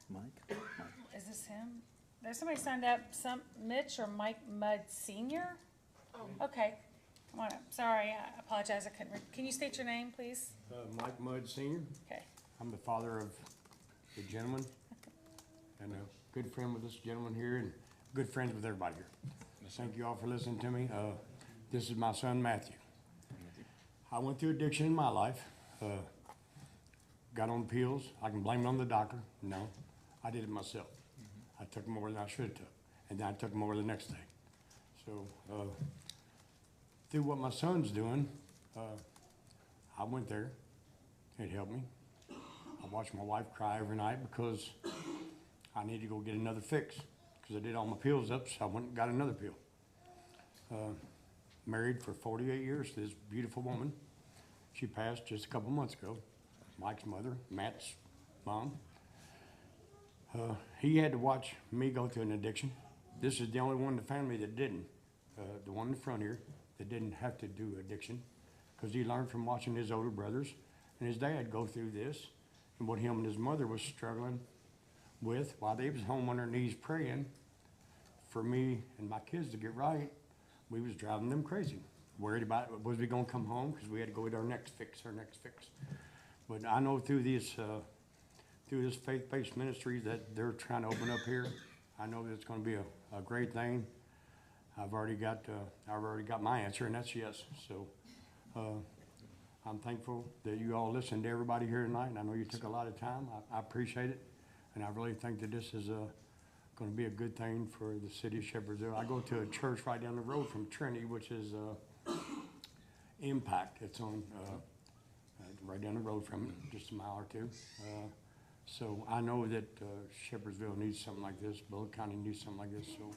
Mike? Is this him? There's somebody signed up, Mitch or Mike Mudd Senior? Okay, come on up. Sorry, I apologize, I couldn't can you state your name, please? Mike Mudd Senior. Okay. I'm the father of the gentleman, and a good friend with this gentleman here, and good friends with everybody here. Thank you all for listening to me. This is my son, Matthew. I went through addiction in my life. Got on pills. I can blame it on the doctor. No, I did it myself. I took more than I should have took, and then I took more the next day. So through what my son's doing, I went there. It helped me. I watched my wife cry every night because I need to go get another fix, because I did all my pills up, so I went and got another pill. Married for 48 years to this beautiful woman. She passed just a couple months ago. Mike's mother, Matt's mom. He had to watch me go through an addiction. This is the only one in the family that didn't. The one in the front here that didn't have to do addiction, because he learned from watching his older brothers and his dad go through this, and what him and his mother was struggling with while they was home on their knees praying for me and my kids to get right. We was driving them crazy, worried about was we gonna come home, because we had to go with our next fix. But I know through this faith-based ministry that they're trying to open up here, I know that it's gonna be a great thing. I've already got my answer, and that's yes. So I'm thankful that you all listened to everybody here tonight, and I know you took a lot of time. I appreciate it, and I really think that this is going to be a good thing for the city of Shepherdsville. I go to a church right down the road from Trinity, which is Impact. It's on right down the road from it, just a mile or two. So I know that Shepherdsville needs something like this. Bullitt County needs something like this. So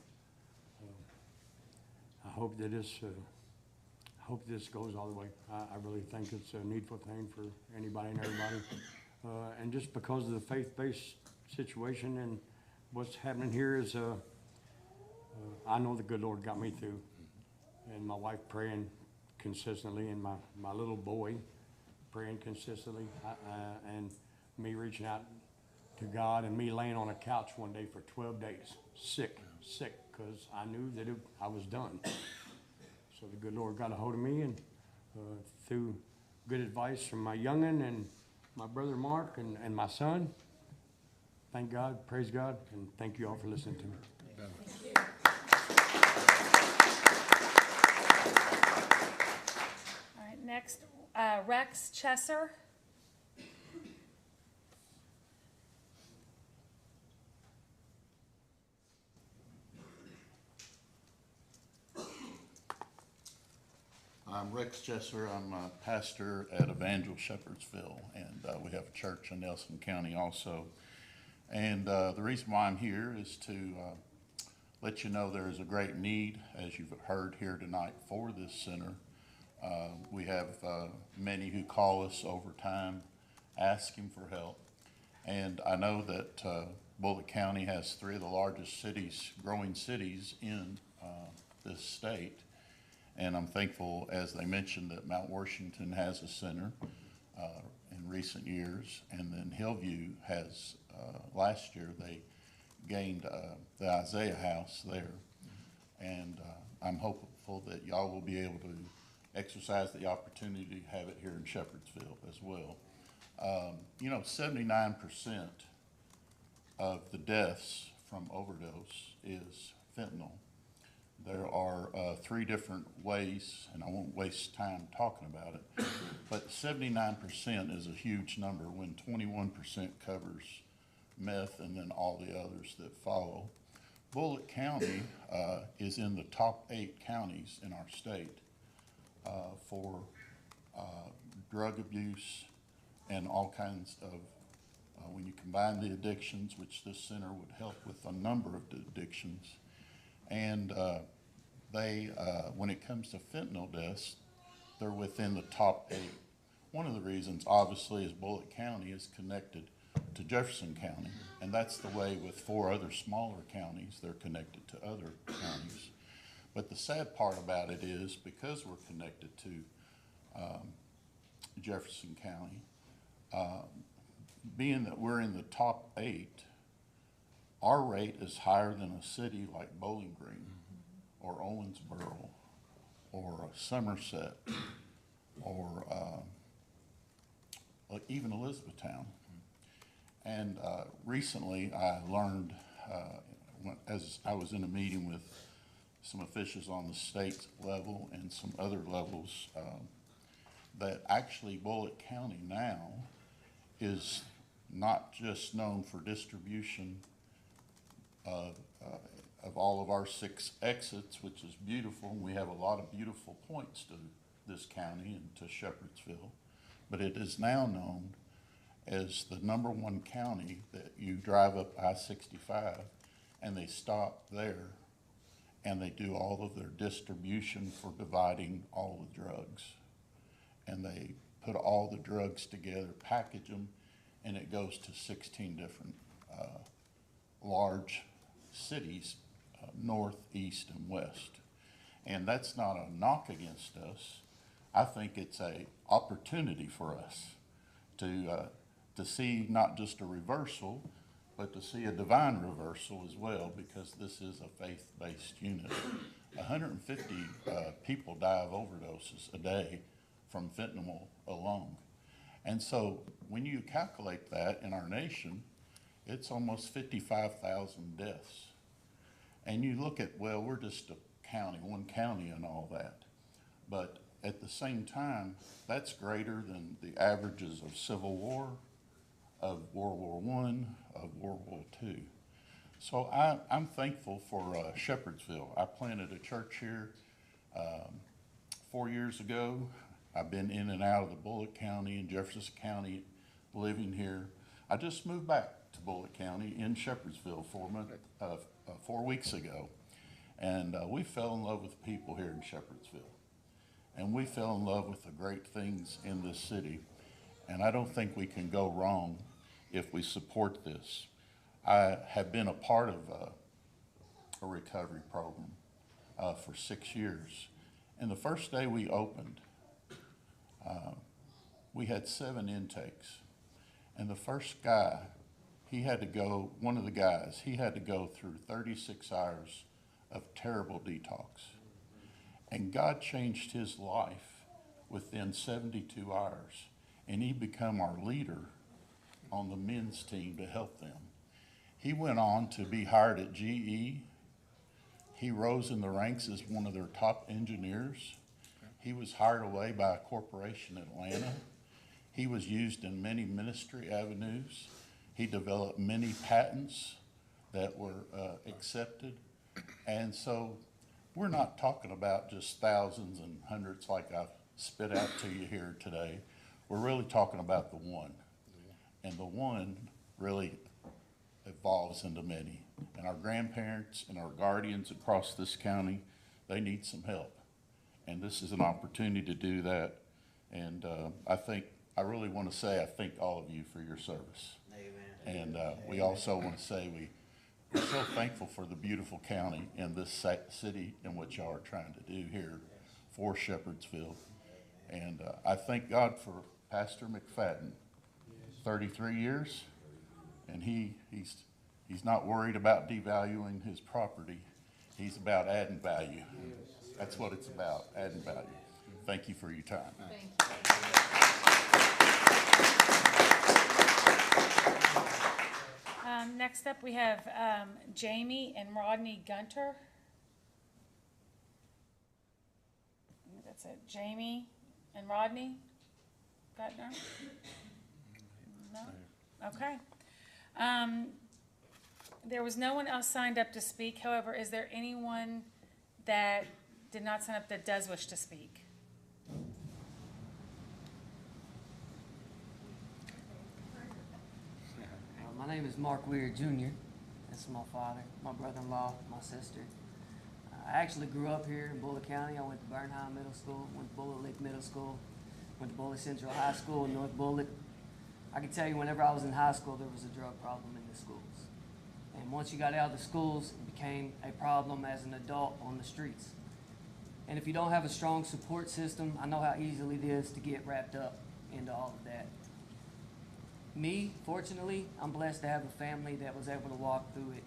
I hope that this goes all the way. I really think it's a needful thing for anybody and everybody. And just because of the faith-based situation and what's happening here is, I know the good Lord got me through. And my wife praying consistently, and my little boy praying consistently, and me reaching out to God, and me laying on a couch one day for 12 days, sick, because I knew that I was done. So the good Lord got a hold of me, and through good advice from my youngin' and my brother Mark and my son, thank God, praise God, and thank you all for listening to me. Thank you. All right, next, Rex Chesser. I'm Rex Chesser. I'm a pastor at Evangel Shepherdsville, and we have a church in Nelson County also. And the reason why I'm here is to let you know there is a great need, as you've heard here tonight, for this center. We have many who call us over time asking for help. And I know that Bullitt County has 3 of the largest cities, growing cities in this state. And I'm thankful, as they mentioned, that Mount Washington has a center in recent years. And then Hillview has, last year, they gained the Isaiah House there. And I'm hopeful that y'all will be able to exercise the opportunity to have it here in Shepherdsville as well. 79% of the deaths from overdose is fentanyl. There are 3 different ways, and I won't waste time talking about it, but 79% is a huge number when 21% covers meth and then all the others that follow. Bullitt County is in the top 8 counties in our state for drug abuse and all kinds of, when you combine the addictions, which this center would help with a number of addictions. And when it comes to fentanyl deaths, they're within the top 8. One of the reasons, obviously, is Bullitt County is connected to Jefferson County, and that's the way with 4 other smaller counties, they're connected to other counties. But the sad part about it is, because we're connected to Jefferson County, being that we're in the top 8, our rate is higher than a city like Bowling Green or Owensboro or Somerset or even Elizabethtown. And recently I learned, as I was in a meeting with some officials on the state level and some other levels, that actually Bullitt County now is not just known for distribution of all of our 6 exits, which is beautiful. We have a lot of beautiful points to this county and to Shepherdsville, but it is now known as the #1 county that you drive up I-65 and they stop there, and they do all of their distribution for dividing all the drugs. And they put all the drugs together, package them, and it goes to 16 different large cities, north, east, and west. And that's not a knock against us. I think it's a opportunity for us to see not just a reversal, but to see a divine reversal as well, because this is a faith-based unit. 150 people die of overdoses a day from fentanyl alone. And so when you calculate that in our nation, it's almost 55,000 deaths. And you look at, well, we're just a county, one county and all that. But at the same time, that's greater than the averages of Civil War, of World War I, of World War II. So I'm thankful for Shepherdsville. I planted a church here 4 years ago. I've been in and out of the Bullitt County and Jefferson County living here. I just moved back to Bullitt County in Shepherdsville 4 weeks ago. And we fell in love with people here in Shepherdsville. And we fell in love with the great things in this city. And I don't think we can go wrong if we support this. I have been a part of a recovery program for 6 years. And the first day we opened, we had 7 intakes. And the first guy, one of the guys, he had to go through 36 hours of terrible detox. And God changed his life within 72 hours. And he became our leader on the men's team to help them. He went on to be hired at GE. He rose in the ranks as one of their top engineers. He was hired away by a corporation in Atlanta. He was used in many ministry avenues. He developed many patents that were accepted. And so we're not talking about just thousands and hundreds like I've spit out to you here today. We're really talking about the one. And the one really evolves into many. And our grandparents and our guardians across this county, they need some help. And this is an opportunity to do that. And I really want to say I thank all of you for your service. Amen. And we also want to say we're so thankful for the beautiful county and this city in which y'all are trying to do here for Shepherdsville. And I thank God for Pastor McFadden, 33 years, and he's not worried about devaluing his property. He's about adding value. That's what it's about, adding value. Thank you for your time. Next up, we have Jamie and Rodney Gunter. That's it. Jamie and Rodney Gunter? No? Okay. There was no one else signed up to speak. However, is there anyone that did not sign up that does wish to speak? My name is Mark Weir Jr. That's my father, my brother-in-law, my sister. I actually grew up here in Bullitt County. I went to Bernheim Middle School, went to Bullitt Lake Middle School, went to Bullitt Central High School in North Bullitt. I can tell you whenever I was in high school, there was a drug problem in the schools. And once you got out of the schools, it became a problem as an adult on the streets. And if you don't have a strong support system, I know how easily it is to get wrapped up into all of that. Me, fortunately, I'm blessed to have a family that was able to walk through it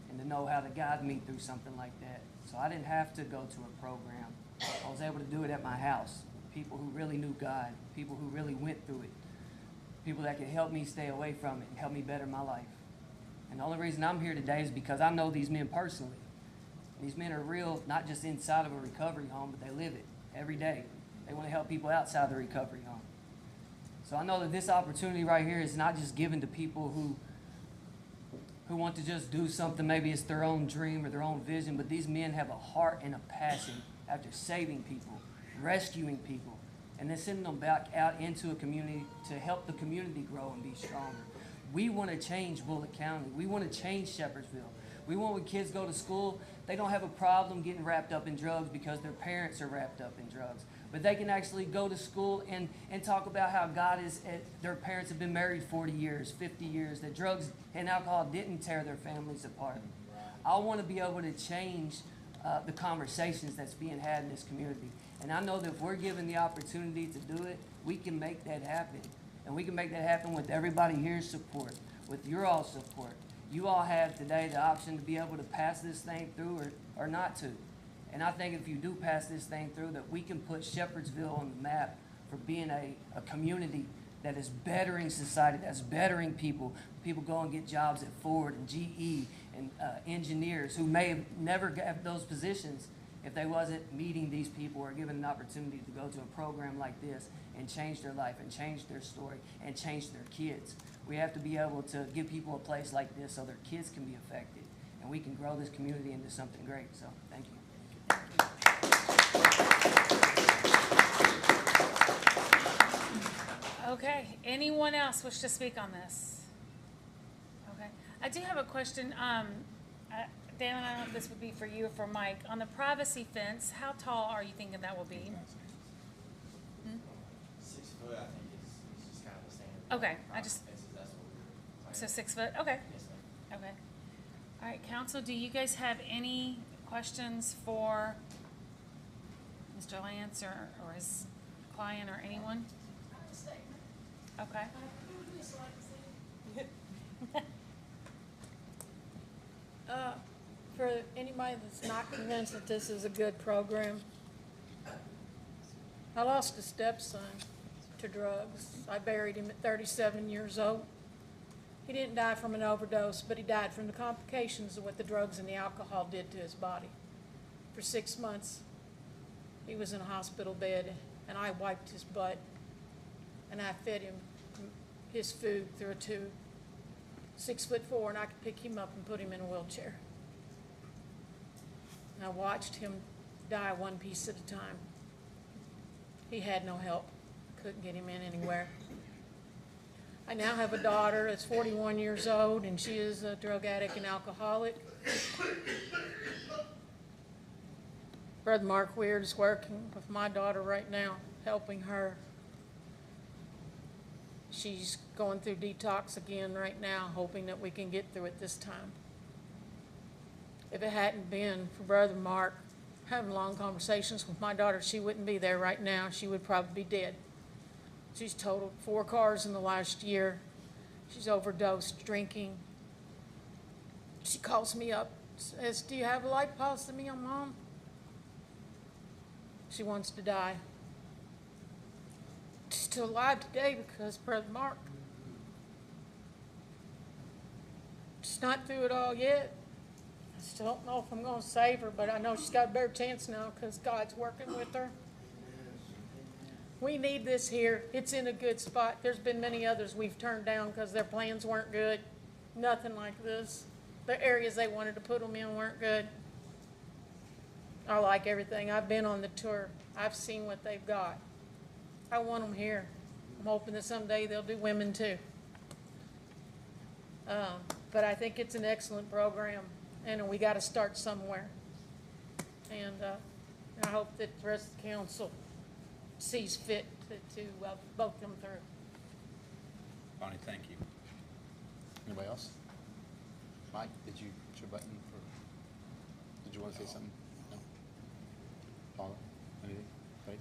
and to know how to guide me through something like that. So I didn't have to go to a program. I was able to do it at my house. People who really knew God, people who really went through it, people that could help me stay away from it and help me better my life. And the only reason I'm here today is because I know these men personally. These men are real, not just inside of a recovery home, but they live it every day. They want to help people outside the recovery home. So I know that this opportunity right here is not just given to people who want to just do something, maybe it's their own dream or their own vision, but these men have a heart and a passion after saving people, rescuing people, and then sending them back out into a community to help the community grow and be stronger. We want to change Bullitt County. We want to change Shepherdsville. We want when kids go to school, they don't have a problem getting wrapped up in drugs because their parents are wrapped up in drugs. But they can actually go to school and talk about how God is, their parents have been married 40 years, 50 years, that drugs and alcohol didn't tear their families apart. I want to be able to change the conversations that's being had in this community. And I know that if we're given the opportunity to do it, we can make that happen. And we can make that happen with everybody here's support, with your all support. You all have today the option to be able to pass this thing through or not to. And I think if you do pass this thing through, that we can put Shepherdsville on the map for being a community that is bettering society, that's bettering people. People go and get jobs at Ford and GE and engineers who may have never got those positions if they wasn't meeting these people or given an opportunity to go to a program like this and change their life and change their story and change their kids. We have to be able to give people a place like this so their kids can be affected and we can grow this community into something great. So thank you. Okay, anyone else wish to speak on this? Okay, I do have a question. Dan, I don't know if this would be for you or for Mike. On the privacy fence, how tall are you thinking that will be? 6 foot, I think, is just kind of the standard. Okay, That's what we're so 6 foot, okay. Yes, ma'am. Okay. All right, council, do you guys have any questions for Mr. Lance or his client or anyone? Okay. For anybody that's not convinced that this is a good program, I lost a stepson to drugs. I buried him at 37 years old. He didn't die from an overdose, but he died from the complications of what the drugs and the alcohol did to his body. For 6 months, he was in a hospital bed, and I wiped his butt, and I fed him his food through a tube. 6'4", and I could pick him up and put him in a wheelchair. And I watched him die one piece at a time. He had no help. Couldn't get him in anywhere. I now have a daughter that's 41 years old, and she is a drug addict and alcoholic. Brother Mark Weird is working with my daughter right now, helping her. She's going through detox again right now, hoping that we can get through it this time. If it hadn't been for Brother Mark having long conversations with my daughter, she wouldn't be there right now. She would probably be dead. She's totaled 4 cars in the last year. She's overdosed drinking. She calls me up, says, "Do you have a liposuction on, Mom?" She wants to die. She's still alive today because Brother Mark. She's not through it all yet. I still don't know if I'm going to save her, but I know she's got a better chance now because God's working with her. We need this here. It's in a good spot. There's been many others we've turned down because their plans weren't good. Nothing like this. The areas they wanted to put them in weren't good. I like everything. I've been on the tour. I've seen what they've got. I want them here. I'm hoping that someday they'll do women too. But I think it's an excellent program, and we got to start somewhere. And I hope that the rest of the council sees fit to vote them through. Bonnie, thank you. Anybody else? Mike, did you push your button for, did you want to say something? No? Paula, anything? Right?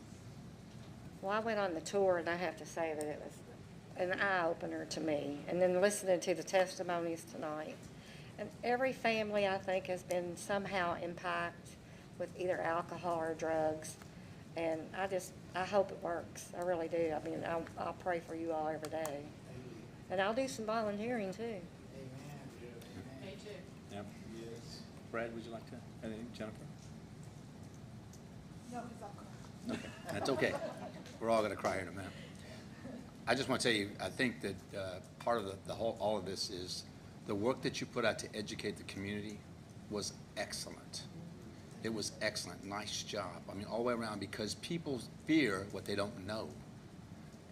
Well, I went on the tour, and I have to say that it was an eye-opener to me. And then listening to the testimonies tonight, and every family, I think, has been somehow impacted with either alcohol or drugs. And I hope it works. I really do. I mean, I'll pray for you all every day. And I'll do some volunteering, too. Me too. Yep. Yes. Brad, would you like to, anything? Jennifer? No, because I'll cry. Okay, that's okay. We're all gonna cry here in a minute. I just want to tell you, I think that part of all of this is the work that you put out to educate the community was excellent. It was excellent. Nice job. I mean, all the way around, because people fear what they don't know.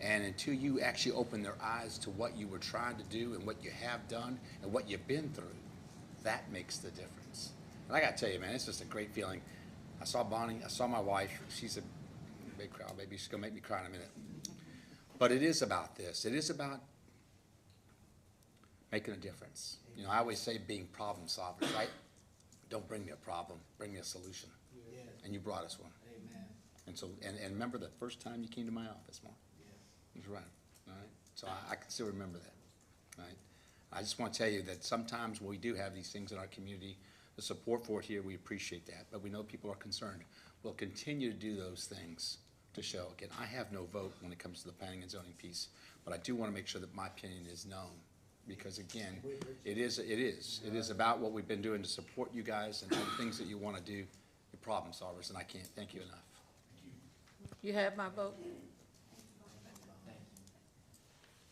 And until you actually open their eyes to what you were trying to do and what you have done and what you've been through, that makes the difference. And I gotta tell you, man, it's just a great feeling. I saw Bonnie, I saw my wife, she's a big crowd, maybe she's gonna make me cry in a minute. But it is about this, it is about making a difference. You know, I always say being problem solvers, right? Don't bring me a problem, bring me a solution. And you brought us one. Amen. And so, and remember the first time you came to my office, Mark? That's right, all right? So I can still remember that, right? I just want to tell you that sometimes when we do have these things in our community, the support for it here, we appreciate that, but we know people are concerned. We'll continue to do those things to show. Again, I have no vote when it comes to the planning and zoning piece, but I do want to make sure that my opinion is known. Because again, it is about what we've been doing to support you guys and all the things that you want to do, your problem solvers, and I can't thank you enough. You have my vote.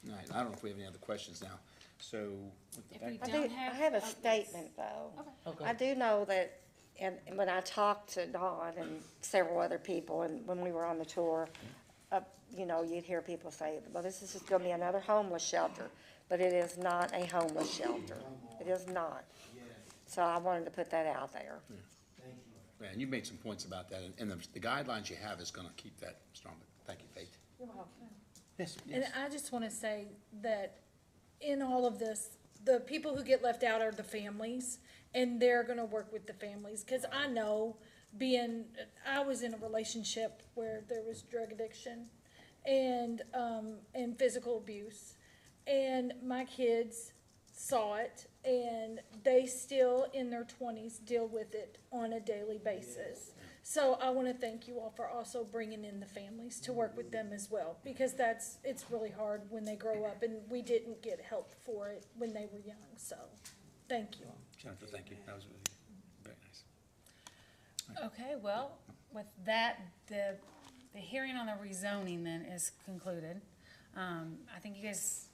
All right, I don't know if we have any other questions now, so. with the I fact- have a statement, though. Okay. I do know that, and when I talked to Dawn and several other people, and when we were on the tour, you know, you'd hear people say, well, this is just gonna be another homeless shelter, but it is not a homeless shelter. It is not. So I wanted to put that out there. Yeah, and you made some points about that, and the guidelines you have is gonna keep that strong, but thank you, Faith. You're welcome. Yes, And I just want to say that in all of this, the people who get left out are the families, and they're going to work with the families. Because I know, I was in a relationship where there was drug addiction and physical abuse, and my kids saw it, and they still in their 20s deal with it on a daily basis. So I want to thank you all for also bringing in the families to work with them as well, because it's really hard when they grow up, and we didn't get help for it when they were young, so, thank you. Jennifer, thank you, that was really very nice. Okay, well, with that, the hearing on the rezoning then is concluded. I think you guys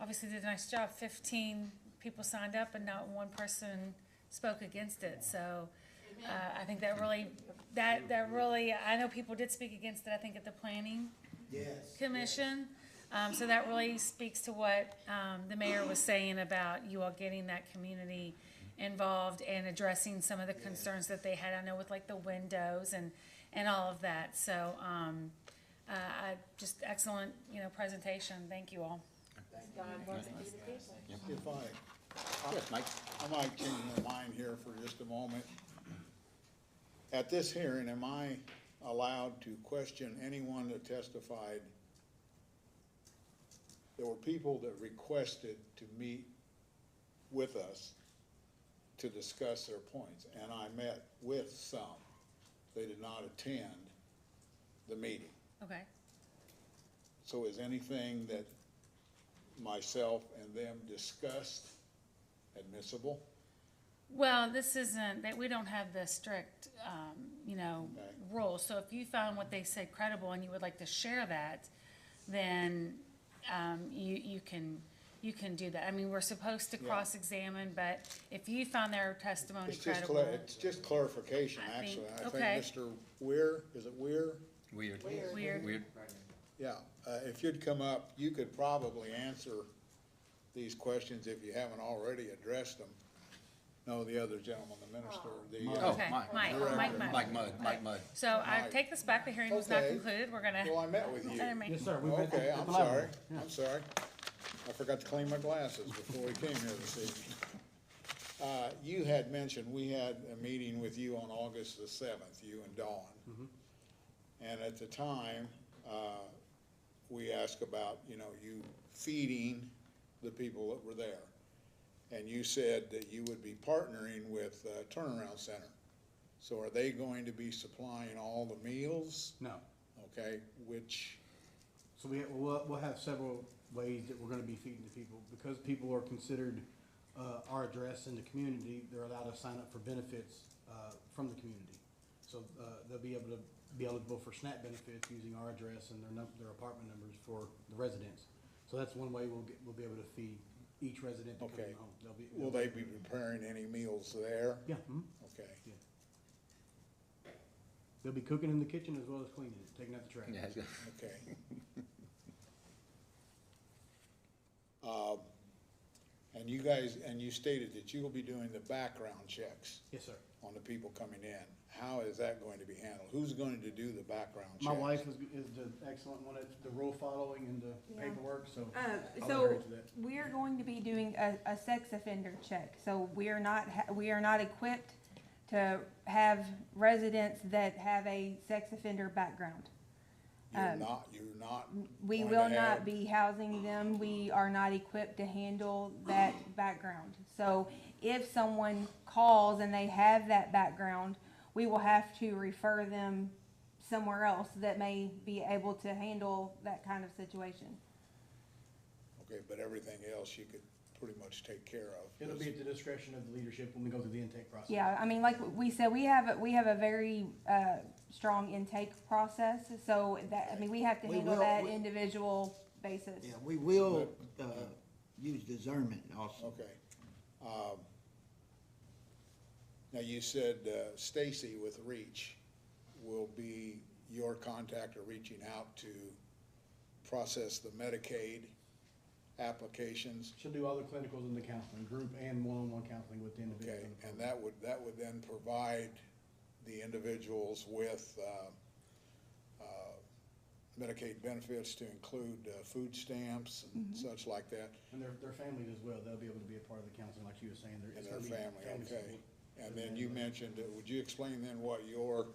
obviously did a nice job. 15 people signed up and not one person spoke against it, so I think that really, I know people did speak against it, I think, at the planning commission. So that really speaks to what the mayor was saying about you all getting that community involved and addressing some of the concerns that they had, I know, with like the windows and all of that. So just excellent, presentation. Thank you all. If Yes, Mike. I might change my mind here for just a moment. At this hearing, am I allowed to question anyone that testified? There were people that requested to meet with us to discuss their points, and I met with some. They did not attend the meeting. Okay. So is anything that myself and them discussed admissible? Well, this isn't, that we don't have the strict, rules. So if you found what they said credible and you would like to share that, then you can do that. I mean, we're supposed to cross-examine, but if you found their testimony credible. It's just clarification, actually. I think Mr. Weir, is it Weir? Weird. Yeah, if you'd come up, you could probably answer these questions if you haven't already addressed them. No, the other gentleman, the minister, Okay, Mike Mudd. So I take this back, the hearing was not Okay. concluded, we're gonna. Well, I met with you. Yes, sir. Okay, I'm sorry, I'm sorry. I forgot to clean my glasses before we came here this evening. You had mentioned, we had a meeting with you on August the 7th, you and Dawn. And at the time, we asked about, you feeding the people that were there. And you said that you would be partnering with Turnaround Center. So are they going to be supplying all the meals? No. Okay, which, So we'll have several ways that we're gonna be feeding the people. Because people are considered, our address in the community, they're allowed to sign up for benefits, from the community. So, they'll be able to be eligible for SNAP benefits using our address and their apartment numbers for the residents. So that's one way we'll be able to feed each resident that comes Okay. home. will they be preparing any meals there? Yeah. Okay. Yeah. They'll be cooking in the kitchen as well as cleaning it, taking out the trash. Yeah. Okay. And you guys, and you stated that you will be doing the background checks Yes, sir. on the people coming in. How is that going to be handled? Who's going to do the background checks? My wife is the excellent one at the rule following and the Yeah. paperwork, so I'll let her So answer that. we're going to be doing a sex offender check. So we are not equipped to have residents that have a sex offender background. You're not. We going will to not have- be housing them. We are not equipped to handle that background. So if someone calls and they have that background, we will have to refer them somewhere else that may be able to handle that kind of situation. Okay, but everything else you could pretty much take care of. It'll be at the discretion of the leadership when we go through the intake process. Yeah, I mean, like we said, we have a very strong intake process. So that, I mean, we have to We handle will- that we- individual basis. Yeah, we will, use discernment also. Okay. Now, you said Stacy with Reach will be your contact or reaching out to process the Medicaid applications. She'll do all the clinicals and the counseling, group and one-on-one counseling with the individual. Okay, and that would then provide the individuals with Medicaid benefits to include food stamps and such like that. And their families as well, they'll be able to be a part of the counseling, like she was saying. And It's their gonna be family, okay. support. And then you mentioned, would you explain then what your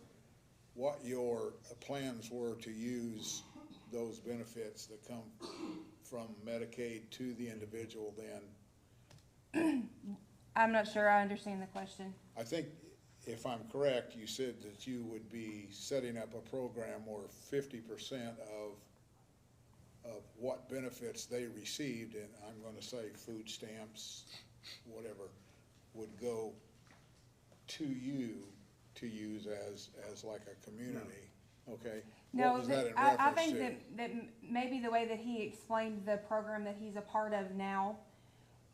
plans were to use those benefits that come from Medicaid to the individual then? I'm not sure I understand the question. I think, if I'm correct, you said that you would be setting up a program where 50% of what benefits they received, and I'm gonna say food stamps, whatever, would go to you to use as like a community, okay? What No, was that in I reference think to? that maybe the way that he explained the program that he's a part of now,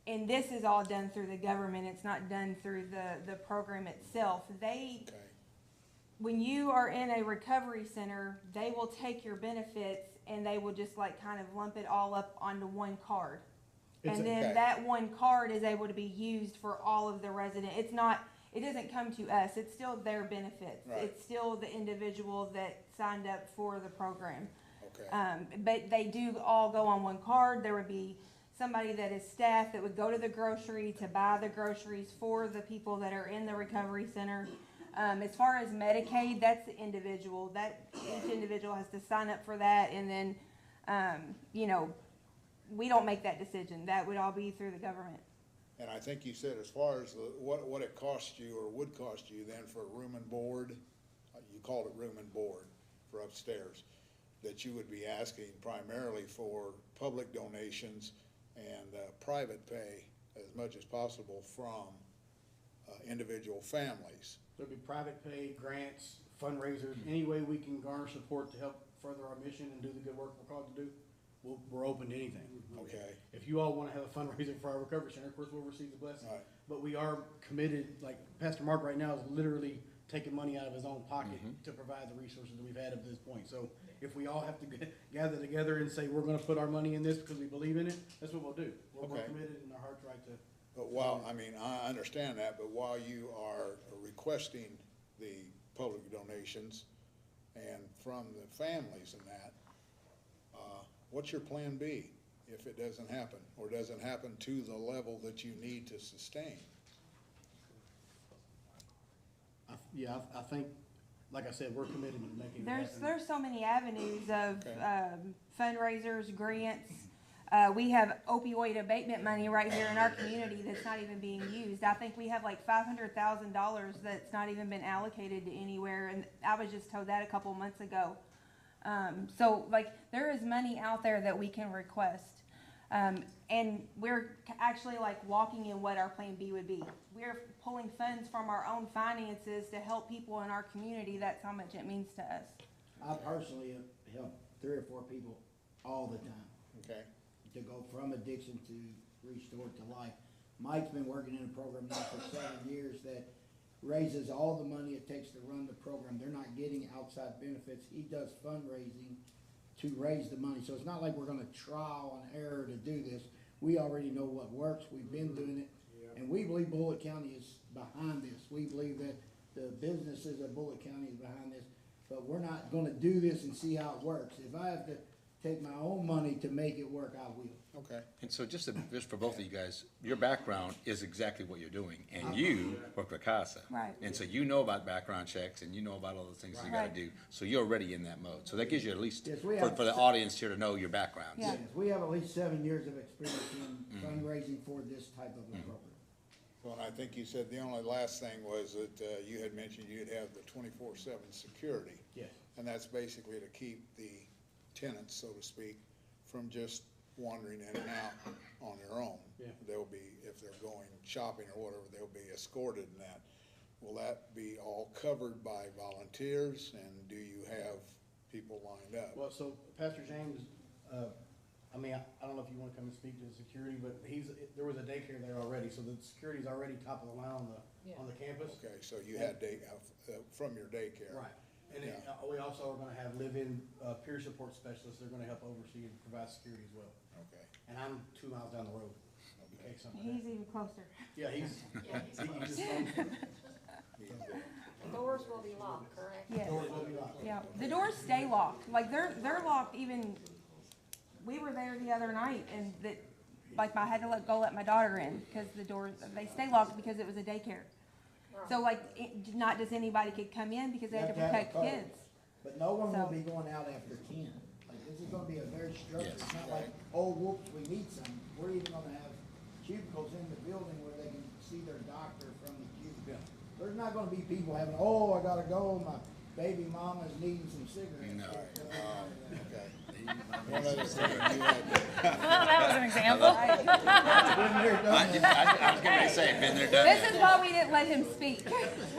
and this is all done through the government, it's not done through the program itself. Okay. When you are in a recovery center, they will take your benefits and they will just like kind of lump it all up onto one card. It's And then okay. that one card is able to be used for all of the resident. It doesn't come to us, it's still their benefits. Right. It's still the individual that signed up for the program. Okay. But they do all go on one card. There would be somebody that is staff that would go to the grocery to buy the groceries for the people that are in the recovery center. As far as Medicaid, that's the individual. Each individual has to sign up for that, and then, we don't make that decision. That would all be through the government. And I think you said as far as what it cost you or would cost you then for room and board, you called it room and board for upstairs, that you would be asking primarily for public donations and private pay as much as possible from individual families. There'll be private pay, grants, fundraisers, any way we can garner support to help further our mission and do the good work we're called to do. We're open to anything. Okay. If you all wanna have a fundraiser for our recovery center, of course, we'll receive the blessing. Right. But we are committed, like Pastor Mark right now is literally taking money out of his own pocket to provide the resources that we've had up to this point. So if we all have to gather together and say, we're gonna put our money in this because we believe in it, that's what we'll do. We're Okay. committed and our heart's right to. But I understand that, but while you are requesting the public donations and from the families and that, what's your plan B if it doesn't happen, or doesn't happen to the level that you need to sustain? I think, like I said, we're committed to making it happen. There's so many avenues of Okay. fundraisers, grants. We have opioid abatement money right here in our community that's not even being used. I think we have like $500,000 that's not even been allocated to anywhere, and I was just told that a couple months ago. So like there is money out there that we can request. And we're actually like walking in what our plan B would be. We're pulling funds from our own finances to help people in our community. That's how much it means to us. I personally have helped 3 or 4 people all the time Okay, to go from addiction to restored to life. Mike's been working in a program now for 7 years that raises all the money it takes to run the program. They're not getting outside benefits. He does fundraising to raise the money. So it's not like we're gonna trial and error to do this. We already know what works, we've been doing it, and we believe Bullitt County is behind this. We believe that the businesses of Bullitt County is behind this, but we're not gonna do this and see how it works. If I have to take my own money to make it work, I will. Okay. And so just for both of you guys, your background is exactly what you're doing, and you work for CASA. Right. And so you know about background checks, and you know about all the things you gotta Right. do, so you're already in that mode. So that gives you at least, Yes, we for have- the audience here to know your backgrounds. Yeah. Yes, we have at least 7 years of experience in fundraising for this type of a program. Well, and I think you said the only last thing was that you had mentioned you'd have the 24/7 security. Yes. And that's basically to keep the tenants, so to speak, from just wandering in and out on their own. Yeah. They'll be, if they're going shopping or whatever, they'll be escorted in that. Will that be all covered by volunteers, and do you have people lined up? Well, so Pastor James, I mean, I don't know if you wanna come and speak to the security, but there was a daycare there already, so the security's already top of the line on the campus. Okay, so you had from your daycare. Right. And then, we also are gonna have live-in, peer support specialists, they're gonna help oversee and provide security as well. Okay. And I'm 2 miles down the road, in case something He's happens. even closer. Yeah, he's Doors will be locked, correct? Yes. Doors will be locked. Yeah, the doors stay locked, like they're locked even, we were there the other night and like I had to go let my daughter in, cause the doors, they stay locked because it was a daycare. So like, not just anybody could come in because they had to You have have a protect code. kids. But no one will So- be going out after 10. Like, this is gonna be a very structured, Yes. it's not like, oh, whoops, we need some. We're even gonna have cubicles in the building where they can see their doctor from the cubicle. There's not gonna be people having, oh, I gotta go, my baby mama's needing some cigarettes. No. Okay. One other thing, you had, Well, that was an example. I was getting to say, been there, done This that. is why we didn't let him speak.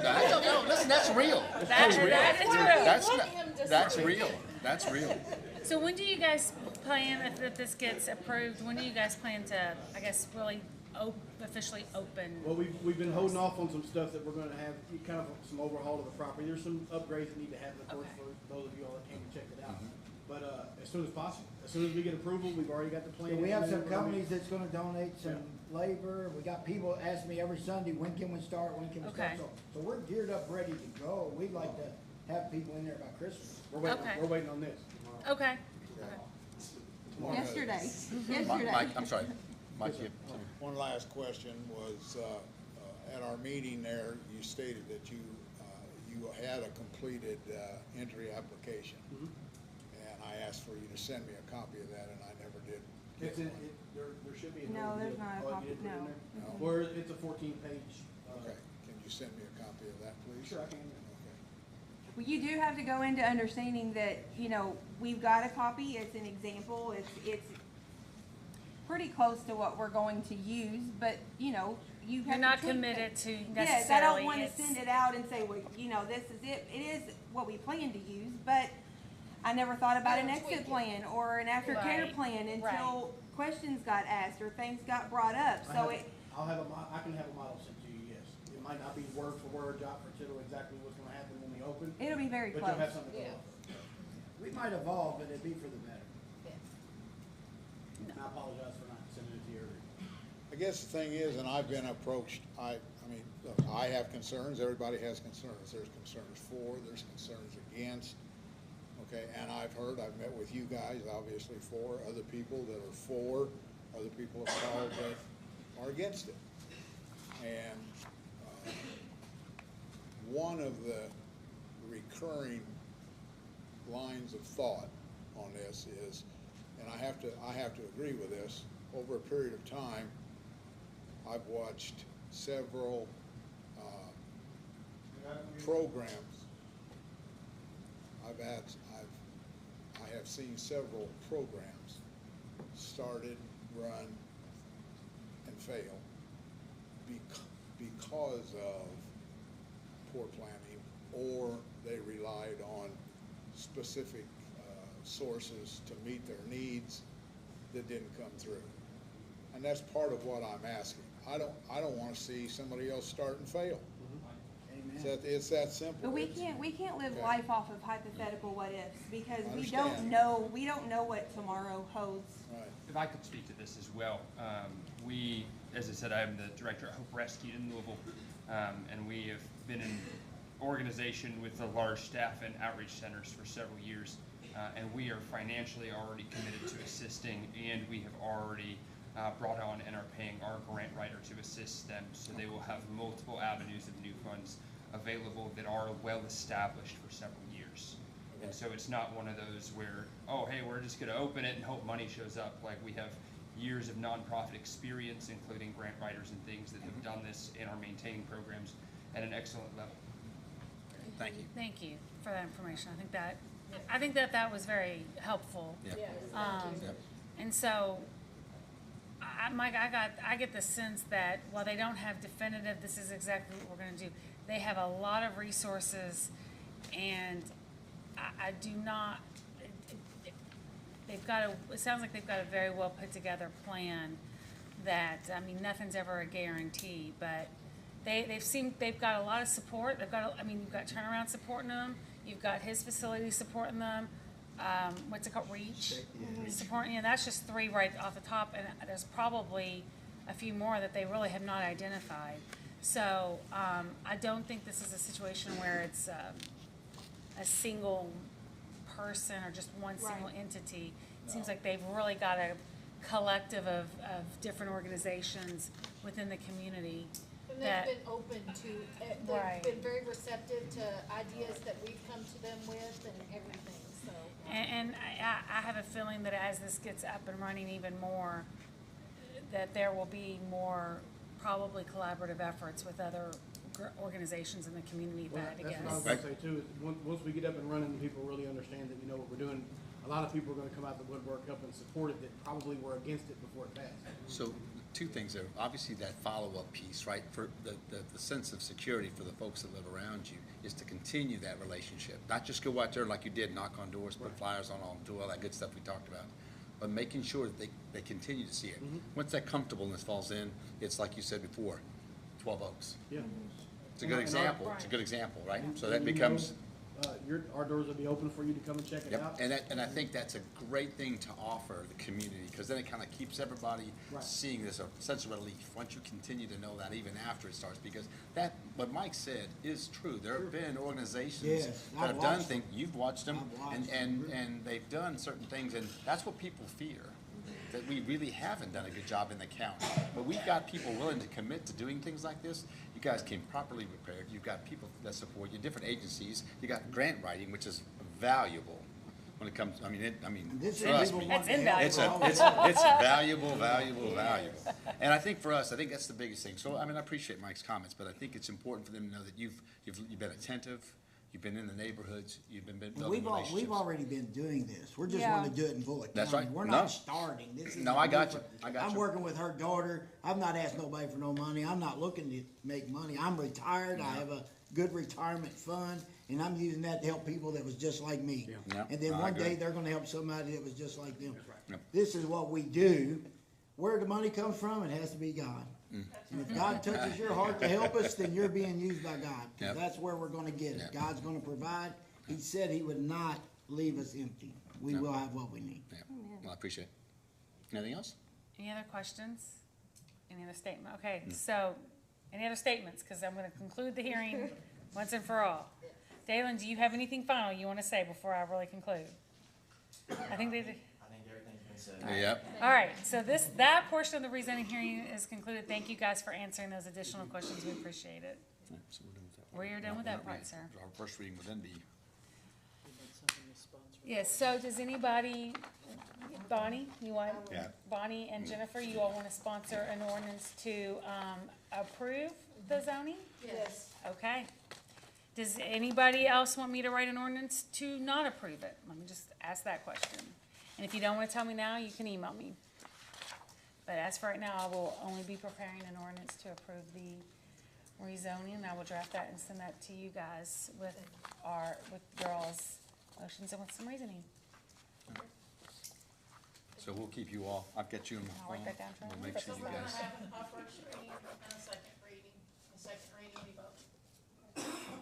No, listen, that's real. That is true. That's real. That's real. So when do you guys plan, if this gets approved, when do you guys plan to, I guess, really officially open? Well, we've been holding off on some stuff that we're gonna have, kind of some overhaul of the property. There's some upgrades that need to happen, of course, for those of you all that came and checked it out. But, as soon as possible, as soon as we get approval, we've already got the plan. So we have some We're gonna be- companies that's gonna donate some labor. We got people ask me every Sunday, when can we start, when can we start? Okay. So we're geared up, ready to go. We'd like to have people in there by Christmas. Okay. We're waiting on this. Okay. Yesterday. Mike, I'm sorry. Mike, you. one last question was, at our meeting there, you stated that you had a completed, entry application. And I asked for you to send me a copy of that, and I never did. get It's in, one. there should be. a No, note there's in not a it. Oh, you copy, didn't put it in no. there? No. Where it's a 14-page. Okay, can you send me a copy of that, please? Sure, I can. Okay. Well, you do have to go into understanding that, we've got a copy, it's an example, it's pretty close to what we're going to use, but, you have You're to not tweak committed it. to Yes, necessarily. I don't wanna it's- send it out and say, well, this is it. It is what we plan to use, but I never thought about an Gotta tweak exit it. plan or an aftercare Right, plan until questions got asked or things got brought up, so it, I can have a model sent to you, yes. It might not be word for word, jot for tittle, exactly what's gonna happen when we open. it'll be very But close. you'll have something to go Yeah. off. We might evolve, but it'd be for the better. And I apologize for not sending it to you earlier. I guess the thing is, and I've been approached, I mean, look, I have concerns, everybody has concerns. There's concerns for, there's concerns against. Okay, and I've met with you guys, obviously for, other people that are for, other people have called that are against it. And, one of the recurring lines of thought on this is, and I have to agree with this, over a period of time, I've watched several programs. I have seen several programs started, run, and fail because of poor planning, or they relied on specific sources to meet their needs that didn't come through. And that's part of what I'm asking. I don't want to see somebody else start and fail. Amen. It's that simple. But we It's- can't live Okay. life off of hypothetical what ifs, because I we don't understand. know what tomorrow holds. Right. If I could speak to this as well, we, as I said, I am the director of Hope Rescue in Louisville, and we have been in organization with a large staff and outreach centers for several years, and we are financially already committed to assisting, and we have already brought on and are paying our grant writer to assist them, so they will have multiple avenues of new funds available that are well established for several years. And so it's not one of those where, oh, hey, we're just gonna open it and hope money shows up. Like, we have years of nonprofit experience, including grant writers and things that have done this and are maintaining programs at an excellent level. Thank you. Thank you for that information. I think that was very helpful. Yeah. Yep. And so, Mike, I get the sense that while they don't have definitive, this is exactly what we're gonna do, they have a lot of resources, and I do not, it sounds like they've got a very well put together plan that, I mean, nothing's ever a guarantee, but they've got a lot of support. You've got Turnaround supporting them, you've got his facility supporting them, what's it called, Reach? Supporting, and that's just 3 right off the top, and there's probably a few more that they really have not identified. So, I don't think this is a situation where it's, a single person or just one single entity. It seems like they've really got a collective of different organizations within the community. And that. they've been open to, Right. they've been very receptive to ideas that we've come to them with and everything, so. And I have a feeling that as this gets up and running even more, that there will be more probably collaborative efforts with other organizations in the community Well, that, I that's what I guess. was gonna say too, is once we get up and running and people really understand that we know what we're doing, a lot of people are gonna come out the woodwork, up and support it, that probably were against it before it passed. So, 2 things there. Obviously, that follow-up piece, right? For the sense of security for the folks that live around you is to continue that relationship. Not just go out there like you did, knock on doors, put flyers on, do all that good stuff we talked about, but making sure that they continue to see it. Once that comfortableness falls in, it's like you said before, 12 Oaks. Yeah. It's a good example. It's a good example, right? So that becomes. Our doors will be open for you to come and check it out. And I think that's a great thing to offer the community, because then it kind of keeps everybody seeing this a sense of relief once you continue to know that even after it starts, because that, what Mike said is true. There have been organizations that have done things, you've watched them, and they've done certain things, and that's what people fear, that we really haven't done a good job in the county. But we've got people willing to commit to doing things like this. You guys came properly prepared. You've got people that support you, different agencies. You got grant writing, which is valuable when it comes, trust me. It's invaluable. It's valuable. And I think for us, I think that's the biggest thing. So, I appreciate Mike's comments, but I think it's important for them to know that you've been attentive. You've been in the neighborhoods, you've been building relationships. We've already been doing this. We're just Yeah. wanting to do it in Bullock That's County. right. We're No. not starting. This is No, I got you. I'm working with her daughter. I've not asked nobody for no money. I'm not looking to make money. I'm retired. I have a good retirement fund, and I'm using that to help people that was just like me. Yeah. And then I one agree. day, they're gonna help somebody that was just like them. Yep. This is what we do. Where the money comes from, it has to be God. And if God touches your heart to help us, then you're being used by God. 'Cause Yep. that's where we're gonna get it. Yep. God's gonna provide. He said he would not leave us empty. We Yep. will have what we need. Yeah. Well, I appreciate it. Anything else? Any other questions? Any other statement? Okay, so, any other statements? Because I'm going to conclude the hearing once and for all. Dalen, do you have anything final you want to say before I really conclude? I think everything's been said. Yep. All right, so that portion of the rezoning hearing is concluded. Thank you guys for answering those additional questions. We appreciate it. Yeah, so we're done with that. We are done with that part, sir. Our first reading will then be. Yes, so does anybody, Bonnie, you want? Yeah. Bonnie and Jennifer, you all want to sponsor an ordinance to approve the zoning? Yes. Okay. Does anybody else want me to write an ordinance to not approve it? Let me just ask that question. And if you don't want to tell me now, you can email me. But as for right now, I will only be preparing an ordinance to approve the rezoning. I will draft that and send that to you guys with your all's motions and with some reasoning. So we'll keep you all, I've got you in my I'll phone. write that down for We'll you. make sure you guys. a first reading and a second reading, a second reading, you vote.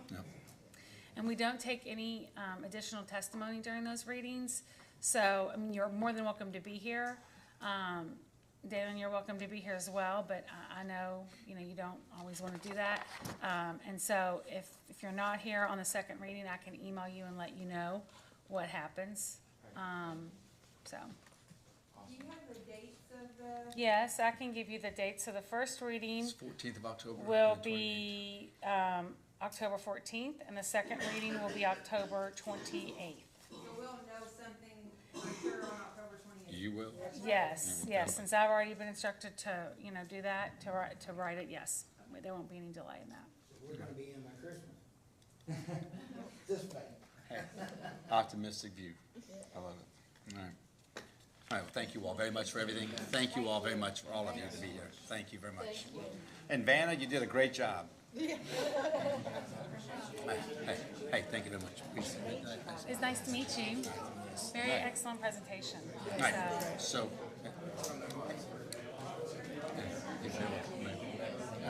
And we don't take any additional testimony during those readings. So, I mean, you're more than welcome to be here. Damon, you're welcome to be here as well, but I know, you don't always want to do that. And so if you're not here on the second reading, I can email you and let you know what happens. So. Do you have the dates of the? Yes, I can give you the dates. So the first reading It's 14th of October. will and the 28th. be October 14th, and the second reading will be October 28th. So we'll know something for sure on October 28th. You will? Yes, yes, since I've already been instructed to, do that, to write it, yes. There won't be any delay in that. We're gonna be in by Christmas. This way. Optimistic view. I love it. All right. All right, well, thank you all very much for everything. Thank you all very much for all of you to be here. Thank you very much. And Vanna, you did a great job. Hey, thank you very much. Appreciate it. It's nice to meet you. Very excellent presentation. All right, so. I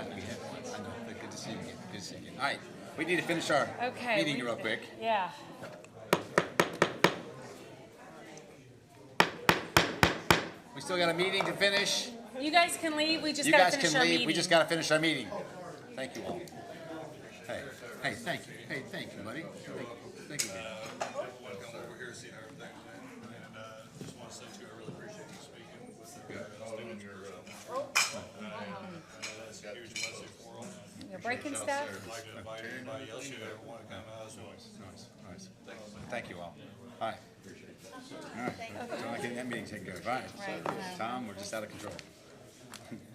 know, but good to see you again. Good to see you again. All right, we need to finish our meeting real quick. Yeah. We still got a meeting to finish. You guys can leave, we just You gotta guys finish can our leave. meeting. We just gotta finish our meeting. Thank you all. Hey, thank you. Hey, thank you, buddy. Thank you. Come over here, seeing everything, and just want to say too, I really appreciate you speaking with the students. That's a huge blessing for them. You're breaking stuff. I'd like to invite anybody else who ever want to come out as well. Nice. Thank you all. All right. All right. So I get that meeting taken care of. All right. Right. Tom, we're just out of control.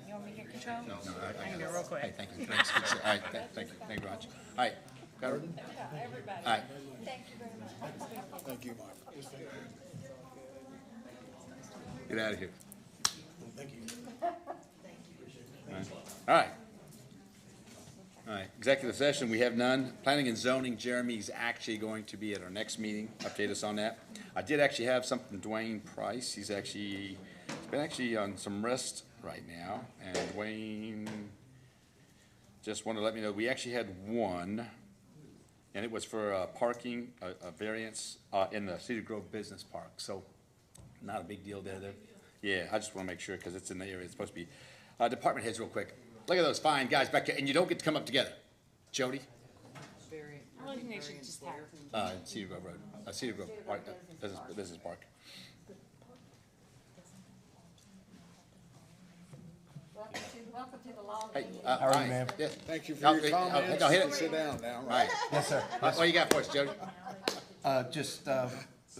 You want me to get control? No, I can do it real quick. Hey, thank you. Thanks. All right, thank you. Thank you very much. All right. Got it? Everybody. All right. Thank you very much. Thank you, Mike. Get out of here. Thank you. All right. All right, executive session, we have none. Planning and zoning, Jeremy's actually going to be at our next meeting, update us on that. I did actually have something, Dwayne Price, he's been actually on some rest right now, and Dwayne just wanted to let me know, we actually had one, and it was for parking, a variance in the Cedar Grove Business Park, so not a big deal there. Yeah, I just want to make sure, because it's in the area it's supposed to be. Department heads real quick. Look at those fine guys back there, and you don't get to come up together. Jody? I think they should just have. Cedar Grove Road, Cedar Grove Park, Business Park. Welcome to the law Hey, meeting. how are you, ma'am? Thank you for your comments. Hit it. Sit down now, All right? right. Yes, sir. What you got for us, Jody? Just a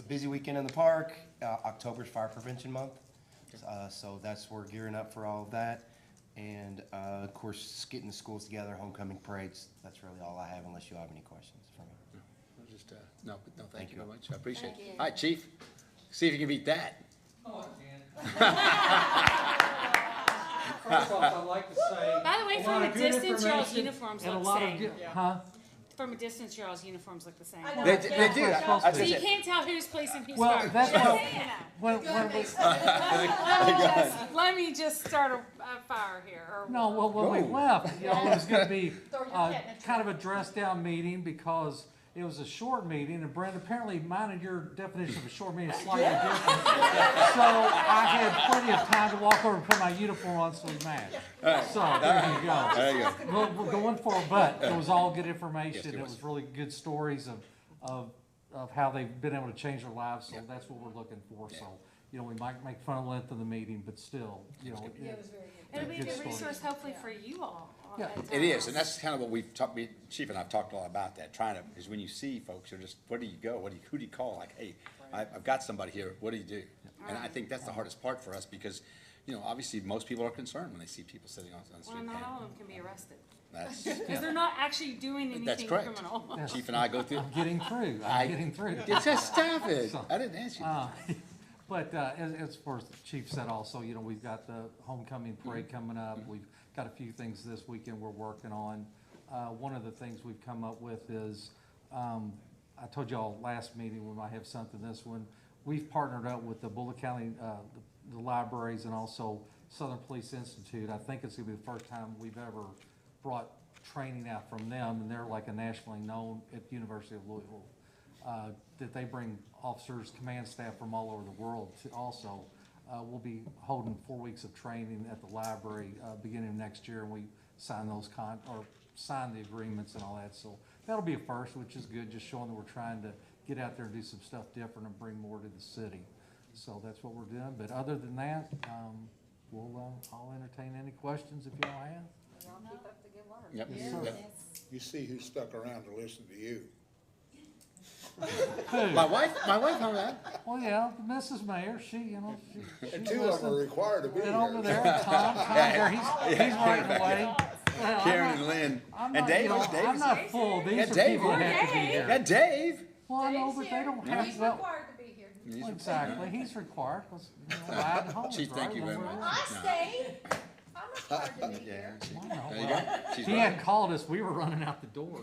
busy weekend in the park. October's Fire Prevention Month. So we're gearing up for all of that. And, of course, getting the schools together, homecoming parades. That's really all I have unless you have any questions for me. Just, no, thank you very much. I appreciate Thank it. you. All right, Chief, see if you can beat that. First off, I'd like to say. By the way, from a distance, y'all's uniforms and a look lot the of same. good- Huh? From a distance, y'all's uniforms look the same. They do. So you can't tell who's policing who's Well, fired. that's Just what- saying that. Well, Let me just start a fire here. Or, No, well, when we Whoa. left, it was gonna be Throw your cat in the kind of a dressed down meeting because it was a short meeting, and Brent, apparently mine and your definition of a short meeting is slightly different. So I had plenty of time to walk over and put my uniform on so we matched. So there you go. There you go. We're going for it, but it was all good Yes, information. it It was. was really good stories of how they've been able to change their lives, so that's what we're looking for. So, we might make fun of the length of the meeting, but still, Yeah, it was very good. it'll be a good good story. resource, hopefully, for you all. Yeah. It is, and that's kind of what we've talked, Chief and I've talked a lot about that, because when you see folks, you're just, where do you go? Who do you call? Like, hey, I've got somebody here, what do you do? And I think that's the hardest part for us, because, obviously, most people are concerned when they see people sitting on the Well, street. not all of them can be arrested. That's, Because they're not actually doing that's anything correct. criminal. Chief and I go through. I'm getting through. I'm getting through. Just stop it. So- I didn't ask you. But as far as the chief said also, we've got the homecoming parade coming up. We've got a few things this weekend we're working on. One of the things we've come up with is, I told y'all last meeting we might have something this one. We've partnered up with the Bullitt County, the libraries, and also Southern Police Institute. I think it's gonna be the first time we've ever brought training out from them, and they're like a nationally known at the University of Louisville. That they bring officers, command staff from all over the world to also. We'll be holding 4 weeks of training at the library, beginning of next year, and we sign sign the agreements and all that. So that'll be a first, which is good, just showing that we're trying to get out there and do some stuff different and bring more to the city. So that's what we're doing. But other than that, I'll entertain any questions if y'all have. Y'all keep up the good work. Yep. Yes, sir. You see who stuck around to listen to you. My wife hung that. Well, yeah, Mrs. Mayor, she And two of them are required to be And here. over there, Tom's there, he's right away. Well, Karen and Lynn. I'm And not, Dave, you know, Dave I'm is- not full, these Yeah, are Dave. people that have to be here. Yeah, Dave. Well, I know, but they don't have, He's well, required to be here. He's exactly, he's required, because, ride home. Chief, thank you very much. I No. stayed. I'm required to be Yeah, here. she- I know, there you well, go. She's He right. had called us, we were running out the door.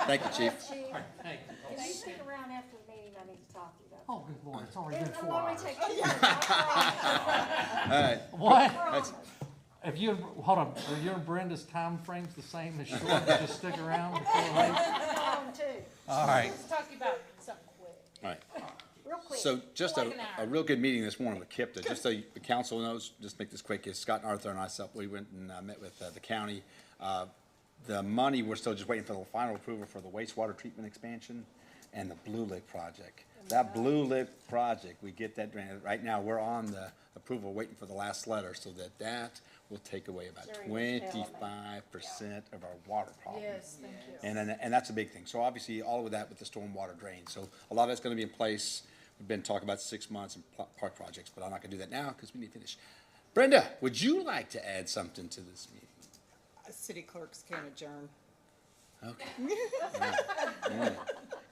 Thank you, Chief. Chief, can you stick around after the meeting? I need to talk to you about. Oh, good Lord, it's already been It'll 4 only hours. take 2 minutes. All right. What? That's- If you, hold on, are you and Brenda's time frames the same as yours, just stick around before late? All right. Let's talk about something quick. All right. Real quick. So just Like an a hour. real good meeting this morning with KIPTA, just so the council knows, just make this quick, is Scott and Arthur and we went and met with the county. The money, we're still just waiting for the final approval for the wastewater treatment expansion and the Blue Lick project. That Blue Lick project, we get that grant, right now, we're on the approval, waiting for the last letter, so that will take away about Jerry was telling me. 25% of our water problem. Yes, thank you. And that's a big thing. So obviously, all of that with the stormwater drain. So a lot of that's gonna be in place. We've been talking about 6 months and park projects, but I'm not gonna do that now because we need to finish. Brenda, would you like to add something to this meeting? City clerks can adjourn. Okay. All right.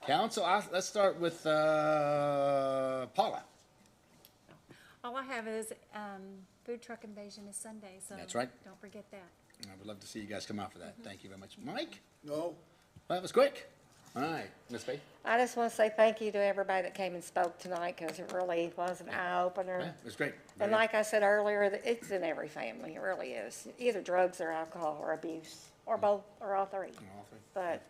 Council, let's start with Paula. All I have is food truck invasion is Sunday, so That's right. don't forget that. I would love to see you guys come out for that. Thank you very much. Mike? No? Well, that was quick. All right, Ms. Faith? I just want to say thank you to everybody that came and spoke tonight, because it really was an eye-opener. Yeah, it was great. And like I said earlier, it's in every family, it really is. Either drugs or alcohol or abuse, or both, or all three. All three. But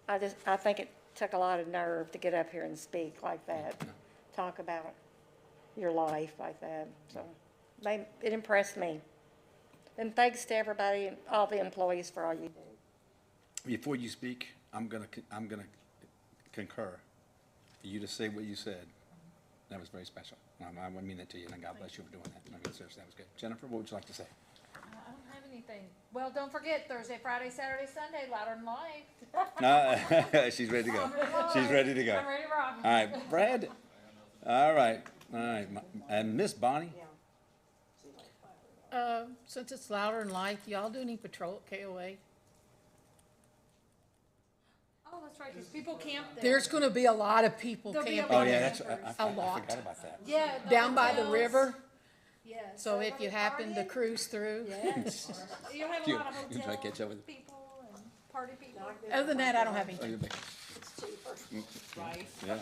I think it took a lot of nerve to get up here and speak like that, talk about your life like that. So it impressed me. And thanks to everybody, all the employees for all you do. Before you speak, I'm gonna concur. For you to say what you said, that was very special. I mean that to you, and God bless you for doing that. I mean, seriously, that was good. Jennifer, what would you like to say? I don't have anything. Well, don't forget Thursday, Friday, Saturday, Sunday, Louder Than Life. No, she's ready to go. She's ready to go. I'm ready to rock. All right, Brad? All right, and Miss Bonnie? Since it's Louder Than Life, y'all do any patrol at KOA? Oh, that's right, because people camp there. There's gonna be a lot of people There'll be camping. Oh, yeah, there. I A lot. forgot about that. Yeah. Down by the hotels. river. Yes. So if you happen to cruise through. Yes. You'll have a You- lot of you try to hotel catch up with- people and party people. Other than that, I don't have Oh, anything. you're back. It's cheaper. Right. Yeah,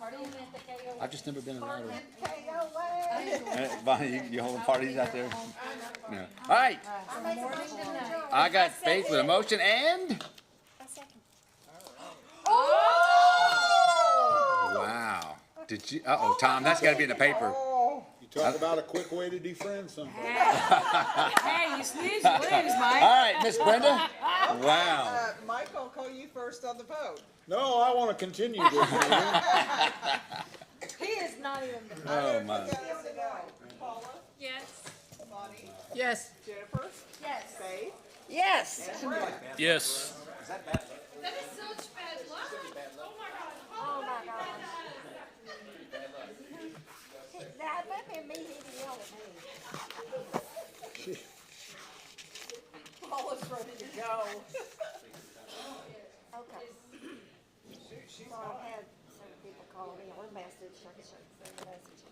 Partying at the KO. I've just never been around. KOA. Bonnie, you holding parties out there? No. All right, I got Faith with a motion and? Wow. Did you, Tom, that's gotta be in the paper. You talk about a quick way to defriend somebody. Hey, you snooze, you lose, Mike. All right, Miss Brenda? Wow. Mike will call you first on the vote. No, I want to continue this meeting. He is not even. Oh, my. Paula? Yes. Bonnie? Yes. Jennifer? Yes. Faith? Yes. And Brett? Yes. That is such bad luck. Oh my God. Oh, my God. That might be me, he yelled at me. Paula's ready to go. Okay. So I had some people call me or message, I can send a message.